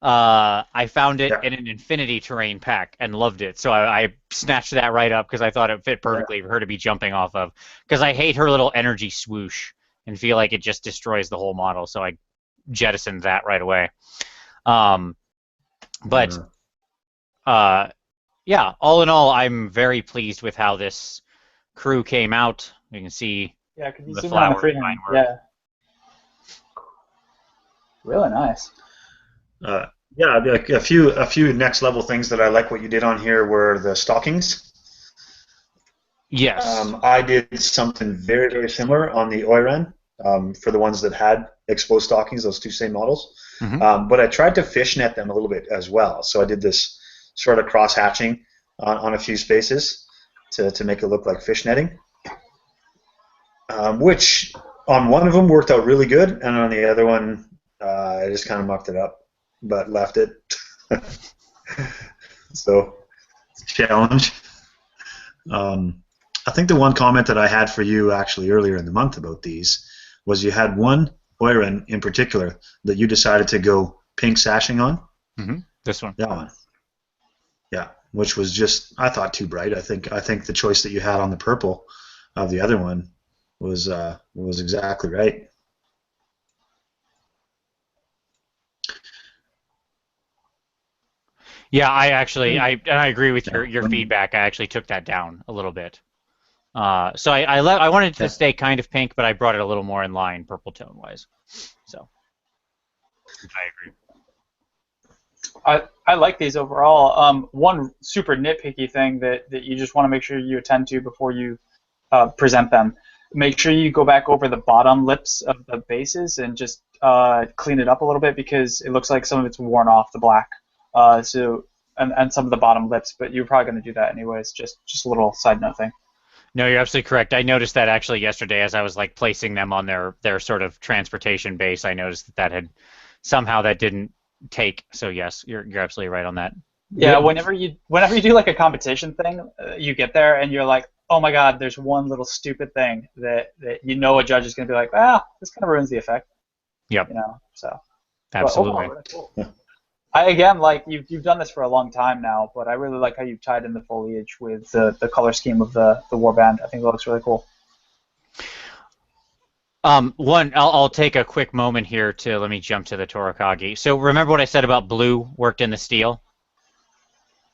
I found it in an Infinity terrain pack and loved it, so I snatched that right up because I thought it fit perfectly for her to be jumping off of. Because I hate her little energy swoosh and feel like it just destroys the whole model, so I jettisoned that right away. Yeah, all in all, I'm very pleased with how this crew came out. You can see the flower design work. Yeah. Really nice. Yeah, like a few next level things that I like what you did on here were the stockings. Yes. I did something very, very similar on the Orion for the ones that had exposed stockings, those two same models. Mm-hmm. But I tried to fishnet them a little bit as well. So I did this sort of cross hatching on a few spaces to make it look like fishnetting. which on one of them worked out really good, and on the other one, I just kind of mucked it up, but left it. So, it's a challenge. I think the one comment that I had for you actually earlier in the month about these was you had one Orion in particular that you decided to go pink sashing on. Mm-hmm. This one. That one. Yeah, which was just, I thought, too bright. I think the choice that you had on the purple of the other one was exactly right. Yeah, I agree with your feedback. I actually took that down a little bit. So I wanted to stay kind of pink, but I brought it a little more in line purple tone wise. So I agree. I like these overall. One super nitpicky thing that you just want to make sure you attend to before you present them. Make sure you go back over the bottom lips of the bases and just clean it up a little bit, because it looks like some of it's worn off the black. And some of the bottom lips, but you're probably going to do that anyways. Just a little side note thing. No, you're absolutely correct. I noticed that actually yesterday as I was like placing them on their sort of transportation base. I noticed that had somehow that didn't take. So yes, you're absolutely right on that. Yeah, whenever you do like a competition thing, you get there and you're like, oh my God, there's one little stupid thing that you know a judge is going to be like, this kind of ruins the effect. Yep. You know, so. Absolutely. But overall, really cool. Again, like you've done this for a long time now, but I really like how you tied in the foliage with the color scheme of the warband. I think that looks really cool. I'll take a quick moment here to let me jump to the Torakagi. So remember what I said about blue worked in the steel?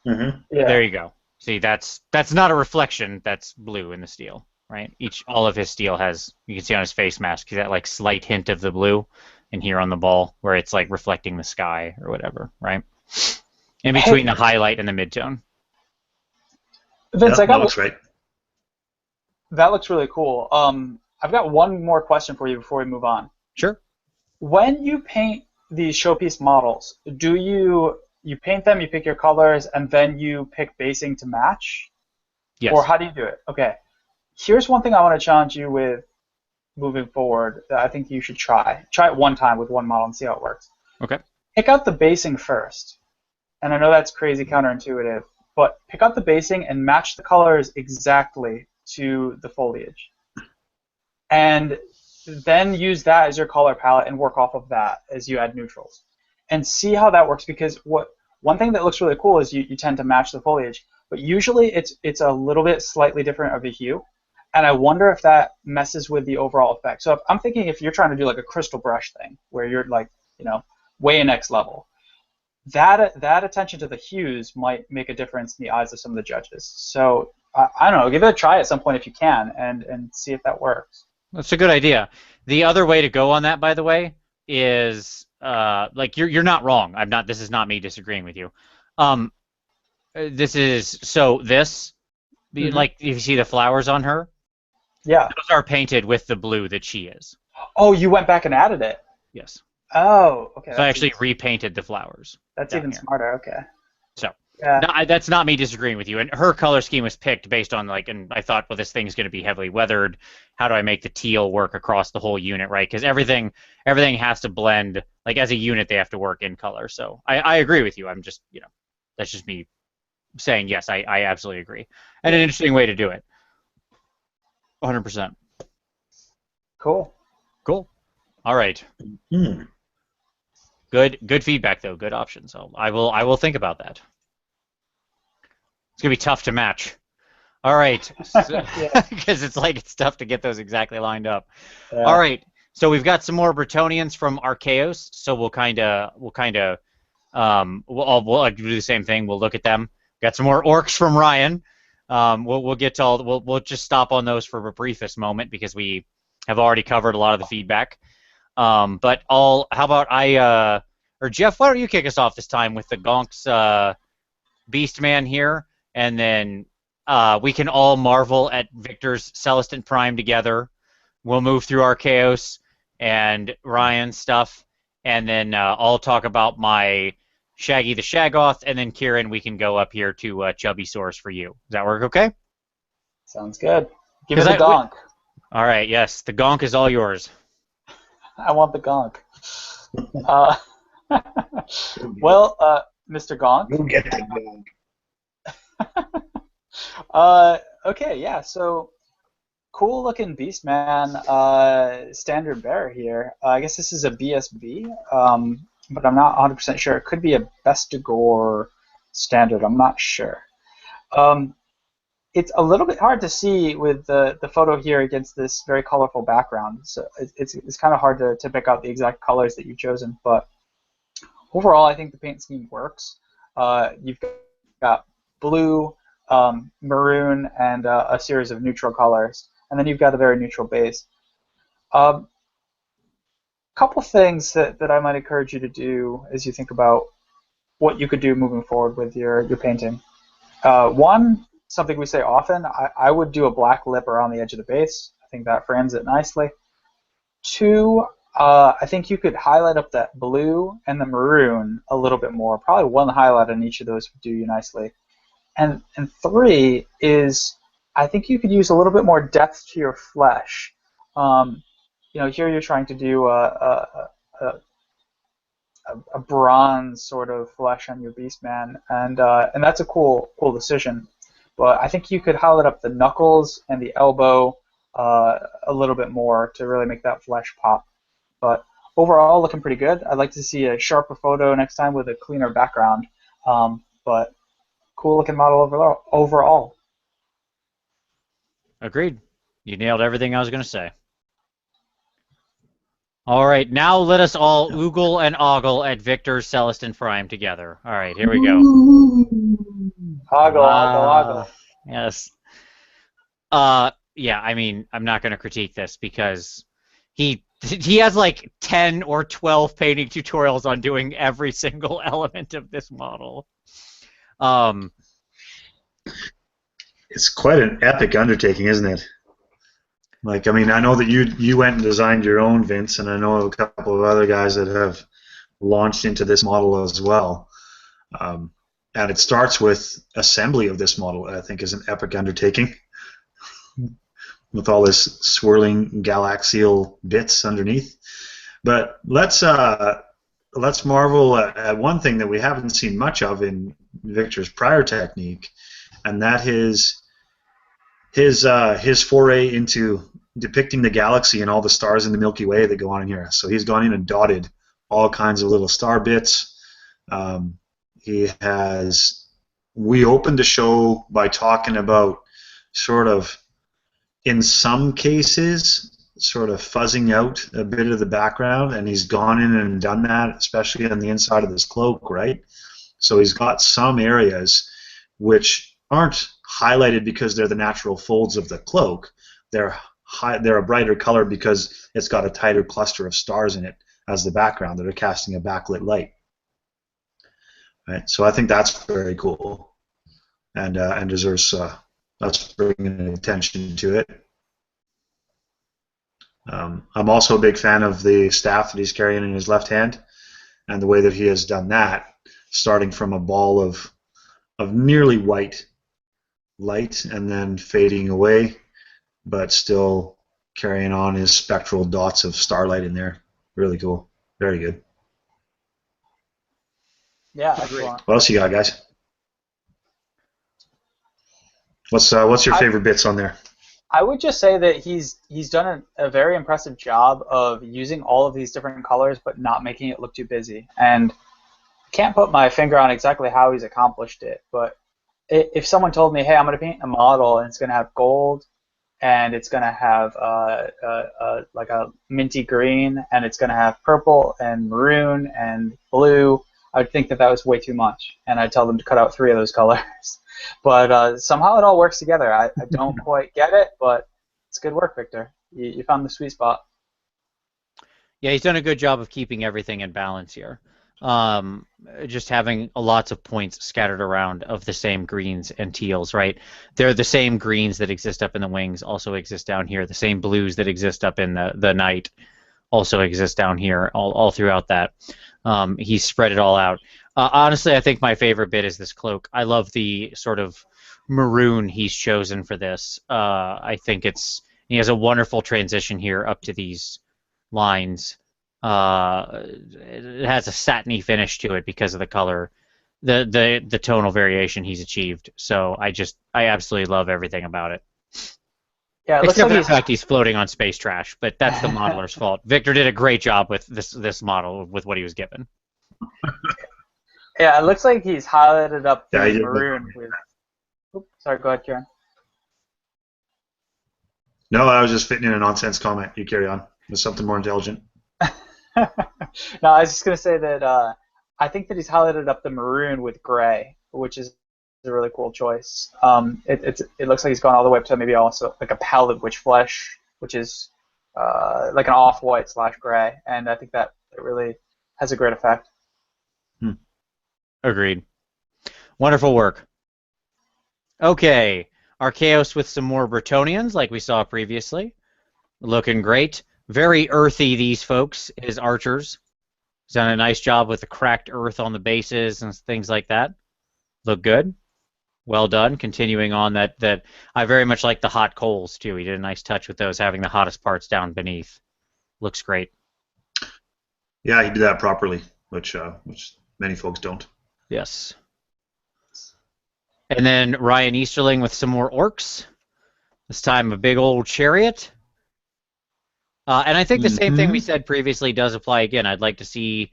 Mm-hmm. Yeah. There you go. See, that's not a reflection. That's blue in the steel, right? All of his steel has, you can see on his face mask, that like slight hint of the blue. And here on the ball, where it's like reflecting the sky or whatever, right? In between the highlight and the midtone. Vince, that looks right. That looks really cool. I've got one more question for you before we move on. Sure. When you paint these showpiece models, do you paint them, you pick your colors, and then you pick basing to match? Yes. Or how do you do it? Okay. Here's one thing I want to challenge you with moving forward that I think you should try. Try it one time with one model and see how it works. Okay. Pick out the basing first. And I know that's crazy counterintuitive, but pick out the basing and match the colors exactly to the foliage. And then use that as your color palette and work off of that as you add neutrals. And see how that works, because one thing that looks really cool is you tend to match the foliage, but usually it's a little bit slightly different of a hue. And I wonder if that messes with the overall effect. So I'm thinking if you're trying to do like a crystal brush thing, where you're like, way next level, that attention to the hues might make a difference in the eyes of some of the judges. So I don't know, give it a try at some point if you can, and see if that works. That's a good idea. The other way to go on that, by the way, is like you're not wrong. This is not me disagreeing with you. Like if you see the flowers on her. Yeah. Those are painted with the blue that she is. Oh, you went back and added it. Yes. Oh, okay. So I actually repainted the flowers. That's even smarter. Okay. So yeah. That's not me disagreeing with you. And her color scheme was picked based on and I thought, well, this thing's going to be heavily weathered. How do I make the teal work across the whole unit, right? Because everything has to blend. Like as a unit, they have to work in color. So I agree with you. I'm just that's just me saying yes. I absolutely agree. And an interesting way to do it. 100%. Cool. All right. Mm. Good feedback though. Good option. So I will think about that. It's gonna be tough to match. All right. Because it's tough to get those exactly lined up. Yeah. All right. So we've got some more Bretonians from Archaeos. So we'll do the same thing. We'll look at them. Got some more orcs from Ryan. We'll get to all. We'll just stop on those for a briefest moment because we have already covered a lot of the feedback. How about or Jeff? Why don't you kick us off this time with the Gonks Beastman here, and then we can all marvel at Victor's Celestant Prime together. We'll move through Archaeos and Ryan's stuff, and then I'll talk about my Shaggy the Shaggoth, and then Kieran, we can go up here to Chubby Source for you. Does that work okay? Sounds good. Give it a donk. All right, yes, the gonk is all yours. I want the gonk. Uh, well, Mr. Gonk. Go get the gonk. Okay, yeah. So cool looking Beastman standard bearer here. I guess this is a BSB, but I'm not 100% sure. It could be a Bestigor standard. I'm not sure. It's a little bit hard to see with the photo here against this very colorful background. So it's kind of hard to pick out the exact colors that you've chosen. But overall, I think the paint scheme works. You've got blue, maroon, and a series of neutral colors. And then you've got a very neutral base. Couple things that I might encourage you to do as you think about what you could do moving forward with your painting. One, something we say often, I would do a black lip around the edge of the base. I think that frames it nicely. Two, I think you could highlight up that blue and the maroon a little bit more. Probably one highlight on each of those would do you nicely. And three is, I think you could use a little bit more depth to your flesh. Here you're trying to do a bronze sort of flesh on your Beastman, and that's a cool decision. But I think you could highlight up the knuckles and the elbow a little bit more to really make that flesh pop. But overall, looking pretty good. I'd like to see a sharper photo next time with a cleaner background. But cool looking model overall. Agreed. You nailed everything I was going to say. All right, now let us all oogle and ogle at Victor, Celeste, and Prime together. All right, here we go. Ogle. Yes. Yeah, I mean, I'm not going to critique this because he has like 10 or 12 painting tutorials on doing every single element of this model. It's quite an epic undertaking, isn't it? Like, I mean, I know that you went and designed your own, Vince, and I know a couple of other guys that have launched into this model as well. And it starts with assembly of this model, I think, is an epic undertaking with all this swirling galaxial bits underneath. But let's marvel at one thing that we haven't seen much of in Victor's prior technique, and that is his foray into depicting the galaxy and all the stars in the Milky Way that go on in here. So he's gone in and dotted all kinds of little star bits. We opened the show by talking about sort of, in some cases, sort of fuzzing out a bit of the background, and he's gone in and done that, especially on the inside of this cloak, right? So he's got some areas which aren't highlighted because they're the natural folds of the cloak. They're a brighter color because it's got a tighter cluster of stars in it as the background that are casting a backlit light. Right. So I think that's very cool, and deserves us bringing attention to it. I'm also a big fan of the staff that he's carrying in his left hand, and the way that he has done that, starting from a ball of nearly white light and then fading away, but still carrying on his spectral dots of starlight in there. Really cool. Very good. Yeah, excellent. What else you got, guys? What's your favorite bits on there? I would just say that he's done a very impressive job of using all of these different colors but not making it look too busy. And I can't put my finger on exactly how he's accomplished it, but if someone told me, hey, I'm going to paint a model and it's going to have gold and it's going to have like a minty green and it's going to have purple and maroon and blue, I would think that was way too much, and I'd tell them to cut out 3 of those colors. But somehow it all works together. I don't quite get it, but it's good work, Victor. You found the sweet spot. Yeah, he's done a good job of keeping everything in balance here. Just having lots of points scattered around of the same greens and teals, right? They're the same greens that exist up in the wings also exist down here. The same blues that exist up in the night also exist down here, all throughout that. He's spread it all out. Honestly, I think my favorite bit is this cloak. I love the sort of maroon he's chosen for this. I think it's He has a wonderful transition here up to these lines. It has a satiny finish to it because of the color, the tonal variation he's achieved. So I absolutely love everything about it. Yeah, it looks Except like for the fact he's floating on space trash, but that's the modeler's fault. Victor did a great job with this model with what he was given. Yeah, it looks like he's highlighted up the Yeah, he did. maroon with. Oops, sorry, go ahead, Kieran. No, I was just fitting in a nonsense comment. You carry on. There's something more intelligent. No, I was just gonna say that I think that he's highlighted up the maroon with gray, which is a really cool choice. It looks like he's gone all the way up to maybe also like a pallid witch flesh, which is like an off-white / gray, and I think that it really has a great effect. Agreed. Wonderful work. Okay, Archaeos with some more Bretonians, like we saw previously. Looking great. Very earthy, these folks, his archers. He's done a nice job with the cracked earth on the bases and things like that. Look good. Well done. Continuing on that I very much like the hot coals, too. He did a nice touch with those, having the hottest parts down beneath. Looks great. Yeah, he did that properly, which many folks don't. Yes. And then Ryan Easterling with some more orcs. This time a big old chariot. And I think the same thing we said previously does apply again. I'd like to see,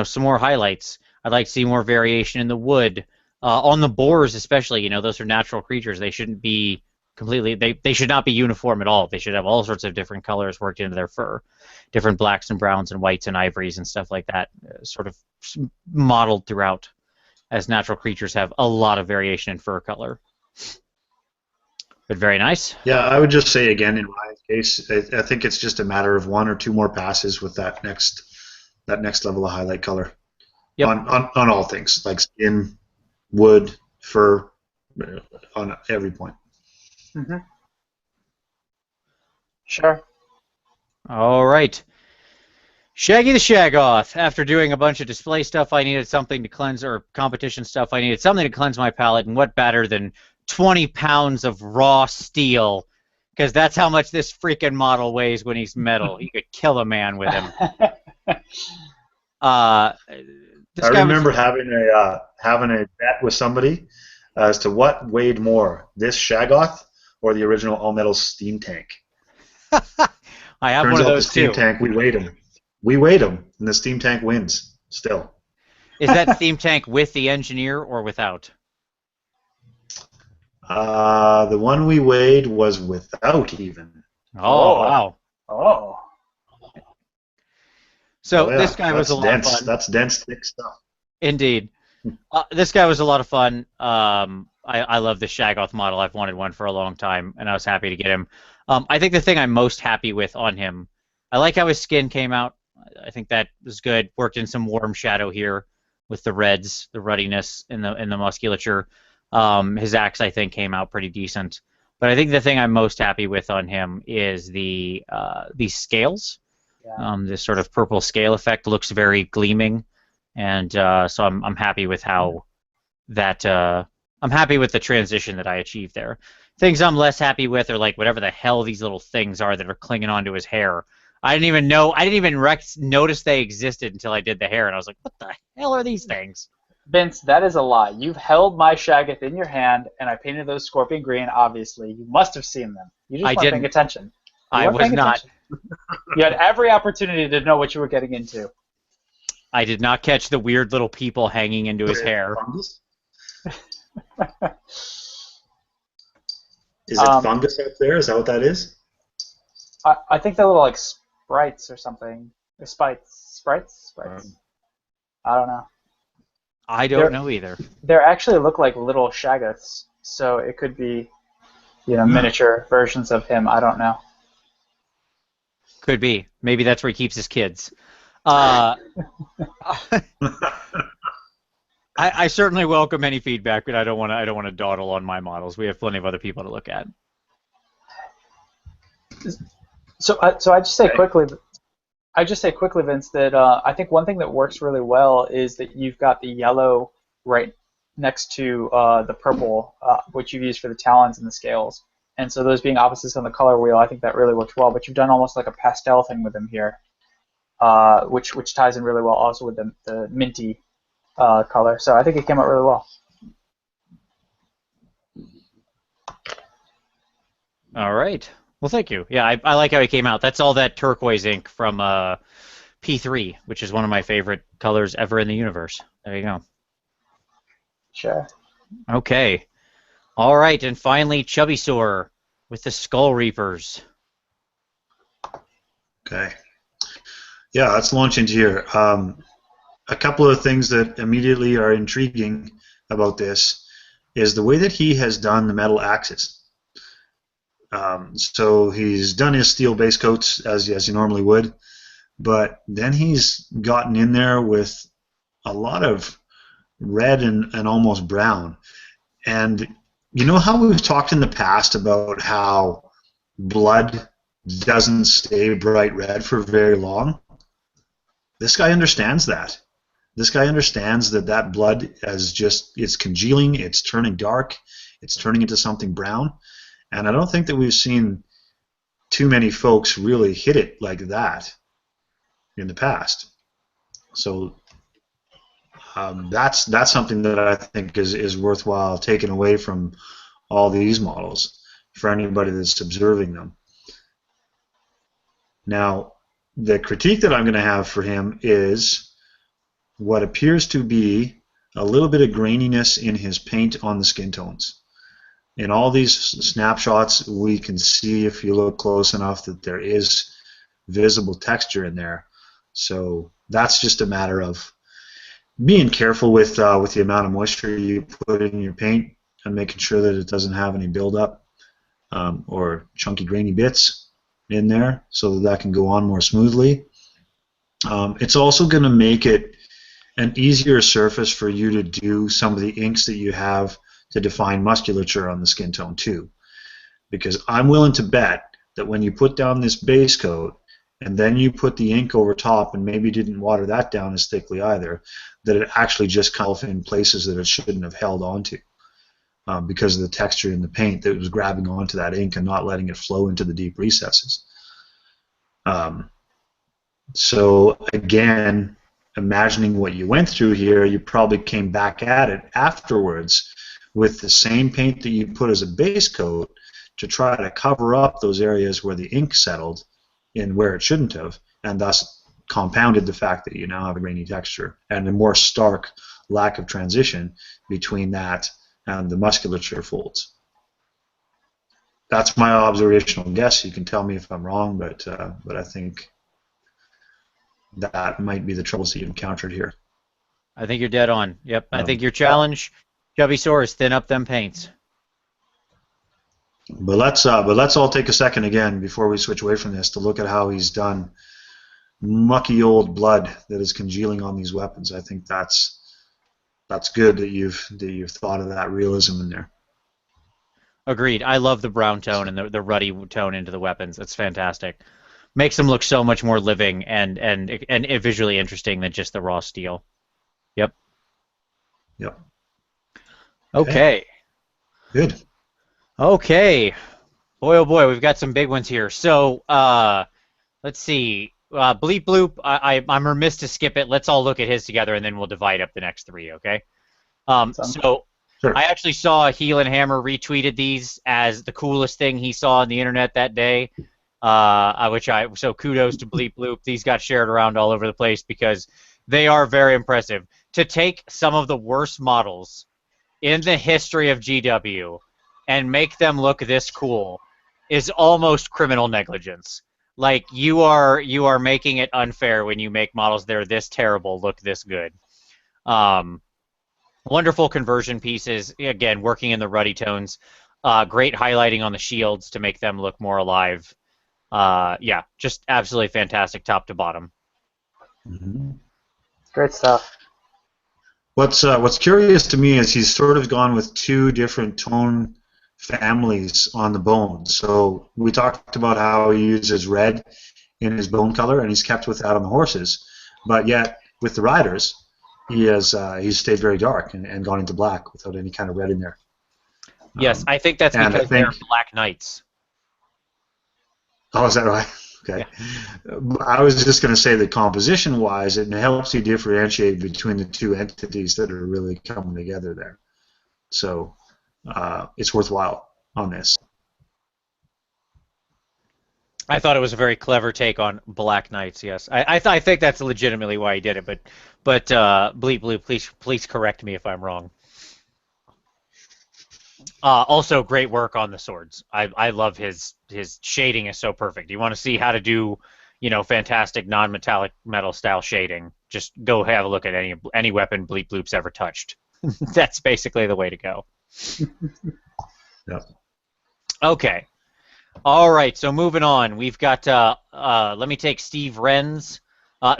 some more highlights. I'd like to see more variation in the wood. On the boars especially, those are natural creatures. They shouldn't be completely, they should not be uniform at all. They should have all sorts of different colors worked into their fur. Different blacks and browns and whites and ivories and stuff like that, sort of modeled throughout, as natural creatures have a lot of variation in fur color. But very nice. Yeah, I would just say again, in Ryan's case, I think it's just a matter of 1 or 2 more passes with that next level of highlight color. Yep. On all things, like skin, wood, fur, on every point. Mm-hmm. Sure. All right. Shaggy the Shagoth. After doing a bunch of display stuff, I needed something to cleanse, or competition stuff, I needed something to cleanse my palate, and what better than 20 pounds of raw steel, because that's how much this freaking model weighs when he's metal. You could kill a man with him. I remember having a bet with somebody as to what weighed more, this Shagoth or the original all-metal steam tank. I have Turns one of out those the steam too. tank, we weighed him. We weighed him, and the steam tank wins still. Is that steam tank with the engineer or without? The one we weighed was without even. Oh, wow. Oh. So yeah, this guy was a lot of dense. fun. That's dense, thick stuff. Indeed. This guy was a lot of fun. I love the Shagoth model. I've wanted one for a long time, and I was happy to get him. I think the thing I'm most happy with on him, I like how his skin came out. I think that was good. Worked in some warm shadow here with the reds, the ruddiness in the musculature. His axe, I think, came out pretty decent. But I think the thing I'm most happy with on him is these scales. Yeah. This sort of purple scale effect looks very gleaming, and so I'm happy with how that. I'm happy with the transition that I achieved there. Things I'm less happy with are like whatever the hell these little things are that are clinging onto his hair. I didn't even know. I didn't even notice they existed until I did the hair, and I was like, "What the hell are these things?" Vince, that is a lie. You've held my Shagoth in your hand, and I painted those scorpion green, obviously. You must have seen them. You just weren't paying attention. I was not. You had every opportunity to know what you were getting into. I did not catch the weird little people hanging into his hair. Is it fungus up there? Is that what that is? I think they're little like sprites or something. Or sprites. I don't know. I don't know either. They actually look like little Shagoths, so it could be, miniature versions of him. I don't know. Could be. Maybe that's where he keeps his kids. I certainly welcome any feedback, but I don't want to dawdle on my models. We have plenty of other people to look at. So I just say quickly, Vince, that I think one thing that works really well is that you've got the yellow right next to the purple, which you've used for the talons and the scales. And so those being opposites on the color wheel, I think that really works well. But you've done almost like a pastel thing with him here, which ties in really well also with the minty color. So I think it came out really well. All right. Well, thank you. Yeah, I like how he came out. That's all that turquoise ink from P3, which is one of my favorite colors ever in the universe. There you go. Sure. Okay. All right, and finally, Chubby Sore with the Skull Reapers. Okay. Yeah, let's launch into here. A couple of things that immediately are intriguing about this is the way that he has done the metal axes. So he's done his steel base coats as he normally would, but then he's gotten in there with a lot of red and almost brown. And you know how we've talked in the past about how blood doesn't stay bright red for very long? This guy understands that. This guy understands that blood is just, it's congealing, it's turning dark, it's turning into something brown. And I don't think that we've seen too many folks really hit it like that in the past. So that's something that I think is worthwhile taking away from all these models for anybody that's observing them. Now, the critique that I'm going to have for him is what appears to be a little bit of graininess in his paint on the skin tones. In all these snapshots, we can see, if you look close enough, that there is visible texture in there. So that's just a matter of being careful with the amount of moisture you put in your paint and making sure that it doesn't have any buildup or chunky, grainy bits in there, so that can go on more smoothly. It's also going to make it an easier surface for you to do some of the inks that you have to define musculature on the skin tone too, because I'm willing to bet that when you put down this base coat and then you put the ink over top and maybe didn't water that down as thickly either, that it actually just kind of in places that it shouldn't have held onto because of the texture in the paint that was grabbing onto that ink and not letting it flow into the deep recesses. So again, imagining what you went through here, you probably came back at it afterwards with the same paint that you put as a base coat to try to cover up those areas where the ink settled in where it shouldn't have, and thus compounded the fact that you now have a grainy texture and a more stark lack of transition between that and the musculature folds. That's my observational guess. You can tell me if I'm wrong, but I think that might be the troubles that you encountered here. I think you're dead on. Yep. I think your challenge, Chubby Sore, is thin up them paints. But let's all take a second again before we switch away from this to look at how he's done mucky old blood that is congealing on these weapons. I think that's good that you've thought of that realism in there. Agreed. I love the brown tone and the ruddy tone into the weapons. It's fantastic. Makes them look so much more living and visually interesting than just the raw steel. Yep. Yep. Okay. Good. Okay. Boy, oh boy, we've got some big ones here. So, let's see. Bleep Bloop, I'm remiss to skip it. Let's all look at his together, and then we'll divide up the next three, okay? So, sure. I actually saw Heel and Hammer retweeted these as the coolest thing he saw on the internet that day. So kudos to Bleep Bloop. These got shared around all over the place because they are very impressive. To take some of the worst models in the history of GW and make them look this cool is almost criminal negligence. Like, you are making it unfair when you make models that are this terrible look this good. Wonderful conversion pieces, again, working in the ruddy tones. Great highlighting on the shields to make them look more alive. Yeah, just absolutely fantastic top to bottom. Mm-hmm. Great stuff. What's curious to me is he's sort of gone with two different tone families on the bone. So we talked about how he uses red in his bone color, and he's kept with that on the horses. But yet, with the riders, he's stayed very dark and gone into black without any kind of red in there. Yes, I think that's and I because they're think, Black Knights. oh, is that right? Okay. I was just going to say that composition-wise, it helps you differentiate between the two entities that are really coming together there. So it's worthwhile on this. I thought it was a very clever take on Black Knights. Yes, I think that's legitimately why he did it. But Bleep Blue, please correct me if I'm wrong. Also, great work on the swords. I love his shading is so perfect. You want to see how to do, fantastic non-metallic metal style shading? Just go have a look at any weapon Bleep Bloop's ever touched. That's basically the way to go. Yep. Okay. All right, so moving on, we've got. Let me take Steve Renz,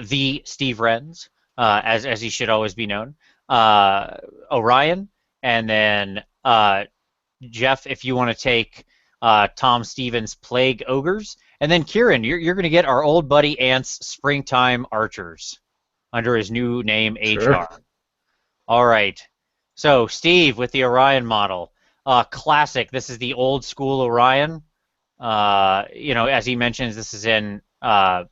the Steve Renz, as he should always be known. Orion, and then Jeff, if you want to take Tom Stevens' Plague Ogres, and then Kieran, you're going to get our old buddy Ant's Springtime Archers under his new name Sure. HR. All right, so Steve with the Orion model, classic. This is the old school Orion. As he mentions, this is in the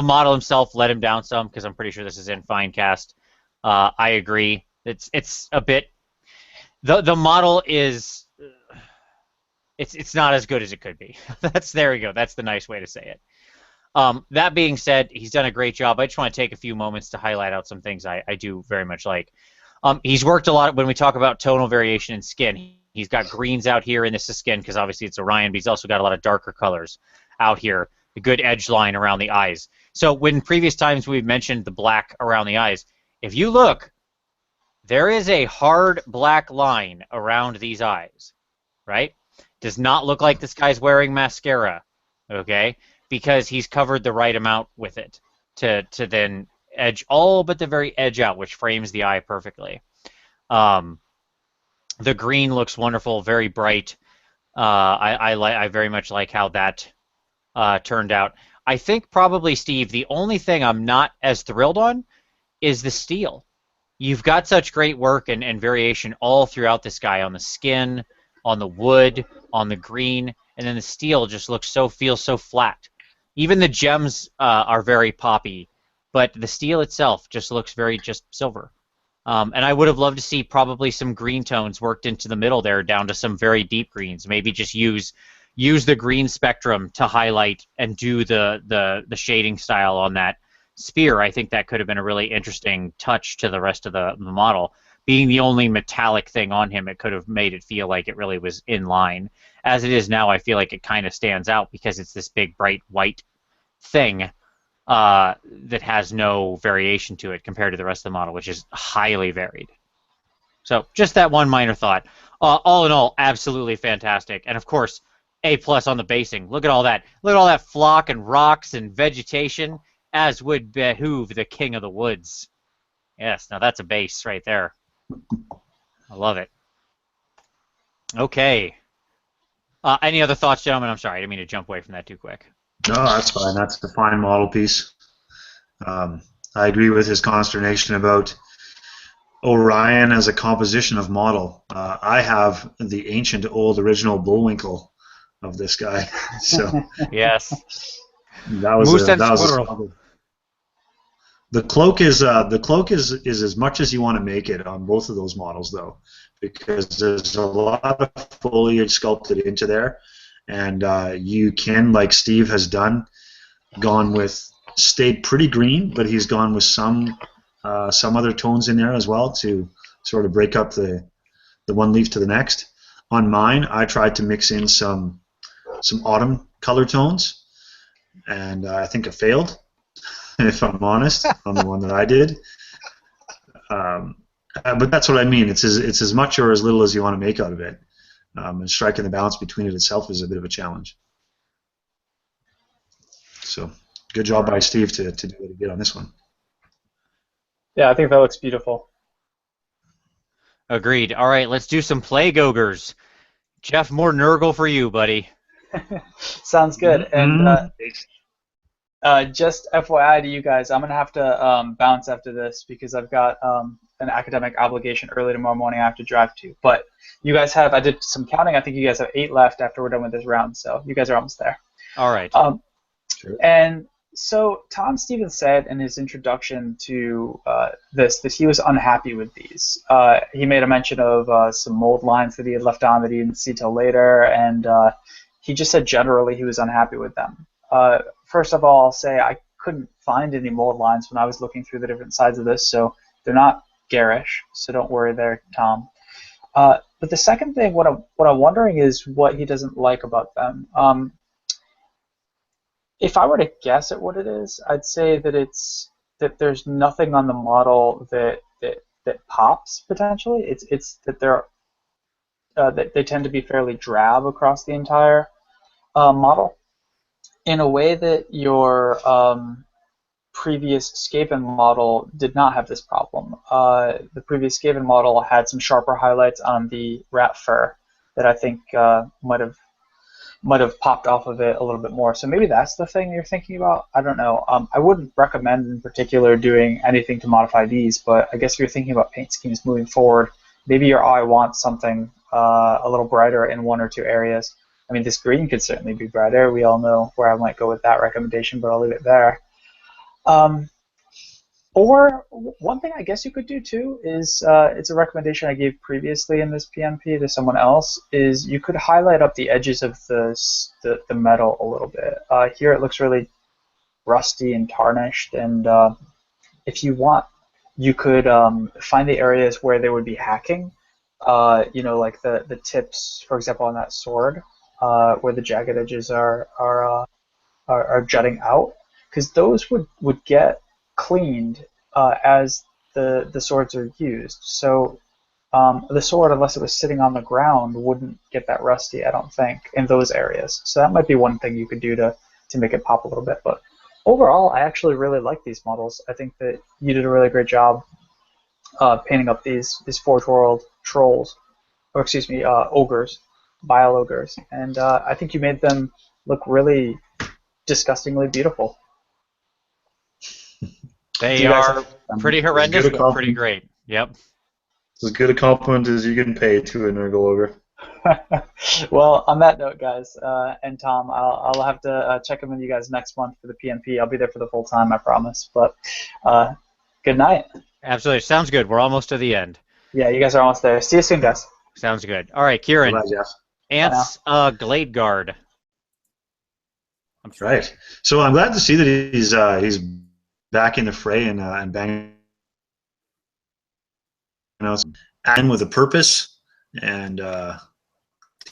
model himself let him down some because I'm pretty sure this is in Finecast. I agree. It's a bit. The model is it's not as good as it could be. There we go. That's the nice way to say it. That being said, he's done a great job. I just want to take a few moments to highlight out some things I do very much like. He's worked a lot when we talk about tonal variation in skin. He's got greens out here, and this is skin because obviously it's Orion, but he's also got a lot of darker colors out here, a good edge line around the eyes. So when previous times we've mentioned the black around the eyes, if you look, there is a hard black line around these eyes, right? Does not look like this guy's wearing mascara, okay? Because he's covered the right amount with it to then edge all but the very edge out, which frames the eye perfectly. The green looks wonderful, very bright. I very much like how that turned out. I think probably, Steve, the only thing I'm not as thrilled on is the steel. You've got such great work and variation all throughout this guy on the skin, on the wood, on the green, and then the steel just feels so flat. Even the gems are very poppy, but the steel itself just looks very just silver. And I would have loved to see probably some green tones worked into the middle there down to some very deep greens. Maybe just use the green spectrum to highlight and do the shading style on that spear. I think that could have been a really interesting touch to the rest of the model. Being the only metallic thing on him, it could have made it feel like it really was in line. As it is now, I feel like it kind of stands out because it's this big, bright white thing that has no variation to it compared to the rest of the model, which is highly varied. So just that one minor thought. All in all, absolutely fantastic. And of course, A+ on the basing. Look at all that. Look at all that flock and rocks and vegetation, as would behoove the king of the woods. Yes, now that's a base right there. I love it. Okay. Any other thoughts, gentlemen? I'm sorry, I didn't mean to jump away from that too quick. No, that's fine. That's a fine model piece. I agree with his consternation about Orion as a composition of model. I have the ancient, old, original Bullwinkle of this guy. So yes, that was Moose a, and that was a Squirrel. struggle. The cloak is as much as you want to make it on both of those models, though, because there's a lot of foliage sculpted into there. And you can, like Steve has done, stayed pretty green, but he's gone with some other tones in there as well to sort of break up the one leaf to the next. On mine, I tried to mix in some autumn color tones, and I think I failed, if I'm honest, on the one that I did. But that's what I mean. It's as much or as little as you want to make out of it. And striking the balance between it itself is a bit of a challenge. So, good job by Steve to do what he did on this one. Yeah, I think that looks beautiful. Agreed. All right, let's do some Plague Ogres. Jeff, more Nurgle for you, buddy. Sounds good. And Just FYI to you guys, I'm gonna have to bounce after this because I've got an academic obligation early tomorrow morning I have to drive to. But you guys have, I did some counting. I think you guys have 8 left after we're done with this round, so you guys are almost there. All right. Sure. And so Tom Stevens said in his introduction to this that he was unhappy with these. He made a mention of some mold lines that he had left on that he didn't see till later, and he just said generally he was unhappy with them. First of all, I'll say I couldn't find any mold lines when I was looking through the different sides of this, so they're not garish, so don't worry there, Tom. But the second thing, what I'm wondering is what he doesn't like about them. If I were to guess at what it is, I'd say that it's that there's nothing on the model that pops potentially. It's that they're that they tend to be fairly drab across the entire model, in a way that your previous Skaven model did not have this problem. The previous Skaven model had some sharper highlights on the rat fur that I think might have popped off of it a little bit more. So maybe that's the thing you're thinking about. I don't know. I wouldn't recommend in particular doing anything to modify these, but I guess if you're thinking about paint schemes moving forward, maybe your eye wants something a little brighter in 1 or 2 areas. I mean, this green could certainly be brighter. We all know where I might go with that recommendation, but I'll leave it there. Or one thing I guess you could do too is, it's a recommendation I gave previously in this PmP to someone else, is you could highlight up the edges of the metal a little bit. Here it looks really rusty and tarnished, and if you want, you could find the areas where there would be hacking, like the tips, for example, on that sword, where the jagged edges are jutting out, because those would get cleaned as the swords are used. So the sword, unless it was sitting on the ground, wouldn't get that rusty, I don't think, in those areas. So that might be one thing you could do to make it pop a little bit. But overall, I actually really like these models. I think that you did a really great job painting up these Forge World trolls, or excuse me, ogres, bile ogres, and I think you made them look really disgustingly beautiful. They are pretty horrendous, but pretty great. Yep. It's as good a compliment as you can pay to an Nurgle ogre. Well, on that note, guys, and Tom, I'll have to check in with you guys next month for the PmP. I'll be there for the full time, I promise. But good night. Absolutely. Sounds good. We're almost to the end. Yeah, you guys are almost there. See you soon, guys. Sounds good. All right, Kieran. Bye, Jeff. Ants Glade Guard. Right. So I'm glad to see that he's back in the fray and banging, and with a purpose, and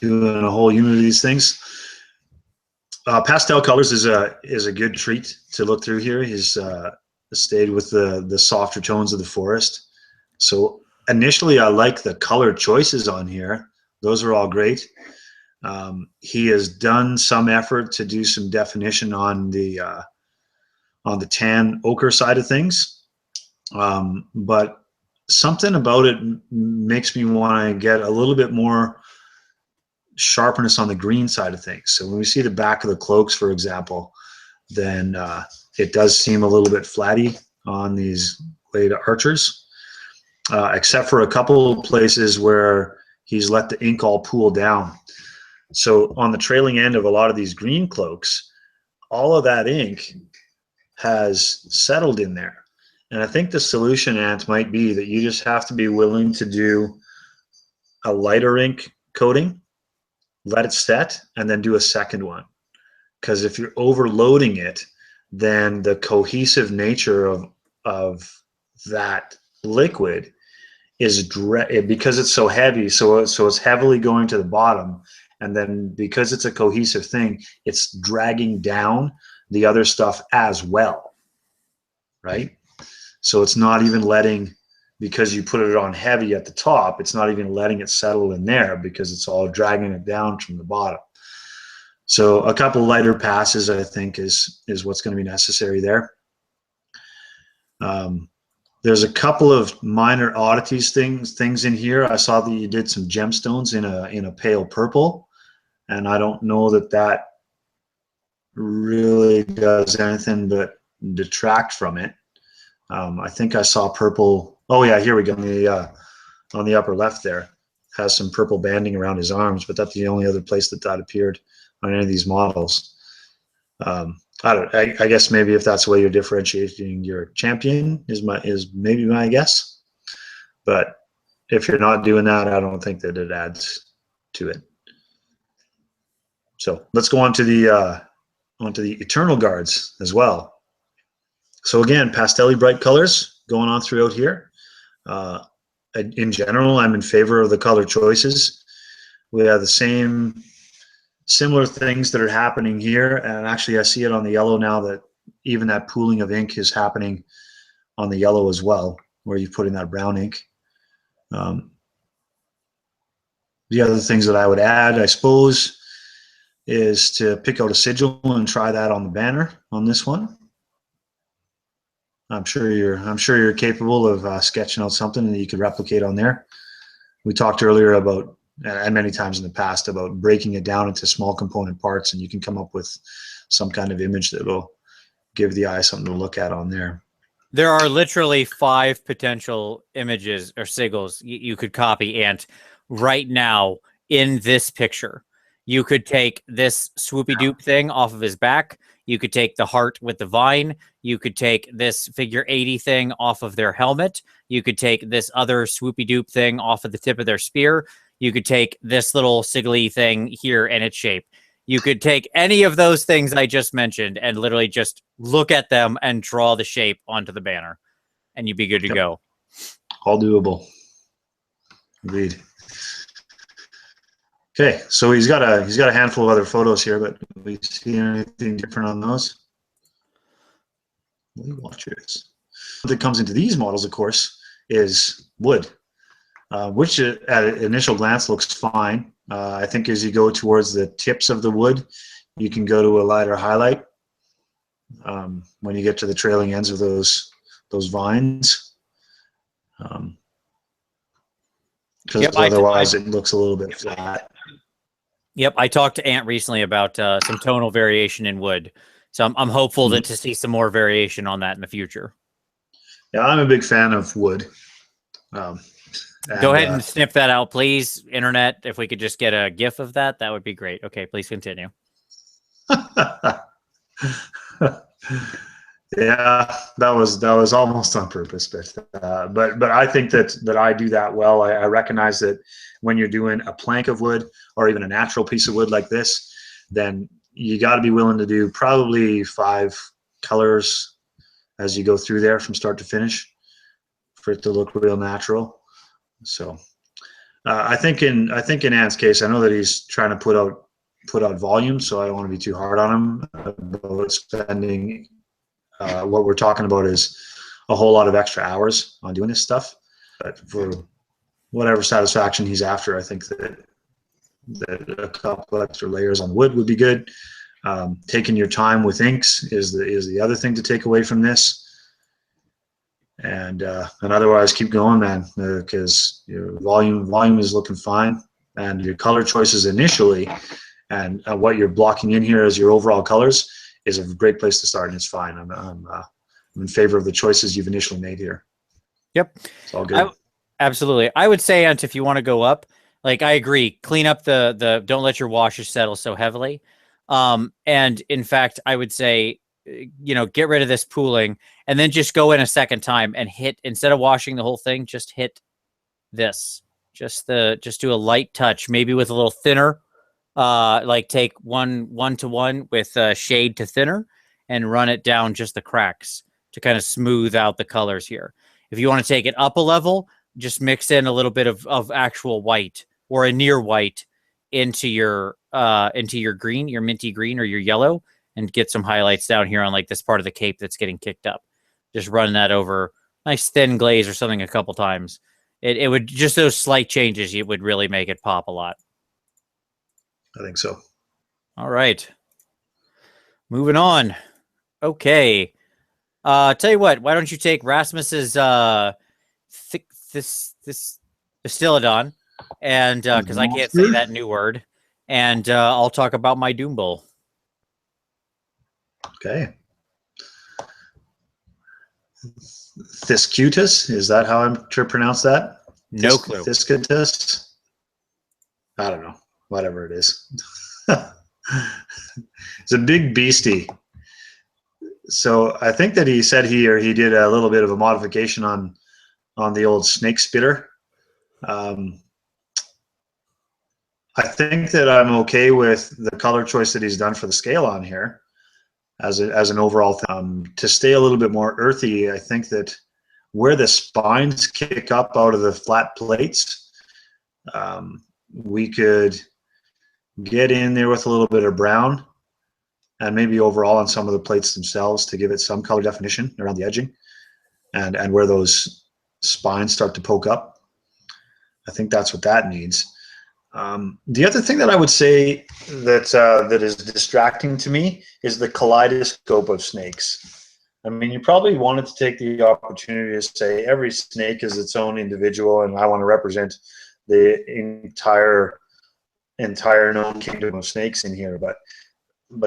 doing a whole unit of these things. Pastel colors is a good treat to look through here. He's stayed with the softer tones of the forest. So initially, I like the color choices on here. Those are all great. He has done some effort to do some definition on the tan ochre side of things, but something about it makes me want to get a little bit more sharpness on the green side of things. So when we see the back of the cloaks, for example, then it does seem a little bit flatty on these Glade archers, except for a couple of places where he's let the ink all pool down. So on the trailing end of a lot of these green cloaks, all of that ink has settled in there. And I think the solution, Ant, might be that you just have to be willing to do a lighter ink coating, let it set, and then do a second one. Because if you're overloading it, then the cohesive nature of that liquid is because it's so heavy, so it's heavily going to the bottom, and then because it's a cohesive thing, it's dragging down the other stuff as well, right? So it's not even letting, because you put it on heavy at the top, it's not even letting it settle in there because it's all dragging it down from the bottom. So a couple lighter passes, I think, is what's going to be necessary there. There's a couple of minor oddities things in here. I saw that you did some gemstones in a pale purple, and I don't know that really does anything but detract from it. I think I saw purple. Oh yeah, here we go. On the upper left there has some purple banding around his arms, but that's the only other place that appeared on any of these models. I guess maybe if that's the way you're differentiating your champion is maybe my guess. But if you're not doing that, I don't think that it adds to it. So let's go on to the Eternal Guards as well. So again, pastel bright colors going on throughout here. In general, I'm in favor of the color choices. We have the similar things that are happening here, and actually I see it on the yellow now that even that pooling of ink is happening on the yellow as well, where you put in that brown ink. The other things that I would add, I suppose, is to pick out a sigil and try that on the banner on this one. I'm sure you're capable of sketching out something that you could replicate on there. We talked earlier about, and many times in the past, about breaking it down into small component parts, and you can come up with some kind of image that will give the eye something to look at on there. There are literally 5 potential images or sigils you could copy, and right now in this picture, you could take this swoopy doop thing off of his back. You could take the heart with the vine. You could take this figure 80 thing off of their helmet. You could take this other swoopy doop thing off of the tip of their spear. You could take this little sigily thing here and its shape. You could take any of those things I just mentioned and literally just look at them and draw the shape onto the banner, and you'd be good to go. All doable. Agreed. Okay, so he's got a handful of other photos here, but do we see anything different on those? Watchers. What that comes into these models, of course, is wood, which at an initial glance looks fine. I think as you go towards the tips of the wood, you can go to a lighter highlight when you get to the trailing ends of those vines. Because otherwise it looks a little bit flat. Yep, I talked to Ant recently about some tonal variation in wood, so I'm hopeful to see some more variation on that in the future. Yeah, I'm a big fan of wood. Go ahead and snip that out, please, Internet. If we could just get a GIF of that, that would be great. Okay, please continue. Yeah, that was almost on purpose, but I think that I do that well. I recognize that when you're doing a plank of wood or even a natural piece of wood like this, then you got to be willing to do probably 5 colors as you go through there from start to finish for it to look real natural. So I think in Ant's case, I know that he's trying to put out volume, so I don't want to be too hard on him about spending. What we're talking about is a whole lot of extra hours on doing this stuff. But for whatever satisfaction he's after, I think that a couple extra layers on wood would be good. Taking your time with inks is the other thing to take away from this. And otherwise, keep going, man, because your volume is looking fine, and your color choices initially, and what you're blocking in here as your overall colors is a great place to start, and it's fine. I'm in favor of the choices you've initially made here. Yep, it's all good. Absolutely, I would say, Ant, if you want to go up, like I agree, clean up the don't let your washes settle so heavily. And in fact, I would say, get rid of this pooling and then just go in a second time and hit, instead of washing the whole thing, just hit this, just do a light touch, maybe with a little thinner, like take 1:1 with shade to thinner and run it down just the cracks to kind of smooth out the colors here. If you want to take it up a level, just mix in a little bit of actual white or a near white into your green, your minty green or your yellow, and get some highlights down here on like this part of the cape that's getting kicked up. Just run that over nice thin glaze or something a couple times. It would, just those slight changes, it would really make it pop a lot. I think so. All right. Moving on. Okay. Tell you what, why don't you take Rasmus's this Bastiladon, and because I can't say that new word, and I'll talk about my Doom Bowl. Okay. Thyscutus, is that how I'm to pronounce that? No clue. Thyscutus? I don't know. Whatever it is. It's a big beastie. So I think that he said he did a little bit of a modification on the old snake spitter. I think that I'm okay with the color choice that he's done for the scale on here as an overall thing. To stay a little bit more earthy, I think that where the spines kick up out of the flat plates, we could get in there with a little bit of brown and maybe overall on some of the plates themselves to give it some color definition around the edging and where those spines start to poke up. I think that's what that needs. The other thing that I would say that is distracting to me is the kaleidoscope of snakes. I mean, you probably wanted to take the opportunity to say every snake is its own individual, and I want to represent the entire known kingdom of snakes in here. But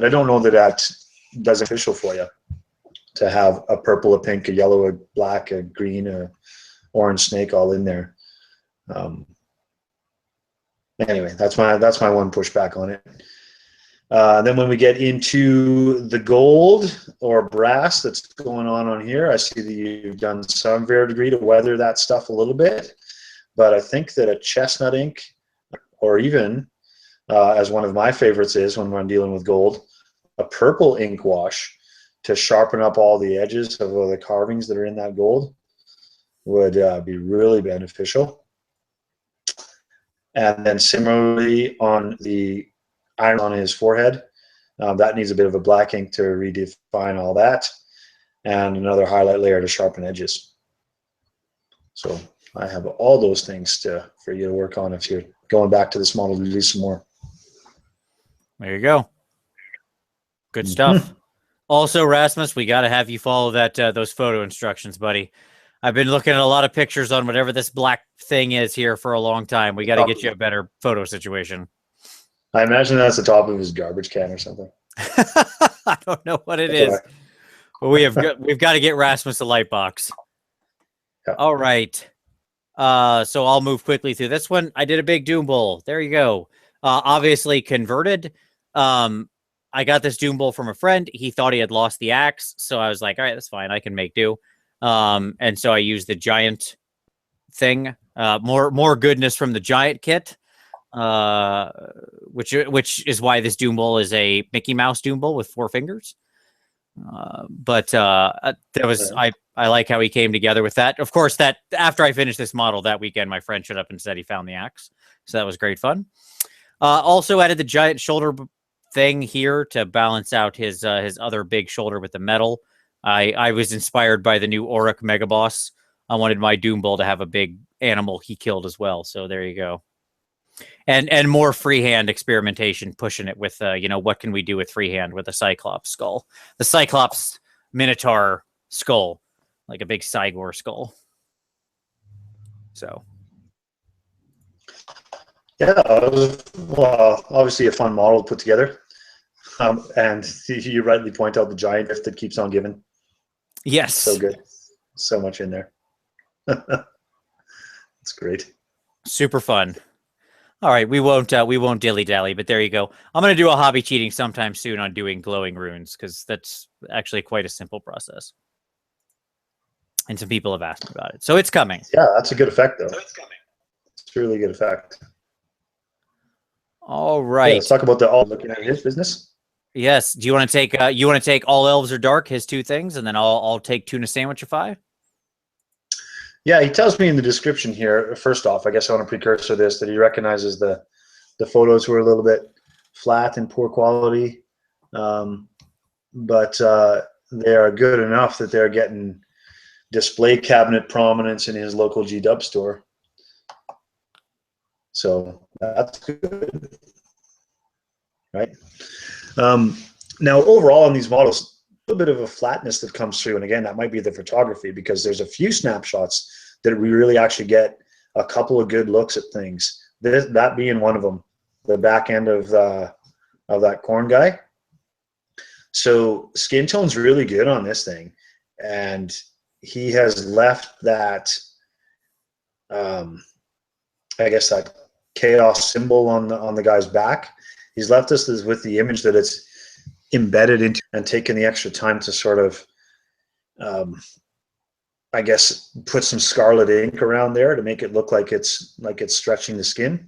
I don't know that does official for you to have a purple, a pink, a yellow, a black, a green, a orange snake all in there. Anyway, that's my one pushback on it. Then when we get into the gold or brass that's going on here, I see that you've done some fair degree to weather that stuff a little bit. But I think that a chestnut ink, or even, as one of my favorites is when I'm dealing with gold, a purple ink wash to sharpen up all the edges of the carvings that are in that gold would be really beneficial. And then similarly on the iron on his forehead, that needs a bit of a black ink to redefine all that, and another highlight layer to sharpen edges. So I have all those things for you to work on if you're going back to this model to do some more. There you go. Good stuff. Also, Rasmus, we got to have you follow those photo instructions, buddy. I've been looking at a lot of pictures on whatever this black thing is here for a long time. We got to get you a better photo situation. I imagine that's the top of his garbage can or something. I don't know what it is. But we've got to get Rasmus a light box. Yeah. All right. So I'll move quickly through this one. I did a big Doom Bowl. There you go. Obviously converted. I got this Doom Bowl from a friend. He thought he had lost the axe. So I was like, all right, that's fine. I can make do. And so I used the giant thing. More goodness from the giant kit. Which is why this Doom Bowl is a Mickey Mouse Doom Bowl with 4 fingers. That was I like how he came together with that. Of course, that after I finished this model that weekend, my friend showed up and said he found the axe, so that was great fun. Also added the giant shoulder thing here to balance out his other big shoulder with the metal. I was inspired by the new Auric Mega Boss. I wanted my Doom Bowl to have a big animal he killed as well. So there you go. And more freehand experimentation, pushing it with what can we do with freehand with a Cyclops skull, the Cyclops Minotaur skull, like a big Cygor skull. So yeah, well, obviously a fun model to put together. And you rightly point out the giant gift that keeps on giving. Yes. So good. So much in there. It's great. Super fun. All right, we won't dilly-dally, but there you go. I'm going to do a hobby cheating sometime soon on doing glowing runes, because that's actually quite a simple process. And some people have asked me about it. So it's coming. Yeah, that's a good effect, though. It's a really good effect. All right. Yeah, let's talk about looking at his business. Yes. Do you want to take all elves are dark, his 2 things, and then I'll take tuna sandwich of 5? Yeah, he tells me in the description here, first off, I guess I want to precursor this, that he recognizes the photos were a little bit flat and poor quality, but they are good enough that they're getting display cabinet prominence in his local G-Dub store. So that's good, right? Now, overall on these models, a little bit of a flatness that comes through, and again, that might be the photography, because there's a few snapshots that we really actually get a couple of good looks at things. That being one of them, the back end of that corn guy. So skin tone's really good on this thing, and he has left that, I guess, that chaos symbol on the guy's back. He's left us with the image that it's embedded into, and taken the extra time to sort of, I guess, put some scarlet ink around there to make it look like it's stretching the skin.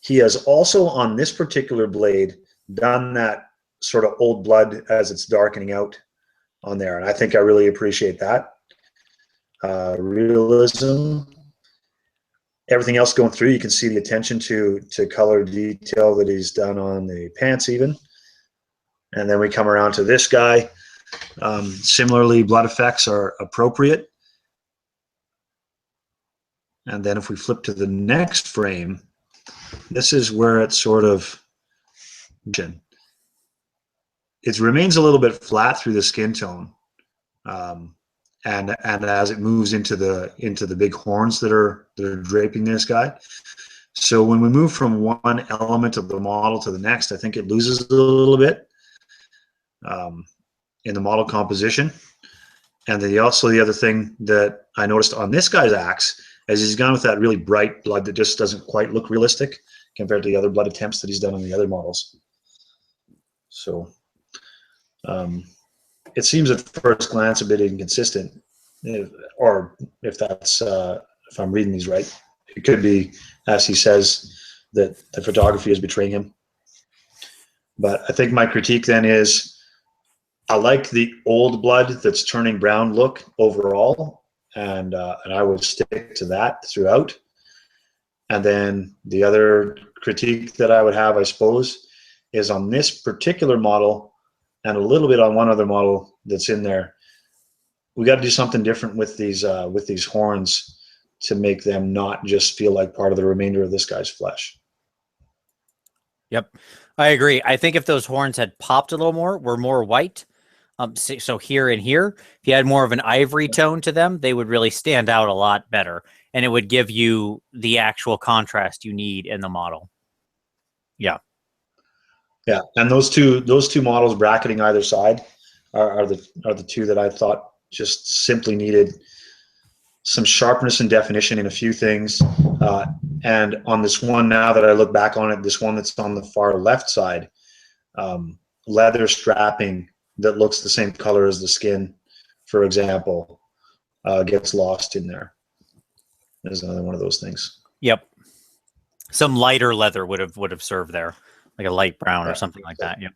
He has also, on this particular blade, done that sort of old blood as it's darkening out on there, and I think I really appreciate that realism. Everything else going through, you can see the attention to color detail that he's done on the pants even. And then we come around to this guy. Similarly, blood effects are appropriate. And then if we flip to the next frame, this is where it sort of, it remains a little bit flat through the skin tone. And as it moves into the big horns that are draping this guy. So when we move from one element of the model to the next, I think it loses a little bit in the model composition. And then also the other thing that I noticed on this guy's axe is he's gone with that really bright blood that just doesn't quite look realistic compared to the other blood attempts that he's done on the other models. So it seems at first glance a bit inconsistent, or if that's if I'm reading these right, it could be, as he says, that the photography is betraying him. But I think my critique then is, I like the old blood that's turning brown look overall, and I would stick to that throughout. And then the other critique that I would have, I suppose, is on this particular model, and a little bit on one other model that's in there. We got to do something different with these horns to make them not just feel like part of the remainder of this guy's flesh. Yep, I agree. I think if those horns had popped a little more, were more white, so here and here, if you had more of an ivory tone to them, they would really stand out a lot better, and it would give you the actual contrast you need in the model. Yeah. Yeah, and those two models bracketing either side are the two that I thought just simply needed some sharpness and definition in a few things. And on this one, now that I look back on it, this one that's on the far left side, leather strapping that looks the same color as the skin, for example, gets lost in there. There's another one of those things. Yep. Some lighter leather would have served there, like a light brown or something like that. Yep.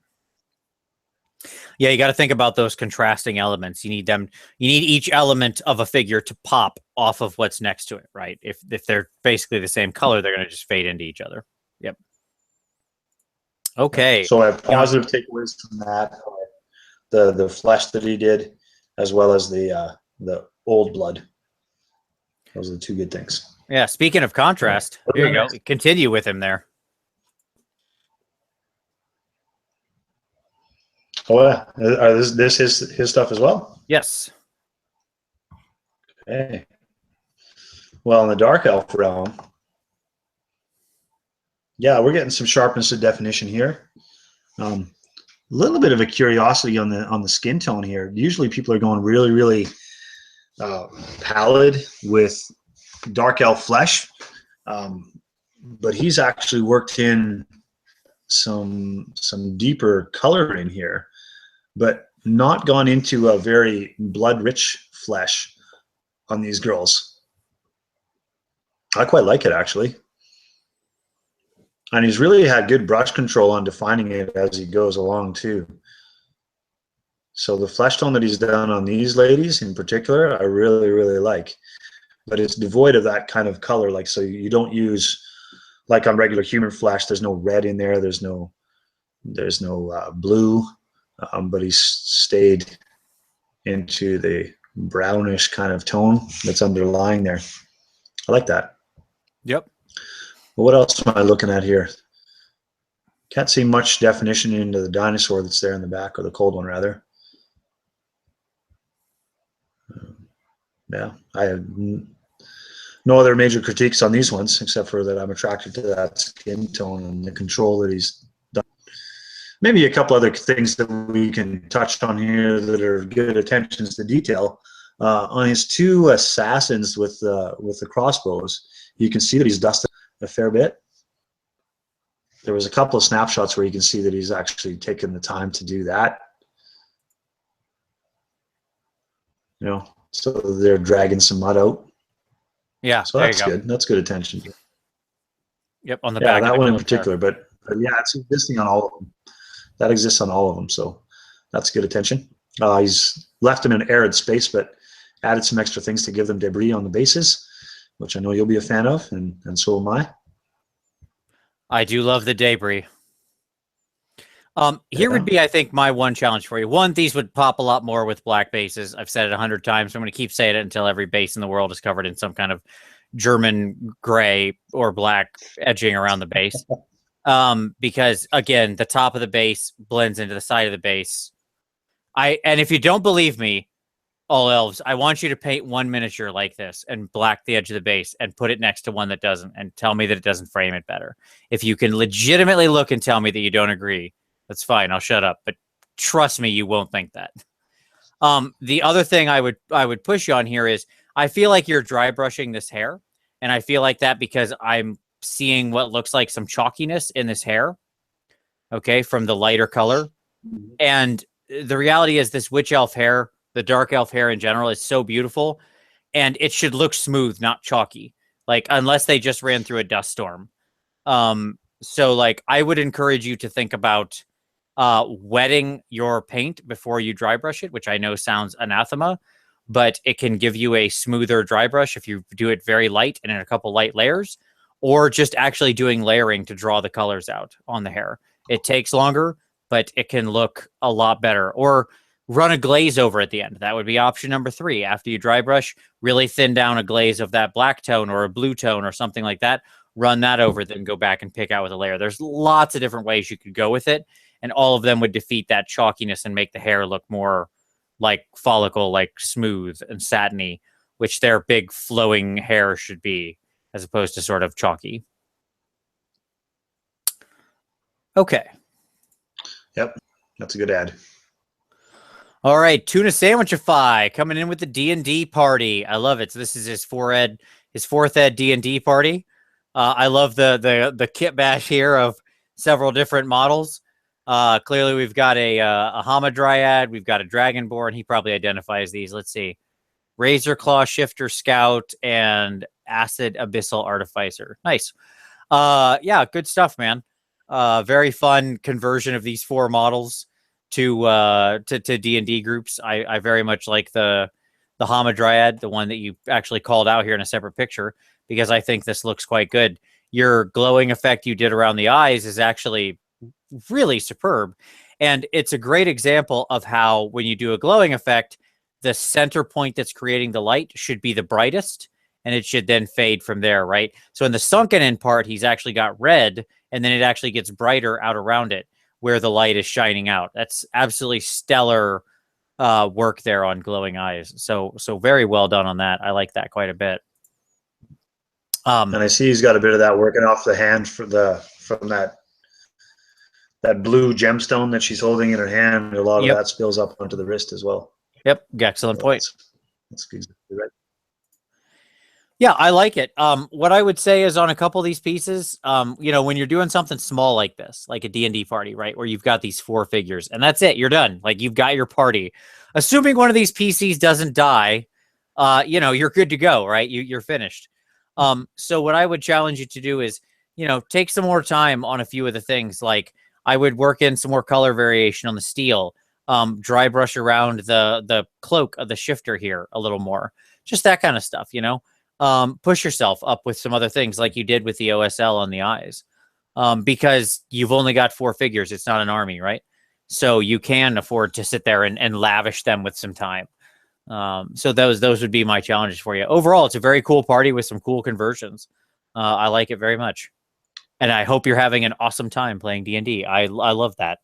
Yeah, you got to think about those contrasting elements. You need them. You need each element of a figure to pop off of what's next to it, right? If they're basically the same color, they're going to just fade into each other. Yep. Okay. So I have positive takeaways from that: the flesh that he did, as well as the old blood. Those are the two good things. Yeah. Speaking of contrast, here you go. Continue with him there. Oh yeah, this his stuff as well? Yes. Okay. Well, in the dark elf realm, yeah, we're getting some sharpness and definition here. A little bit of a curiosity on the skin tone here. Usually, people are going really, really pallid with dark elf flesh, but he's actually worked in some deeper color in here, but not gone into a very blood-rich flesh on these girls. I quite like it, actually. And he's really had good brush control on defining it as he goes along, too. So the flesh tone that he's done on these ladies in particular, I really, really like. But it's devoid of that kind of color. Like, so you don't use, like on regular human flesh, there's no red in there. There's no blue. But he's stayed into the brownish kind of tone that's underlying there. I like that. Yep. Well, what else am I looking at here? Can't see much definition into the dinosaur that's there in the back, or the cold one rather. Yeah, I have no other major critiques on these ones, except for that I'm attracted to that skin tone and the control that he's done. maybe a couple other things that we can touch on here that are good attentions to detail. On his two assassins with the crossbows, you can see that he's dusted a fair bit. There was a couple of snapshots where you can see that he's actually taken the time to do that. You know, so they're dragging some mud out. Yeah, so that's good. That's good attention. Yep, on the back. Yeah, that one in particular, but yeah, it's existing on all of them. That exists on all of them, so that's good attention. He's left them in arid space, but added some extra things to give them debris on the bases, which I know you'll be a fan of, and so am I. I do love the debris. Here would be, I think, my one challenge for you. One, these would pop a lot more with black bases. I've said it 100 times. So I'm going to keep saying it until every base in the world is covered in some kind of German gray or black edging around the base. Because, again, the top of the base blends into the side of the base. And if you don't believe me, all elves, I want you to paint one miniature like this and black the edge of the base and put it next to one that doesn't and tell me that it doesn't frame it better. If you can legitimately look and tell me that you don't agree, that's fine. I'll shut up. But trust me, you won't think that. The other thing I would push you on here is I feel like you're dry brushing this hair. And I feel like that because I'm seeing what looks like some chalkiness in this hair. Okay, from the lighter color. And the reality is this witch elf hair, the dark elf hair in general, is so beautiful. And it should look smooth, not chalky. Like, unless they just ran through a dust storm. So, like, I would encourage you to think about wetting your paint before you dry brush it, which I know sounds anathema, but it can give you a smoother dry brush if you do it very light and in a couple light layers, or just actually doing layering to draw the colors out on the hair. It takes longer, but it can look a lot better. Or run a glaze over at the end. That would be option number 3. After you dry brush, really thin down a glaze of that black tone or a blue tone or something like that. Run that over, then go back and pick out with a layer. There's lots of different ways you could go with it, and all of them would defeat that chalkiness and make the hair look more like follicle, like smooth and satiny, which their big flowing hair should be, as opposed to sort of chalky. Okay. Yep, that's a good ad. All right, Tuna Sandwichify coming in with the D&D party. I love it. So this is his fourth ed D&D party. I love the kit bash here of several different models. Clearly, we've got a Hamadryad. We've got a Dragonborn. He probably identifies these. Let's see. Razor Claw Shifter Scout and Acid Abyssal Artificer. Nice. Yeah, good stuff, man. Very fun conversion of these 4 models to D&D groups. I very much like the Hamadryad, the one that you actually called out here in a separate picture, because I think this looks quite good. Your glowing effect you did around the eyes is actually really superb. And it's a great example of how when you do a glowing effect, the center point that's creating the light should be the brightest, and it should then fade from there, right? So in the sunken in part, he's actually got red, and then it actually gets brighter out around it where the light is shining out. That's absolutely stellar work there on glowing eyes. So very well done on that. I like that quite a bit. And I see he's got a bit of that working off the hand from that blue gemstone that she's holding in her hand. A lot of that spills up onto the wrist as well. Yep, excellent point. That's exactly right. Yeah, I like it. What I would say is on a couple of these pieces, you know, when you're doing something small like this, like a D&D party, right, where you've got these 4 figures, and that's it, you're done. Like, you've got your party. Assuming one of these PCs doesn't die, you know, you're good to go, right? You're finished. So what I would challenge you to do is, you know, take some more time on a few of the things. Like, I would work in some more color variation on the steel, dry brush around the cloak of the shifter here a little more, just that kind of stuff, you know. Push yourself up with some other things like you did with the OSL on the eyes, because you've only got 4 figures. It's not an army, right? So you can afford to sit there and lavish them with some time. So those would be my challenges for you. Overall, it's a very cool party with some cool conversions. I like it very much. And I hope you're having an awesome time playing D&D. I love that.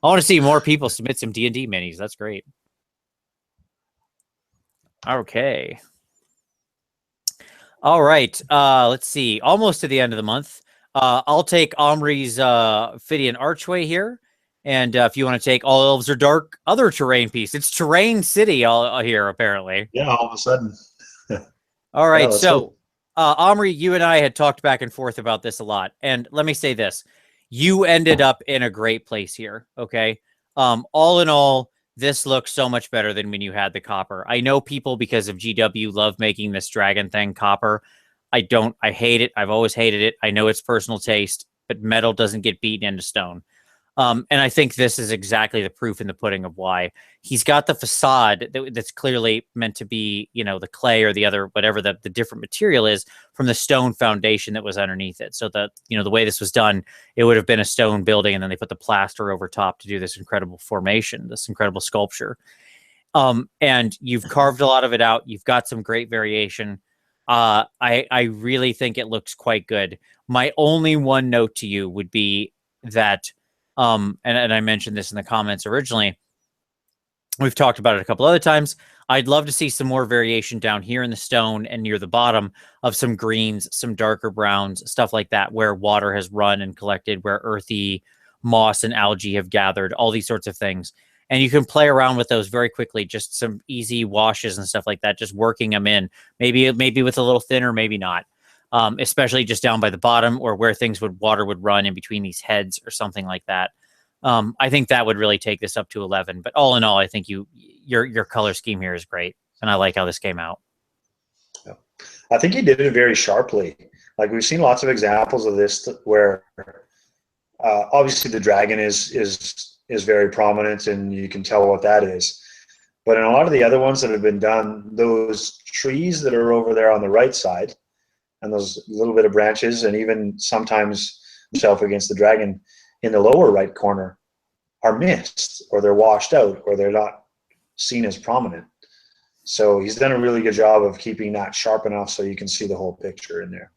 I want to see more people submit some D&D minis. That's great. Okay. All right. Let's see. Almost to the end of the month. I'll take Omri's Phidian Archway here. And if you want to take All Elves Are Dark, other terrain piece, it's Terrain City all here apparently. Yeah, all of a sudden. All right, Yeah, so Omri, you and I had talked back and forth about this a lot, and let me say this: you ended up in a great place here. Okay, all in all, this looks so much better than when you had the copper. I know people, because of GW, love making this dragon thing copper. I don't. I hate it. I've always hated it. I know it's personal taste, but metal doesn't get beaten into stone. And I think this is exactly the proof in the pudding of why. He's got the facade that's clearly meant to be, you know, the clay or the other, whatever the different material is, from the stone foundation that was underneath it. So that, you know, the way this was done, it would have been a stone building, and then they put the plaster over top to do this incredible formation, this incredible sculpture. And you've carved a lot of it out. You've got some great variation. I really think it looks quite good. My only one note to you would be that, and I mentioned this in the comments originally, we've talked about it a couple other times. I'd love to see some more variation down here in the stone and near the bottom of some greens, some darker browns, stuff like that, where water has run and collected, where earthy moss and algae have gathered, all these sorts of things. And you can play around with those very quickly, just some easy washes and stuff like that, just working them in, maybe with a little thinner, maybe not. Especially just down by the bottom, or where water would run in between these heads or something like that. I think that would really take this up to 11. But all in all, I think your color scheme here is great, and I like how this came out. Yeah. I think he did it very sharply. Like, we've seen lots of examples of this where obviously the dragon is very prominent, and you can tell what that is. But in a lot of the other ones that have been done, those trees that are over there on the right side, and those little bit of branches, and even sometimes himself against the dragon in the lower right corner, are missed, or they're washed out, or they're not seen as prominent. So he's done a really good job of keeping that sharp enough so you can see the whole picture in there.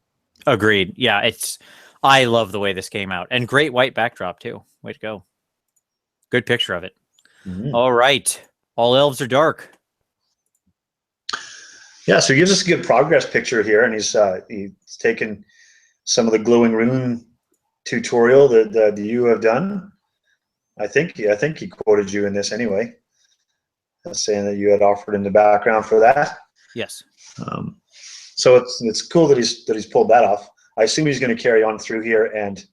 Agreed. Yeah, I love the way this came out, and great white backdrop too. Way to go. Good picture of it. Mm-hmm. All right. All Elves Are Dark. Yeah, so he gives us a good progress picture here, and he's taken some of the glowing rune tutorial that you have done. I think he quoted you in this anyway, saying that you had offered in the background for that. Yes. So it's cool that he's pulled that off. I assume he's going to carry on through here and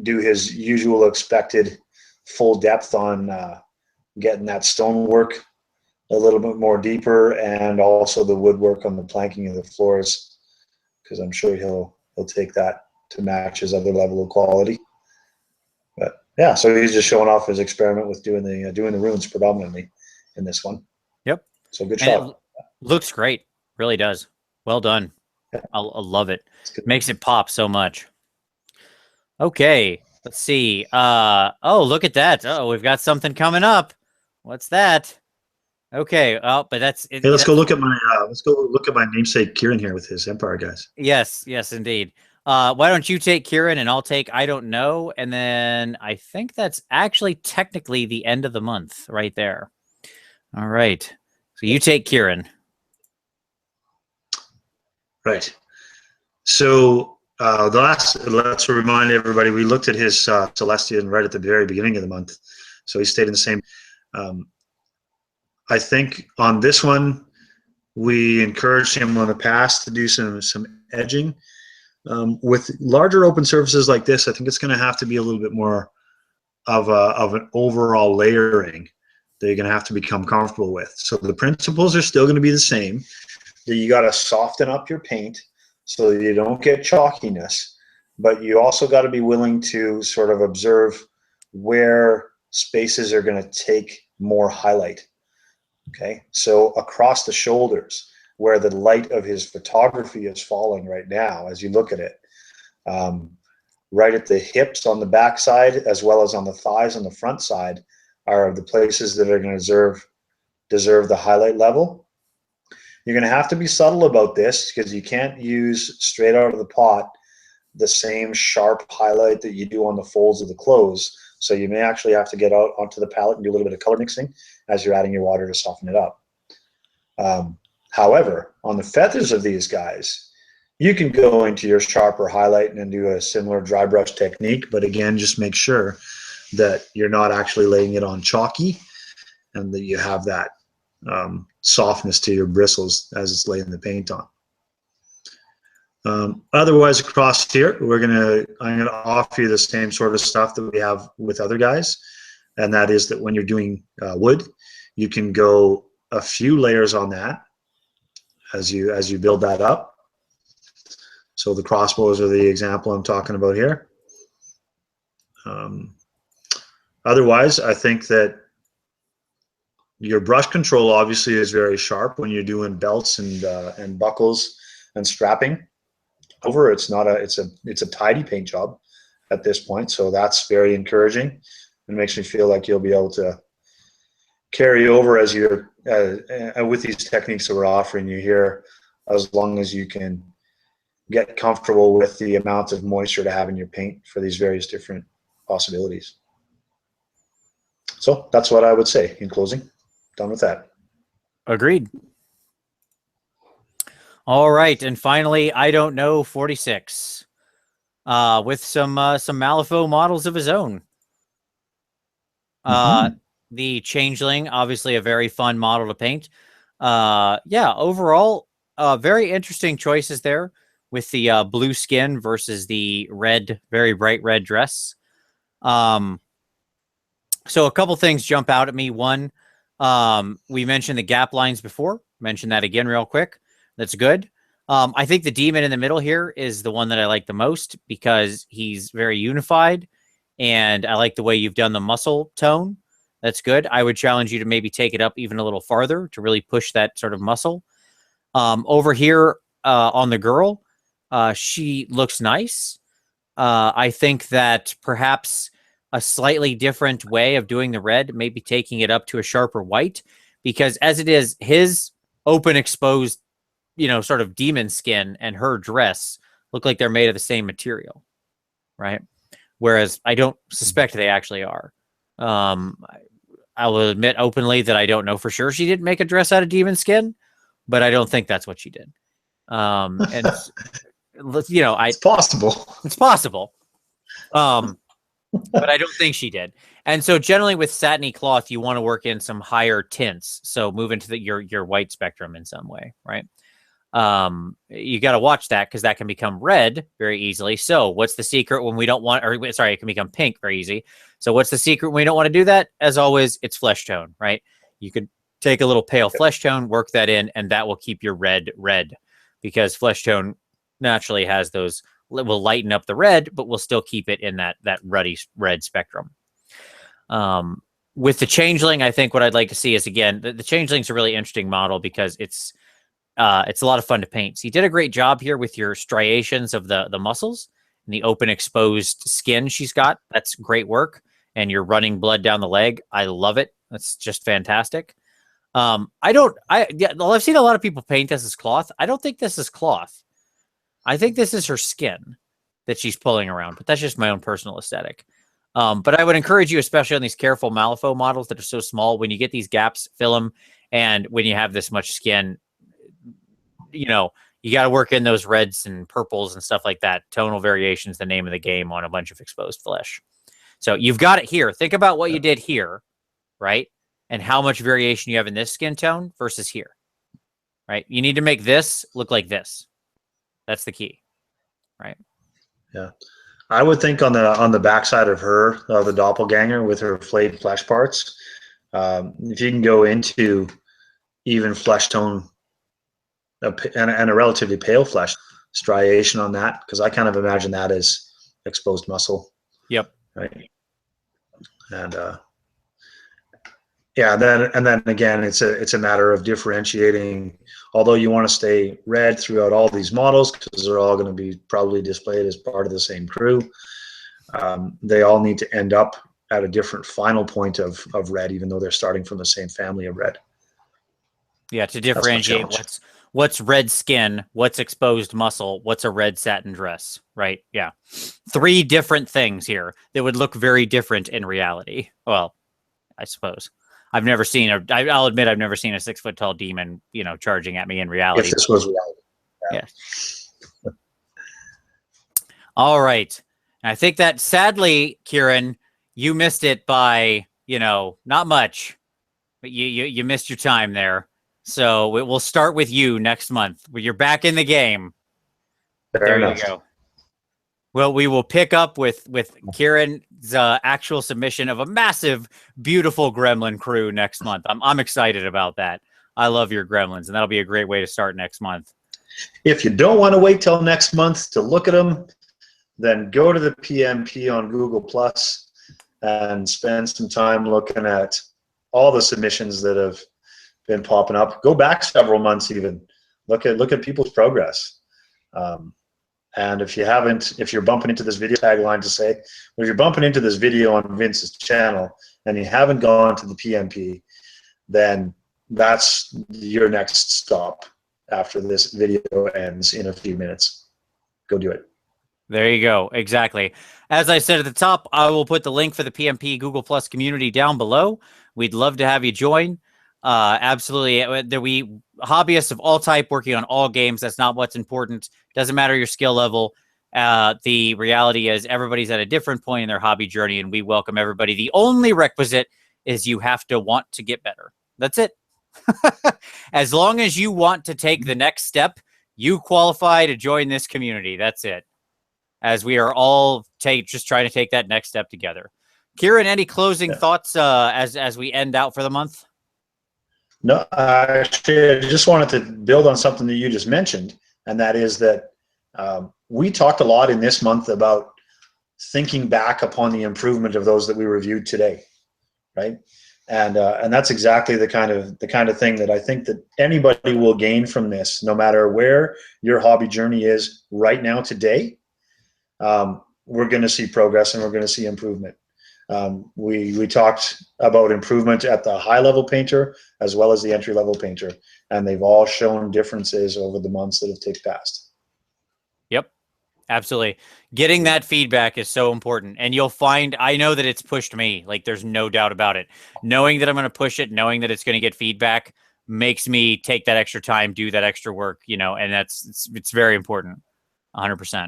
do his usual expected full depth on getting that stonework a little bit more deeper, and also the woodwork on the planking of the floors, because I'm sure he'll take that to match his other level of quality. But yeah, so he's just showing off his experiment with doing the runes predominantly in this one. Yep. So good shot. Looks great. Really does. Well done. Yeah. I'll love it. Makes it pop so much. Okay. Let's see. Oh, look at that. Oh, we've got something coming up. What's that? Okay. Oh, but that's it. Hey, let's go look at my namesake Kieran here with his Empire guys. Yes, indeed. Why don't you take Kieran and I'll take I don't know, and then I think that's actually technically the end of the month right there. All right. So you take Kieran. Right. So let's remind everybody, we looked at his Celestian right at the very beginning of the month. So he stayed in the same. I think on this one, we encouraged him on the past to do some edging. With larger open surfaces like this, I think it's going to have to be a little bit more of an overall layering that you're going to have to become comfortable with. So the principles are still going to be the same. That you got to soften up your paint so that you don't get chalkiness, but you also got to be willing to sort of observe where spaces are going to take more highlight. Okay, so across the shoulders, where the light of his photography is falling right now as you look at it, right at the hips on the back side, as well as on the thighs on the front side, are the places that are going to deserve the highlight level. You're going to have to be subtle about this, because you can't use straight out of the pot the same sharp highlight that you do on the folds of the clothes. So you may actually have to get out onto the palette and do a little bit of color mixing as you're adding your water to soften it up. However, on the feathers of these guys, you can go into your sharper highlight and do a similar dry brush technique, but again, just make sure that you're not actually laying it on chalky, and that you have that softness to your bristles as it's laying the paint on. Otherwise, across here, I'm gonna offer you the same sort of stuff that we have with other guys, and that is that when you're doing wood, you can go a few layers on that as you build that up. So the crossbows are the example I'm talking about here. Otherwise, I think that your brush control obviously is very sharp when you're doing belts and buckles and strapping. Over, it's a tidy paint job at this point, so that's very encouraging. It makes me feel like you'll be able to carry over as you're with these techniques that we're offering you here, as long as you can get comfortable with the amount of moisture to have in your paint for these various different possibilities. So that's what I would say in closing. Done with that. Agreed. All right, and finally, I don't know 46, with some Malifaux models of his own. The Changeling, obviously a very fun model to paint. Yeah, overall, very interesting choices there with the blue skin versus the red, very bright red dress. So a couple things jump out at me. One, we mentioned the gap lines before. Mention that again real quick. That's good. I think the demon in the middle here is the one that I like the most because he's very unified, and I like the way you've done the muscle tone. That's good. I would challenge you to maybe take it up even a little farther to really push that sort of muscle. Over here on the girl, she looks nice. I think that perhaps a slightly different way of doing the red, maybe taking it up to a sharper white, because as it is, his open exposed, sort of demon skin and her dress look like they're made of the same material, right? Whereas I don't suspect they actually are. I will admit openly that I don't know for sure she didn't make a dress out of demon skin, but I don't think that's what she did. And it's possible. It's possible. But I don't think she did. And so generally with satiny cloth, you want to work in some higher tints. So move into your white spectrum in some way, right? You got to watch that because that can become red very easily. So what's the secret when we don't want, it can become pink very easy. So what's the secret when we don't want to do that? As always, it's flesh tone, right? You could take a little pale flesh tone, work that in, and that will keep your red, because flesh tone naturally has those, will lighten up the red, but we'll still keep it in that ruddy red spectrum. With the Changeling, I think what I'd like to see is, again, the Changeling's a really interesting model because it's a lot of fun to paint. So you did a great job here with your striations of the muscles and the open exposed skin she's got. That's great work. And you're running blood down the leg. I love it. That's just fantastic. I've seen a lot of people paint this as cloth. I don't think this is cloth. I think this is her skin that she's pulling around, but that's just my own personal aesthetic. But I would encourage you, especially on these careful Malifaux models that are so small, when you get these gaps, fill them. And when you have this much skin, you got to work in those reds and purples and stuff like that. Tonal variation is the name of the game on a bunch of exposed flesh. So you've got it here. Think about what you did here, right? And how much variation you have in this skin tone versus here, right? You need to make this look like this. That's the key, right? Yeah, I would think on the backside of her, the doppelganger with her flayed flesh parts, if you can go into even flesh tone and a relatively pale flesh striation on that, because I kind of imagine that as exposed muscle. Yep. Right. And yeah, then again, it's a matter of differentiating. Although you want to stay red throughout all these models because they're all going to be probably displayed as part of the same crew, they all need to end up at a different final point of red, even though they're starting from the same family of red. Yeah, to differentiate what's red skin, what's exposed muscle, what's a red satin dress, right? Yeah. 3 different things here that would look very different in reality. Well, I suppose. I'll admit I've never seen a 6-foot-tall demon, charging at me in reality. If this was reality. Yeah. All right. And I think that, sadly, Kieran, you missed it by, not much, but you missed your time there. So we'll start with you next month. You're back in the game. Fair enough. You go. Well, we will pick up with Kieran's actual submission of a massive, beautiful gremlin crew next month. I'm excited about that. I love your gremlins, and that'll be a great way to start next month. If you don't want to wait till next month to look at them, then go to the PmP on Google Plus and spend some time looking at all the submissions that have been popping up. Go back several months even. Look at people's progress. And if you're bumping into this video tagline to say, well, if you're bumping into this video on Vince's channel and you haven't gone to the PmP, then that's your next stop after this video ends in a few minutes. Go do it. There you go. Exactly. As I said at the top, I will put the link for the PmP Google Plus community down below. We'd love to have you join. Absolutely. We hobbyists of all type working on all games. That's not what's important. Doesn't matter your skill level. The reality is everybody's at a different point in their hobby journey, and we welcome everybody. The only requisite is you have to want to get better. That's it. As long as you want to take the next step, you qualify to join this community. That's it. As we are all just trying to take that next step together. Kieran, any closing thoughts as we end out for the month? No, actually, I just wanted to build on something that you just mentioned, and that is that we talked a lot in this month about thinking back upon the improvement of those that we reviewed today, right? And that's exactly the kind of thing that I think that anybody will gain from this, no matter where your hobby journey is right now today. We're going to see progress and we're going to see improvement. We talked about improvement at the high level painter as well as the entry level painter, and they've all shown differences over the months that have taken past. Yep, absolutely. Getting that feedback is so important, and you'll find, I know that it's pushed me, like there's no doubt about it. Knowing that I'm going to push it, knowing that it's going to get feedback makes me take that extra time, do that extra work, and it's very important. 100%.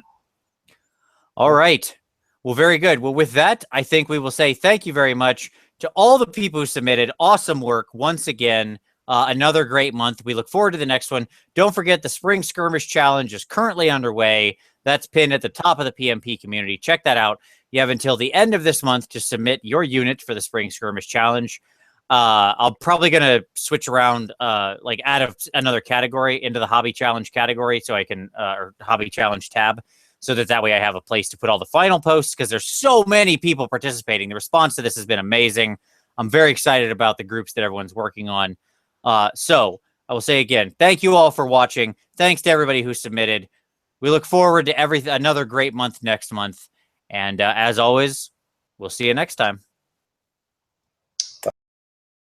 All right. Well, very good. Well, with that, I think we will say thank you very much to all the people who submitted. Awesome work once again. Another great month. We look forward to the next one. Don't forget the Spring Skirmish Challenge is currently underway. That's pinned at the top of the PmP community. Check that out. You have until the end of this month to submit your unit for the Spring Skirmish Challenge. I'm probably going to switch around, add another category into the Hobby Challenge category so I can, or Hobby Challenge tab. So that way I have a place to put all the final posts because there's so many people participating. The response to this has been amazing. I'm very excited about the groups that everyone's working on. So I will say again, thank you all for watching. Thanks to everybody who submitted. We look forward to another great month next month. And as always, we'll see you next time.